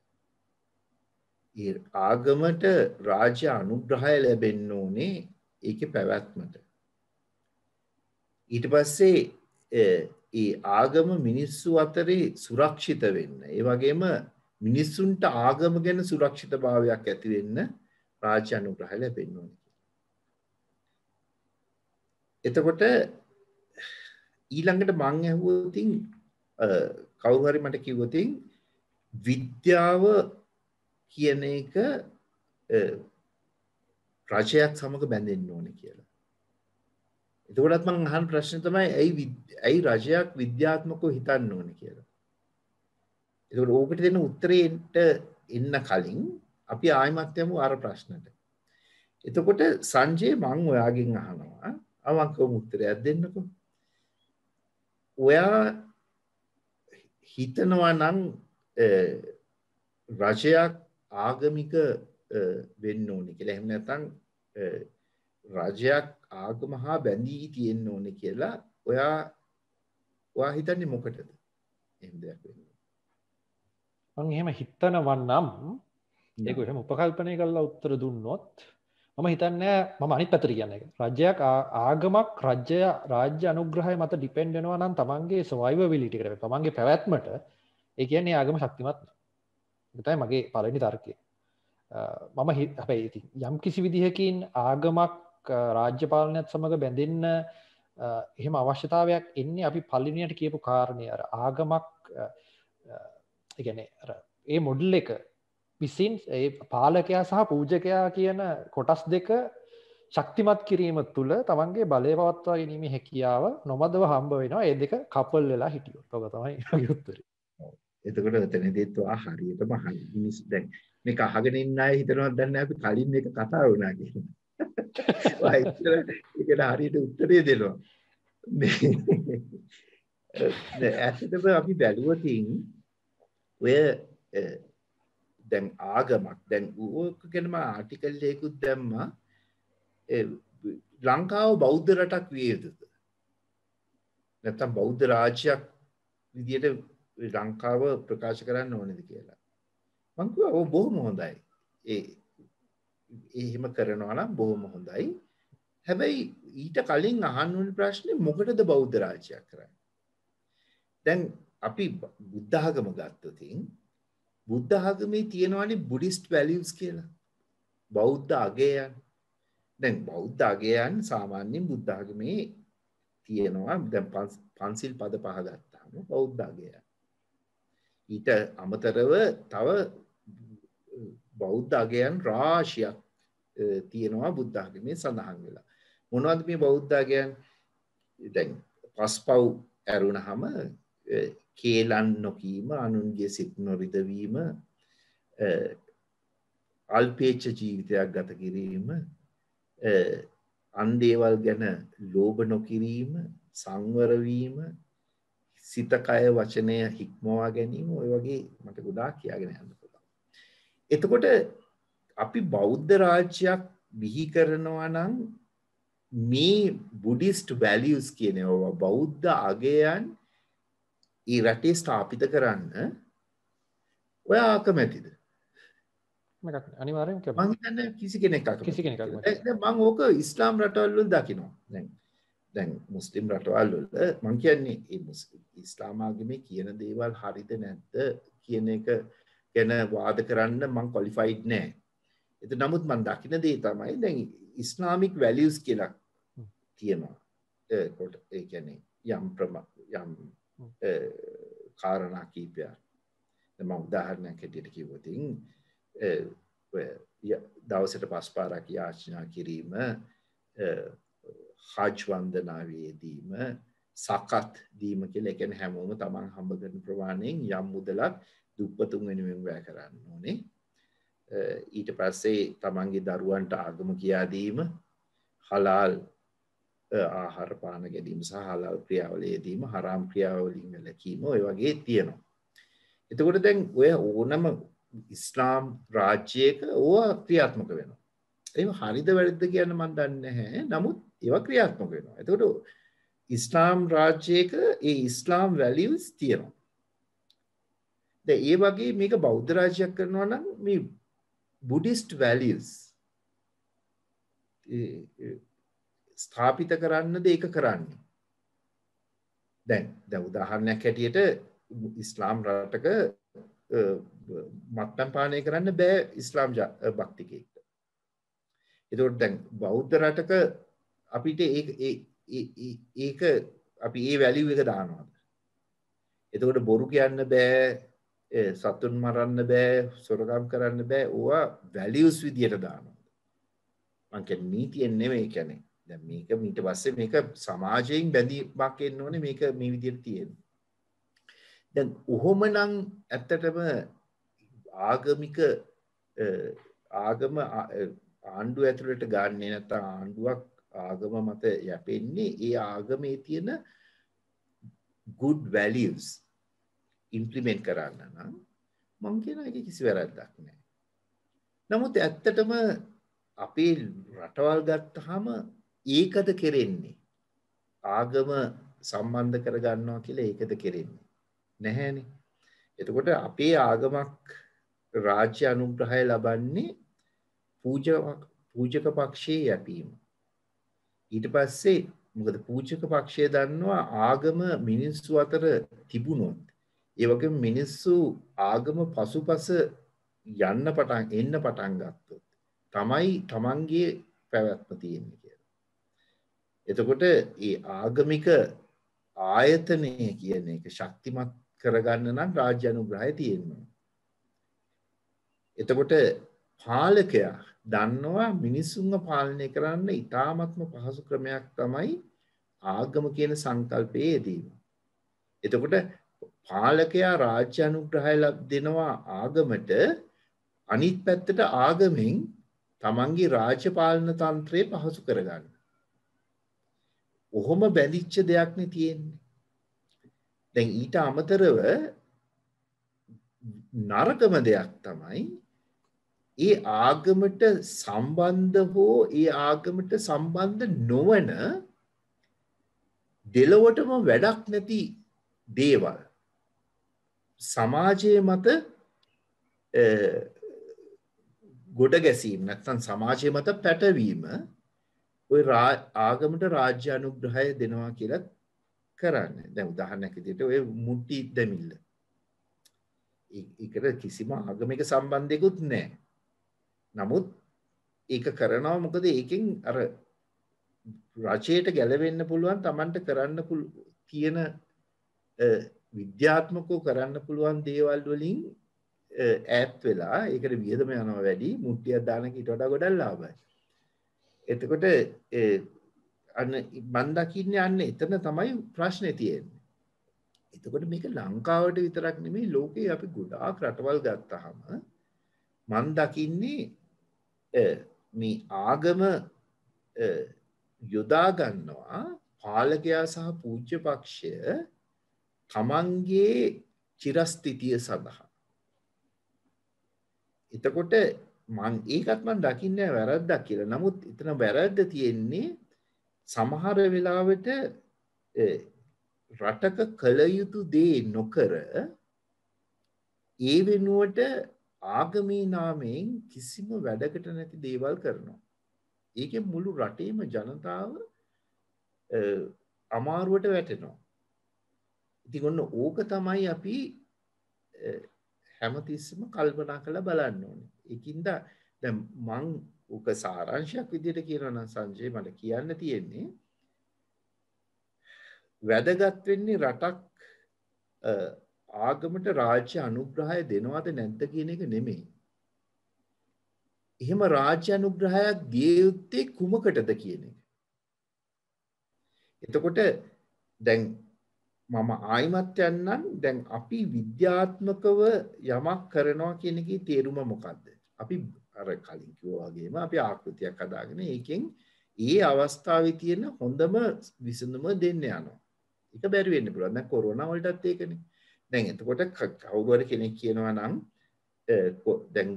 ඒ ආගමට රාජ්‍ය අනුග්‍රහය ලැබෙන්න ඕනේ ඒකේ පැවැත්මට. ඊට පස්සේ ඒ ආගම මිනිස්සු අතරේ සුරක්ෂිත වෙන්න. ඒ වගේම මිනිස්සුන්ට ආගම ගැන සුරක්ෂිතභාවයක් ඇති වෙන්න රාජ්‍ය අනුග්‍රහය ලැබෙන්න ඕනේ. එතකොට ඊළඟට මං ඇහුවොතින් කවුරු හරි මට කිව්වොතින් විද්‍යාව කියන එක රජයක් සමග බැඳෙන්න ඕනේ කියලා. එතකොටත් මං අහන ප්‍රශ්නේ තමයි ඇයි රජයක් විද්‍යාත්මකව හිතන්න ඕනේ කියලා. එතකොට ඕකට දෙන උත්තරේට එන්න කලින් අපි ආයිමත් යමු අර ප්‍රශ්නට. එතකොට සංජය මං ඔයාගෙන් අහනවා අවංකවම උත්තරයක් දෙන්නකෝ. ඔයා හිතනවා නම් රජයක් ආගමික වෙන්න ඕනේ කියලා. එහෙම නැත්නම් රජයක් ආගම හා බැඳී තියෙන්න ඕනේ කියලා ඔයා හිතන්නේ මොකටද? එහෙම දෙයක් වෙන්න. මම එහෙම හිතනවා නම් ඒක එහෙම උපකල්පනය කරලා උත්තර දුන්නොත් මම හිතන්නේ මම අනිත් පැත්තට කියන්නේ ඒක. රජයක් ආගමක් රාජ්‍ය අනුග්‍රහය මත ඩිපෙන්ඩ් වෙනවා නම් තමන්ගේ සර්වයිවබිලිටි එකට තමන්ගේ පැවැත්මට ඒ කියන්නේ ආගම ශක්තිමත් නෑ. ඒක තමයි මගේ පළවෙනි තර්කය. මම හැබැයි ඉතින් යම් කිසි විදිහකින් ආගමක් රාජ්‍ය පාලනයත් සමග බැඳෙන්න එහෙම අවශ්‍යතාවයක් එන්නේ අපි පළවෙනියට කියපු කාරණේ අර ආගමක් ඒ කියන්නේ අර ඒ මොඩල් එක විසින් ඒ පාලකයා සහ පූජකයා කියන කොටස් දෙක ශක්තිමත් කිරීම තුළ තමන්ගේ බලය පවත්වා ගැනීමේ හැකියාව නොමදව හම්බ වෙනවා. ඒ දෙක කපල් වෙලා හිටියොත්. ඔක තමයි මගේ උත්තරේ. එතකොට එතනදීත් ඔයා හරියටම හරි. මිනිස් දැන් මේක අහගෙන ඉන්න අය හිතනවත් දන්නේ අපි කලින් මේක කතා වුණා කියලා. ඔයා ඒකට හරියට උත්තරේ දෙනවා. ඇත්තටම අපි බැලුවොතින් ඔය දැන් ආගමක් දැන් ඕක ගැනම ආටිකල් එකකුත් දැම්මා ලංකාව බෞද්ධ රටක් විය යුතුද නැත්නම් බෞද්ධ රාජ්‍යයක් විදියට ලංකාව ප්‍රකාශ කරන්න ඕනේද කියලා මං කිව්වා ඔව් බොහොම හොඳයි එහෙම කරනවා නම් බොහොම හොඳයි හැබැයි ඊට කලින් අහන්න ඕනේ ප්‍රශ්නේ මොකටද බෞද්ධ රාජ්‍යයක් කරන්නේ දැන් අපි බුද්ධ ආගම ගත්තොත් බුද්ධ ආගමේ තියෙනවානේ බුද්දිස්ට් වැලියුස් කියලා. බෞද්ධ අගයන්. දැන් බෞද්ධ අගයන් සාමාන්‍යයෙන් බුද්ධ ආගමේ තියෙනවා. දැන් පන්සිල් පද පහ ගත්තාම බෞද්ධ අගයන්. ඊට අමතරව තව බෞද්ධ අගයන් රාශියක් තියෙනවා බුද්ධ ආගමේ සඳහන් වෙලා. මොනවද මේ බෞද්ධ අගයන්? දැන් පස්පව් ඇරුණාම කේලන් නොකීම අනුන්ගේ සිත් නොරිදවීම අල්පේච්ඡ ජීවිතයක් ගත කිරීම අන් දේවල් ගැන ලෝභ නොකිරීම සංවර වීම සිත කය වචනය හික්මවා ගැනීම ඔය වගේ මට ගොඩාක් කියාගෙන යන්න පුළුවන්. එතකොට අපි බෞද්ධ රාජ්‍යයක් බිහි කරනවා නම් මේ බුද්දිස්ට් වැලියුස් කියන ඒවා බෞද්ධ අගයන් ඒ රටේ ස්ථාපිත කරන්න ඔය අකමැතිද? අනිවාර්යෙන් මම හිතන්නේ කිසි කෙනෙක් අකමැති. මම ඕක ඉස්ලාම් රටවල් වල දකිනවා. දැන් මුස්ලිම් රටවල් වල මම කියන්නේ ඉස්ලාම් ආගමේ කියන දේවල් හරිද නැද්ද කියන එක ගැන වාද කරන්න මම ක්වොලිෆයිඩ් නෑ. ඒත් නමුත් මම දකින දේ තමයි දැන් ඉස්ලාමික් වැලියුස් කියලා තියෙනවා. ඒ කියන්නේ යම් කාරණා කීපයක්. මම උදාහරණයක් හැටියට කිව්වොත් දවසට 5 පාරක් යාචනා කිරීම, හජ් වන්දනාවේදීම, සකත් දීම කියලා ඒ කියන්නේ හැමෝම තමන් හම්බ කරන ප්‍රමාණයෙන් යම් මුදලක් දුප්පතුන් වෙනුවෙන් වැය කරන්න ඕනේ. ඊට පස්සේ තමන්ගේ දරුවන්ට ආගම කියා දීම, හලාල් ආහාර පාන ගැනීම සහ හලාල් ක්‍රියාවලියේදීම හරාම් ක්‍රියාවලින් වැළකීම ඔය වගේ තියෙනවා. එතකොට දැන් ඔය ඕනම ඉස්ලාම් රාජ්‍යයක ඕවා ක්‍රියාත්මක වෙනවා. ඒක හරිද වැරදිද කියන්න මම දන්නේ නැහැ. නමුත් ඒවා ක්‍රියාත්මක වෙනවා. එතකොට ඉස්ලාම් රාජ්‍යයක ඒ ඉස්ලාම් වැලියුස් තියෙනවා. දැන් ඒ වගේ මේක බෞද්ධ රාජ්‍යයක් කරනවා නම් මේ බුද්දිස්ට් වැලියුස් ස්ථාපිත කරන්නද ඒක කරන්නේ. දැන් උදාහරණයක් හැටියට ඉස්ලාම් රටක මත්පැන් පානය කරන්න බෑ ඉස්ලාම් භක්තිකයෙක්ට. එතකොට දැන් බෞද්ධ රටක අපිට ඒක අපි ඒ වැලියු එක දානවාද? එතකොට බොරු කියන්න බෑ, සතුන් මරන්න බෑ, සොරකම් කරන්න බෑ. ඕවා වැලියුස් විදියට දානවා. මං කියන්නේ නීතියෙන් නෙමෙයි කියන්නේ. දැන් මේක ඊට පස්සේ මේක සමාජයෙන් බැඳීමක් එන්න ඕනේ මේක මේ විදියට තියෙන්නේ. දැන් උහුමනම් ඇත්තටම ආගමික ආගම ආණ්ඩුව ඇතුළට ගන්නේ නැත්නම් ආණ්ඩුවක් ආගම මත යැපෙන්නේ ඒ ආගමේ තියෙන good values implement කරන්න නම් මම කියන එක කිසි වැරද්දක් නැහැ. නමුත් ඇත්තටම අපේ රටවල් ගත්තාම ඒකද කෙරෙන්නේ ආගම සම්බන්ධ කරගන්නවා කියලා ඒකද කෙරෙන්නේ නැහැනේ. එතකොට අපේ ආගමක් රාජ්‍ය අනුග්‍රහය ලබන්නේ පූජක පක්ෂයේ යැපීම. ඊට පස්සේ මොකද පූජක පක්ෂය දන්නවා ආගම මිනිස්සු අතර තිබුණොත් ඒ වගේම මිනිස්සු ආගම පසුපස එන්න පටන් ගත්තොත් තමයි තමන්ගේ පැවැත්ම තියෙන්නේ කියලා. එතකොට ඒ ආගමික ආයතනය කියන එක ශක්තිමත් කරගන්න නම් රාජ්‍ය අනුග්‍රහය තියෙනවා. එතකොට පාලකයා දන්නවා මිනිසුන්ව පාලනය කරන්න ඉතාමත්ම පහසු ක්‍රමයක් තමයි ආගම කියන සංකල්පයේ යෙදීම. එතකොට පාලකයා රාජ්‍ය අනුග්‍රහය දෙනවා ආගමට, අනිත් පැත්තට ආගමෙන් තමන්ගේ රාජ්‍ය පාලන තන්ත්‍රය පහසු කරගන්න. ඔහොම බැඳිච්ච දෙයක් නේ තියෙන්නේ. දැන් ඊට අමතරව නරකම දෙයක් තමයි ඒ ආගමට සම්බන්ධ හෝ ඒ ආගමට සම්බන්ධ නොවන දෙලොවටම වැඩක් නැති දේවල් සමාජයේ මත ගොඩ ගැසීම නැත්නම් සමාජයේ මත පැටවීම ඔය ආගමට රාජ්‍ය අනුග්‍රහය දෙනවා කියලා කරන්නේ. දැන් උදාහරණයක් විදිහට ඔය මුට්ටි දෙමිල්ල. ඒකට කිසිම ආගමික සම්බන්ධයකුත් නැහැ. නමුත් ඒක කරනවා මොකද ඒකෙන් අර රජයට ගැලවෙන්න පුළුවන් Tamanට කරන්න තියෙන විද්‍යාත්මකව කරන්න පුළුවන් දේවල් වලින් ඈත් වෙලා ඒකට වියදම යනවා වැඩි මුට්ටියක් දාන කීට වඩා ගොඩක් ලාභයි. එතකොට අන්න මන් දකින්නේ අන්න එතන තමයි ප්‍රශ්නේ තියෙන්නේ. එතකොට මේක ලංකාවට විතරක් නෙමෙයි ලෝකේ අපි ගොඩාක් රටවල් ගත්තාම මන් දකින්නේ මේ ආගම යොදා ගන්නවා පාලකයා සහ පූජ්‍ය පක්ෂය තමන්ගේ චිරස්ථිතිය සඳහා. එතකොට ඒකත් මම දකින්නේ වැරද්දක් කියලා. නමුත් එතන වැරද්ද තියෙන්නේ සමහර වෙලාවට රටක කළ යුතු දේ නොකර ඒ වෙනුවට ආගමී නාමයෙන් කිසිම වැඩකට නැති දේවල් කරනවා. ඒකෙන් මුළු රටේම ජනතාව අමාරුවට වැටෙනවා. ඉතින් ඔන්න ඕක තමයි අපි හැමතිස්සෙම කල්පනා කරලා බලන්න ඕනේ. ඒකින්ද දැන් මං ඕක සාරාංශයක් විදිහට කියනවා නම් සංජය මට කියන්න තියෙන්නේ වැදගත් වෙන්නේ රටක් ආගමට රාජ්‍ය අනුග්‍රහය දෙනවද නැද්ද කියන එක නෙමෙයි. එහෙම රාජ්‍ය අනුග්‍රහයක් දිය යුත්තේ කුමකටද කියන එක. එතකොට දැන් මම ආයිමත් යන්නම් දැන් අපි විද්‍යාත්මකව යමක් කරනවා කියන එකේ තේරුම මොකද්ද? අපි අර කලින් කිව්වා වගේම අපි ආකෘතියක් හදාගෙන ඒකෙන් ඒ අවස්ථාවේ තියෙන හොඳම විසඳුම දෙන්න යනවා. ඒක බැරි වෙන්න පුළුවන්. දැන් කොරෝනා වලටත් ඒකනේ. දැන් එතකොට කවුරු හරි කෙනෙක් කියනවා නම් දැන්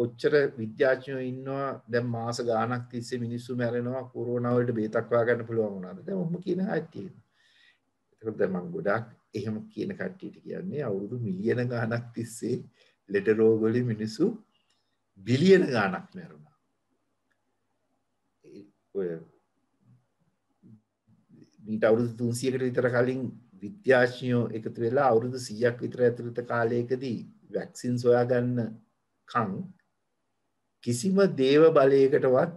ඔච්චර විද්‍යාඥයෝ ඉන්නවා දැන් මාස ගාණක් තිස්සේ මිනිස්සු මැරෙනවා කොරෝනා වලට බේතක් හොයාගන්න පුළුවන් වුණාද? දැන් ඔහොම කියන අය තියෙනවා. ඒකට දැන් මම ගොඩාක් එහෙම කියන කට්ටියට කියන්නේ අවුරුදු මිලියන ගාණක් තිස්සේ ලෙඩ රෝග වලින් මිනිස්සු බිලියන ගාණක් මැරුණා. ඔය මීට අවුරුදු 300කට විතර කලින් විද්‍යාඥයෝ එකතු වෙලා අවුරුදු 100ක් විතර ඇතුළත කාලයකදී වැක්සින් සොයාගන්න කන් කිසිම දේව බලයකටවත්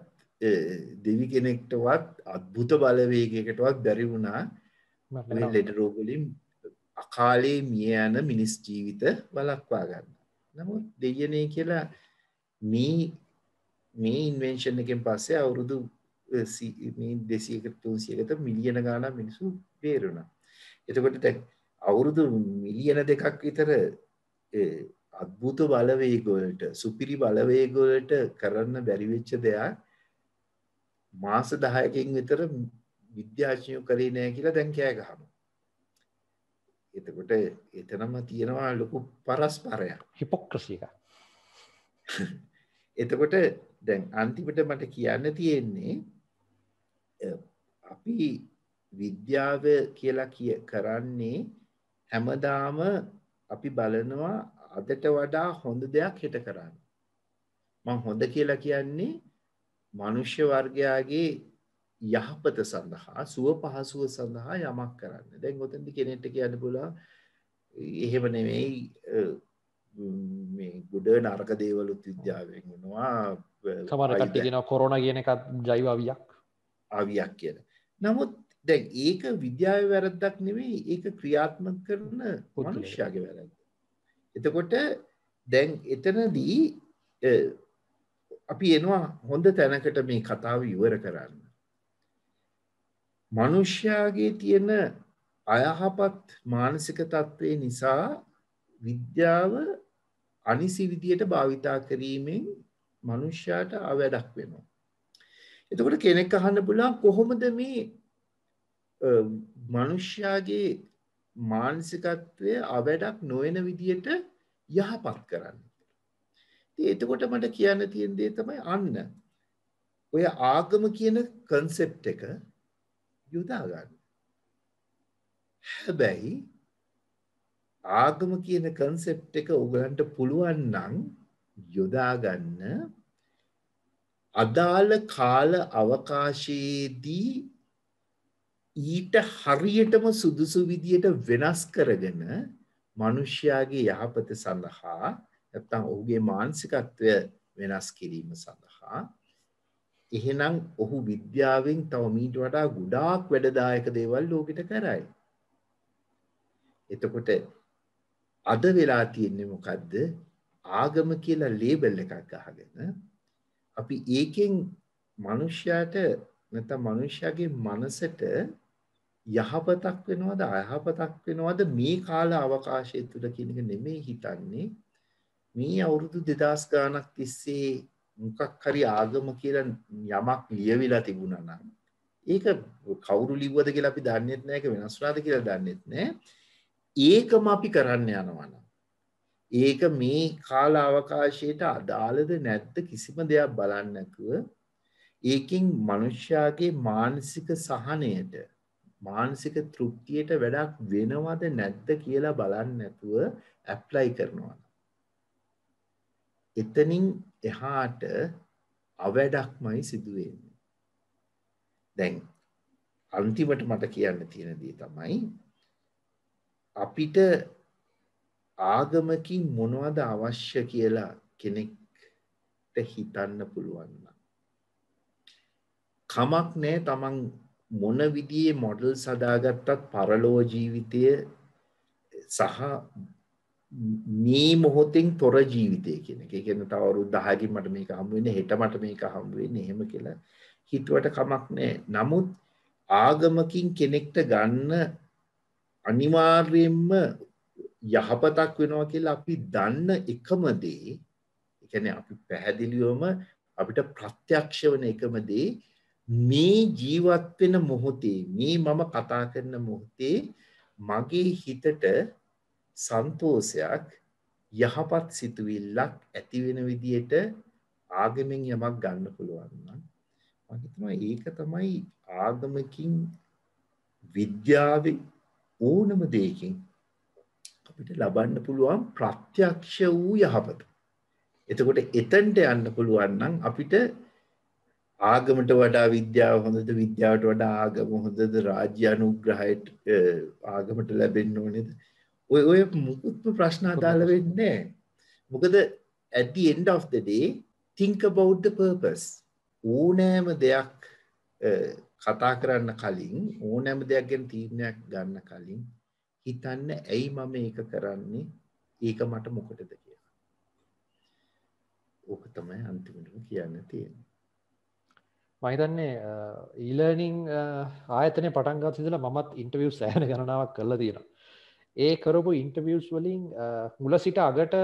දෙවි කෙනෙක්ටවත් අద్භුත බලවේගයකටවත් බැරි වුණා මේ ලෙඩ රෝග වලින් අකාලේ මිය යන මිනිස් ජීවිත වළක්වා ගන්න. නමුත් දෙයනේ කියලා මේ ඉන්වෙන්ෂන් එකෙන් පස්සේ අවුරුදු මේ 200කට 300කට මිලියන ගාණක් මිනිස්සු බේරුණා. එතකොට දැන් අවුරුදු මිලියන 2ක් විතර අద్භුත බලවේග වලට සුපිරි බලවේග වලට කරන්න බැරි වෙච්ච දෙයක් මාස 10කින් විතර විද්‍යාඥයෝ කරේ නැහැ කියලා දැන් කෑ ගහනවා. එතකොට එතනම තියෙනවා ලොකු පරස්පරයක්. හිපොක්‍රසි එක. එතකොට දැන් අන්තිමට මට කියන්න තියෙන්නේ අපි විද්‍යාව කියලා කරන්නේ හැමදාම අපි බලනවා අදට වඩා හොඳ දෙයක් හෙට කරන්න. මම හොඳ කියලා කියන්නේ මනුෂ්‍ය වර්ගයාගේ යහපත සඳහා සුව පහසුව සඳහා යමක් කරන්න. දැන් ඔතනදි කෙනෙක්ට කියන්න පුළුවන් එහෙම නෙමෙයි මේ ගොඩ නරක දේවලුත් විද්‍යාවෙන් වෙනවා. සමහර කට්ටිය කියනවා කොරෝනා කියන එකත් ජෛව අවියක් කියලා. නමුත් දැන් ඒක විද්‍යාවේ වැරද්දක් නෙමෙයි ඒක ක්‍රියාත්මක කරන මනුෂ්‍යයාගේ වැරද්ද. එතකොට දැන් එතනදී අපි එනවා හොඳ තැනකට මේ කතාව ඉවර කරන්න. මනුෂ්‍යයාගේ තියෙන අයහපත් මානසික තත්ත්වය නිසා විද්‍යාව අනිසි විදියට භාවිතා කිරීමෙන් මනුෂ්‍යයාට අවැඩක් වෙනවා. එතකොට කෙනෙක් අහන්න පුළුවන් කොහොමද මේ මනුෂ්‍යයාගේ මානසිකත්වය අවැඩක් නොවන විදියට යහපත් කරන්නේ. එතකොට මට කියන්න තියෙන දේ තමයි අන්න ඔය ආගම කියන කන්සෙප්ට් එක යොදා ගන්න. හැබැයි ආගම කියන කන්සෙප්ට් එක ඔයගලන්ට පුළුවන් නම් යොදා ගන්න අදාළ කාල අවකාශයේදී ඊට හරියටම සුදුසු විදියට වෙනස් කරගෙන මනුෂ්‍යයාගේ යහපත සඳහා නැත්නම් ඔහුගේ මානසිකත්වය වෙනස් කිරීම සඳහා එහෙනම් ඔහු විද්‍යාවෙන් තව මීට වඩා ගොඩාක් වැඩදායක දේවල් ලෝකෙට කරයි. එතකොට අද වෙලා තියෙන්නේ මොකද්ද? ආගම කියලා ලේබල් එකක් ගහගෙන අපි ඒකෙන් මනුෂ්‍යයාට නැත්නම් මනුෂ්‍යයාගේ මනසට යහපතක් වෙනවද අයහපතක් වෙනවද මේ කාල අවකාශය තුළ කියන එක නෙමෙයි හිතන්නේ. මේ අවුරුදු 2000 ගානක් තිස්සේ මොකක් හරි ආගම කියලා යමක් ලියවිලා තිබුණා නම් ඒක කවුරු ලිව්වද කියලා අපි දන්නේ නැහැ. ඒක වෙනස් වුණාද කියලා දන්නේ නැහැ. ඒකම අපි කරන්න යනවා නම් ඒක මේ කාල අවකාශයට අදාළද නැද්ද කිසිම දෙයක් බලන්නේ නැතුව ඒකින් මනුෂ්‍යයාගේ මානසික සහනයට මානසික තෘප්තියට වැඩක් වෙනවද නැද්ද කියලා බලන්නේ නැතුව ඇප්ලයි කරනවා. එතනින් එහාට අවැඩක්මයි සිදු වෙන්නේ. දැන් අන්තිමට මට කියන්න තියෙන දේ තමයි අපිට ආගමකින් මොනවද අවශ්‍ය කියලා කෙනෙක්ට හිතන්න පුළුවන් නම් කමක් නැහැ තමන් මොන විදිහේ මොඩල්ස් හදාගත්තත් පරලෝ ජීවිතය සහ මේ මොහොතෙන් තොර ජීවිතය කියන එක. ඒ කියන්නේ තව අවුරුදු 10කින් මට මේක හම්බ වෙන්නේ හෙට මට මේක හම්බ වෙන්නේ එහෙම කියලා හිතුවට කමක් නැහැ. නමුත් ආගමකින් කෙනෙක්ට ගන්න අනිවාර්යයෙන්ම යහපතක් වෙනවා කියලා අපි දන්න එකම දේ, ඒ කියන්නේ අපි පැහැදිලිවම අපිට ප්‍රත්‍යක්ෂ වෙන එකම දේ මේ ජීවත් වෙන මොහොතේ මේ මම කතා කරන මොහොතේ මගේ හිතට සන්තෝෂයක් යහපත් සිතුවිල්ලක් ඇති වෙන විදියට ආගමෙන් යමක් ගන්න පුළුවන් නම් මම හිතනවා ඒක තමයි ආගමකින් විද්‍යාවේ ඕනම දෙයකින් අපිට ලබන්න පුළුවන් ප්‍රත්‍යක්ෂ වූ යහපත. එතකොට එතනට යන්න පුළුවන් නම් අපිට ආගමට වඩා විද්‍යාව හොඳද විද්‍යාවට වඩා ආගම හොඳද රාජ්‍ය අනුග්‍රහයට ආගමට ලැබෙන්න ඕනේද ඔය මුකුත්ම ප්‍රශ්න අදාළ වෙන්නේ නැහැ. මොකද at the end of the day think about the purpose. ඕනෑම දෙයක් කතා කරන්න කලින් ඕනෑම දෙයක් ගැන තීරණයක් ගන්න කලින් හිතන්න ඇයි මම ඒක කරන්නේ ඒක මට මොකටද කියලා. ඕක තමයි අන්තිමටම කියන්න තියෙන්නේ. මම හිතන්නේ e-learning ආයතනයේ පටන් ගන්න ඉඳලා මමත් ඉන්ටර්විව්ස් සෑහෙන ගණනාවක් කරලා තියෙනවා. ඒ කරපු ඉන්ටර්විව්ස් වලින් මුල සිට අගට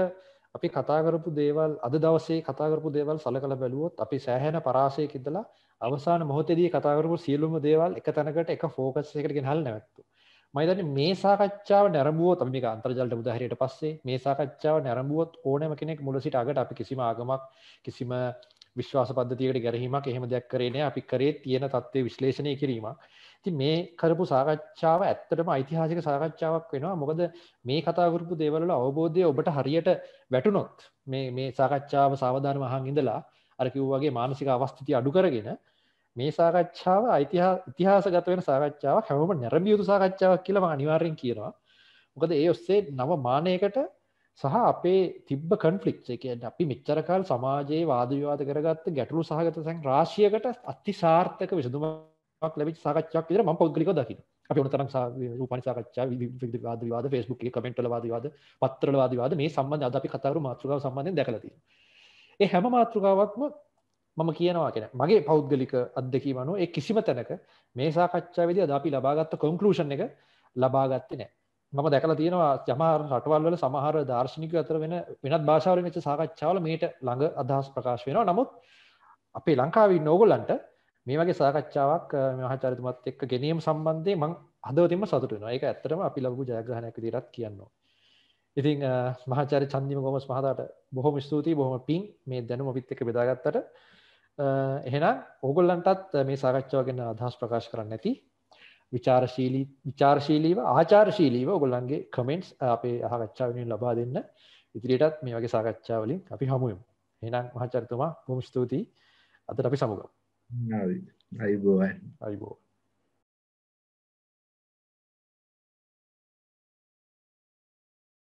අපි කතා කරපු දේවල් අද දවසේ කතා කරපු දේවල් සලකලා බැලුවොත් අපි සෑහෙන පරාසයක ඉඳලා අවසාන මොහොතේදී කතා කරපු සියලුම දේවල් එක තැනකට එක ફોකස් එකකට ගෙනහල්ලා නැවතුණා. මම හිතන්නේ මේ සාකච්ඡාව නැරඹුවොත් අපි මේක අන්තර්ජාලයට උදාහරණයට පස්සේ මේ සාකච්ඡාව නැරඹුවොත් ඕනෑම කෙනෙක් මුල සිට අගට අපි කිසිම ආගමක් කිසිම විශ්වාස පද්ධතියකට ගැරහීමක් එහෙම දෙයක් කරේ නෑ. අපි කරේ තියෙන தත්ත්වය විශ්ලේෂණය කිරීමක්. ඉතින් මේ කරපු සාකච්ඡාව ඇත්තටම ඓතිහාසික සාකච්ඡාවක් වෙනවා. මොකද මේ කතා කරපු දේවල් වල අවබෝධය ඔබට හරියට වැටුනොත් මේ සාකච්ඡාව සාවධානව අහන් ඉඳලා අර කිව්වා වගේ මානසික අවස්ථිතිය අඩු කරගෙන මේ සාකච්ඡාව ඉතිහාසගත වෙන සාකච්ඡාවක් හැමෝම නැරඹිය යුතු සාකච්ඡාවක් කියලා මම අනිවාර්යෙන් කියනවා. මොකද ඒ ඔස්සේ නව මානයකට සහ අපේ තිබ්බ කන්ෆ්ලික්ට්ස් ඒ කියන්නේ අපි මෙච්චර කාල සමාජයේ වාද විවාද කරගත්ත ගැටලු සහගත රාශියකට අතිසාර්ථක විසඳුමක් ලැබිච්ච සාකච්ඡාවක් විදිහට මම පෞද්ගලිකව දකිනවා. අපි ඕන තරම් රූපවාහිනී සාකච්ඡා විවිධ වාද විවාද Facebook එකේ කමෙන්ට් වල වාද විවාද පත්‍ර වල වාද විවාද මේ සම්බන්ධ අද අපි කතා කරමු මාතෘකාව සම්බන්ධයෙන් දැකලා තියෙනවා. ඒ හැම මාතෘකාවක්ම මම කියනවා කියන්නේ මගේ පෞද්ගලික අත්දැකීම අනුව ඒ කිසිම තැනක මේ සාකච්ඡාවේදී අද අපි ලබාගත්ත කොන්ක්ලූෂන් එක ලබාගත්තේ නැහැ. මම දැකලා තියෙනවා සමහර රටවල් වල සමහර දාර්ශනිකයෝ අතර වෙනත් භාෂාවලින් වෙච්ච සාකච්ඡාවල මේට ළඟ අදහස් ප්‍රකාශ වෙනවා. නමුත් අපේ ලංකාවේ ඉන්න ඕගොල්ලන්ට මේ වගේ සාකච්ඡාවක් මහාචාර්යතුමත් එක්ක ගෙනීම සම්බන්ධයෙන් මම හදවතින්ම සතුටු වෙනවා. ඒක ඇත්තටම අපි ලැබපු ජයග්‍රහණයක් විදිහටත් කියනවා. ඉතින් මහාචාර්ය චන්දිම ගෝමස් මහතාට බොහොම ස්තුතියි, බොහොම පිං මේ දැනුම අපිත් එක්ක බෙදාගත්තට. එහෙනම් ඕගොල්ලන්ටත් මේ සාකච්ඡාව ගැන අදහස් ප්‍රකාශ කරන්න නැති විචාරශීලීව ආචාරශීලීව ඔයගොල්ලන්ගේ කමෙන්ට්ස් අපේ සාකච්ඡාව වෙනුවෙන් ලබා දෙන්න. ඉදිරියටත් මේ වගේ සාකච්ඡා වලින් අපි හමු වෙමු. එහෙනම් මහාචාර්යතුමා බොහොම ස්තුතියි. අදට අපි සමුගමු. අයිබෝවන්. අයිබෝවන්.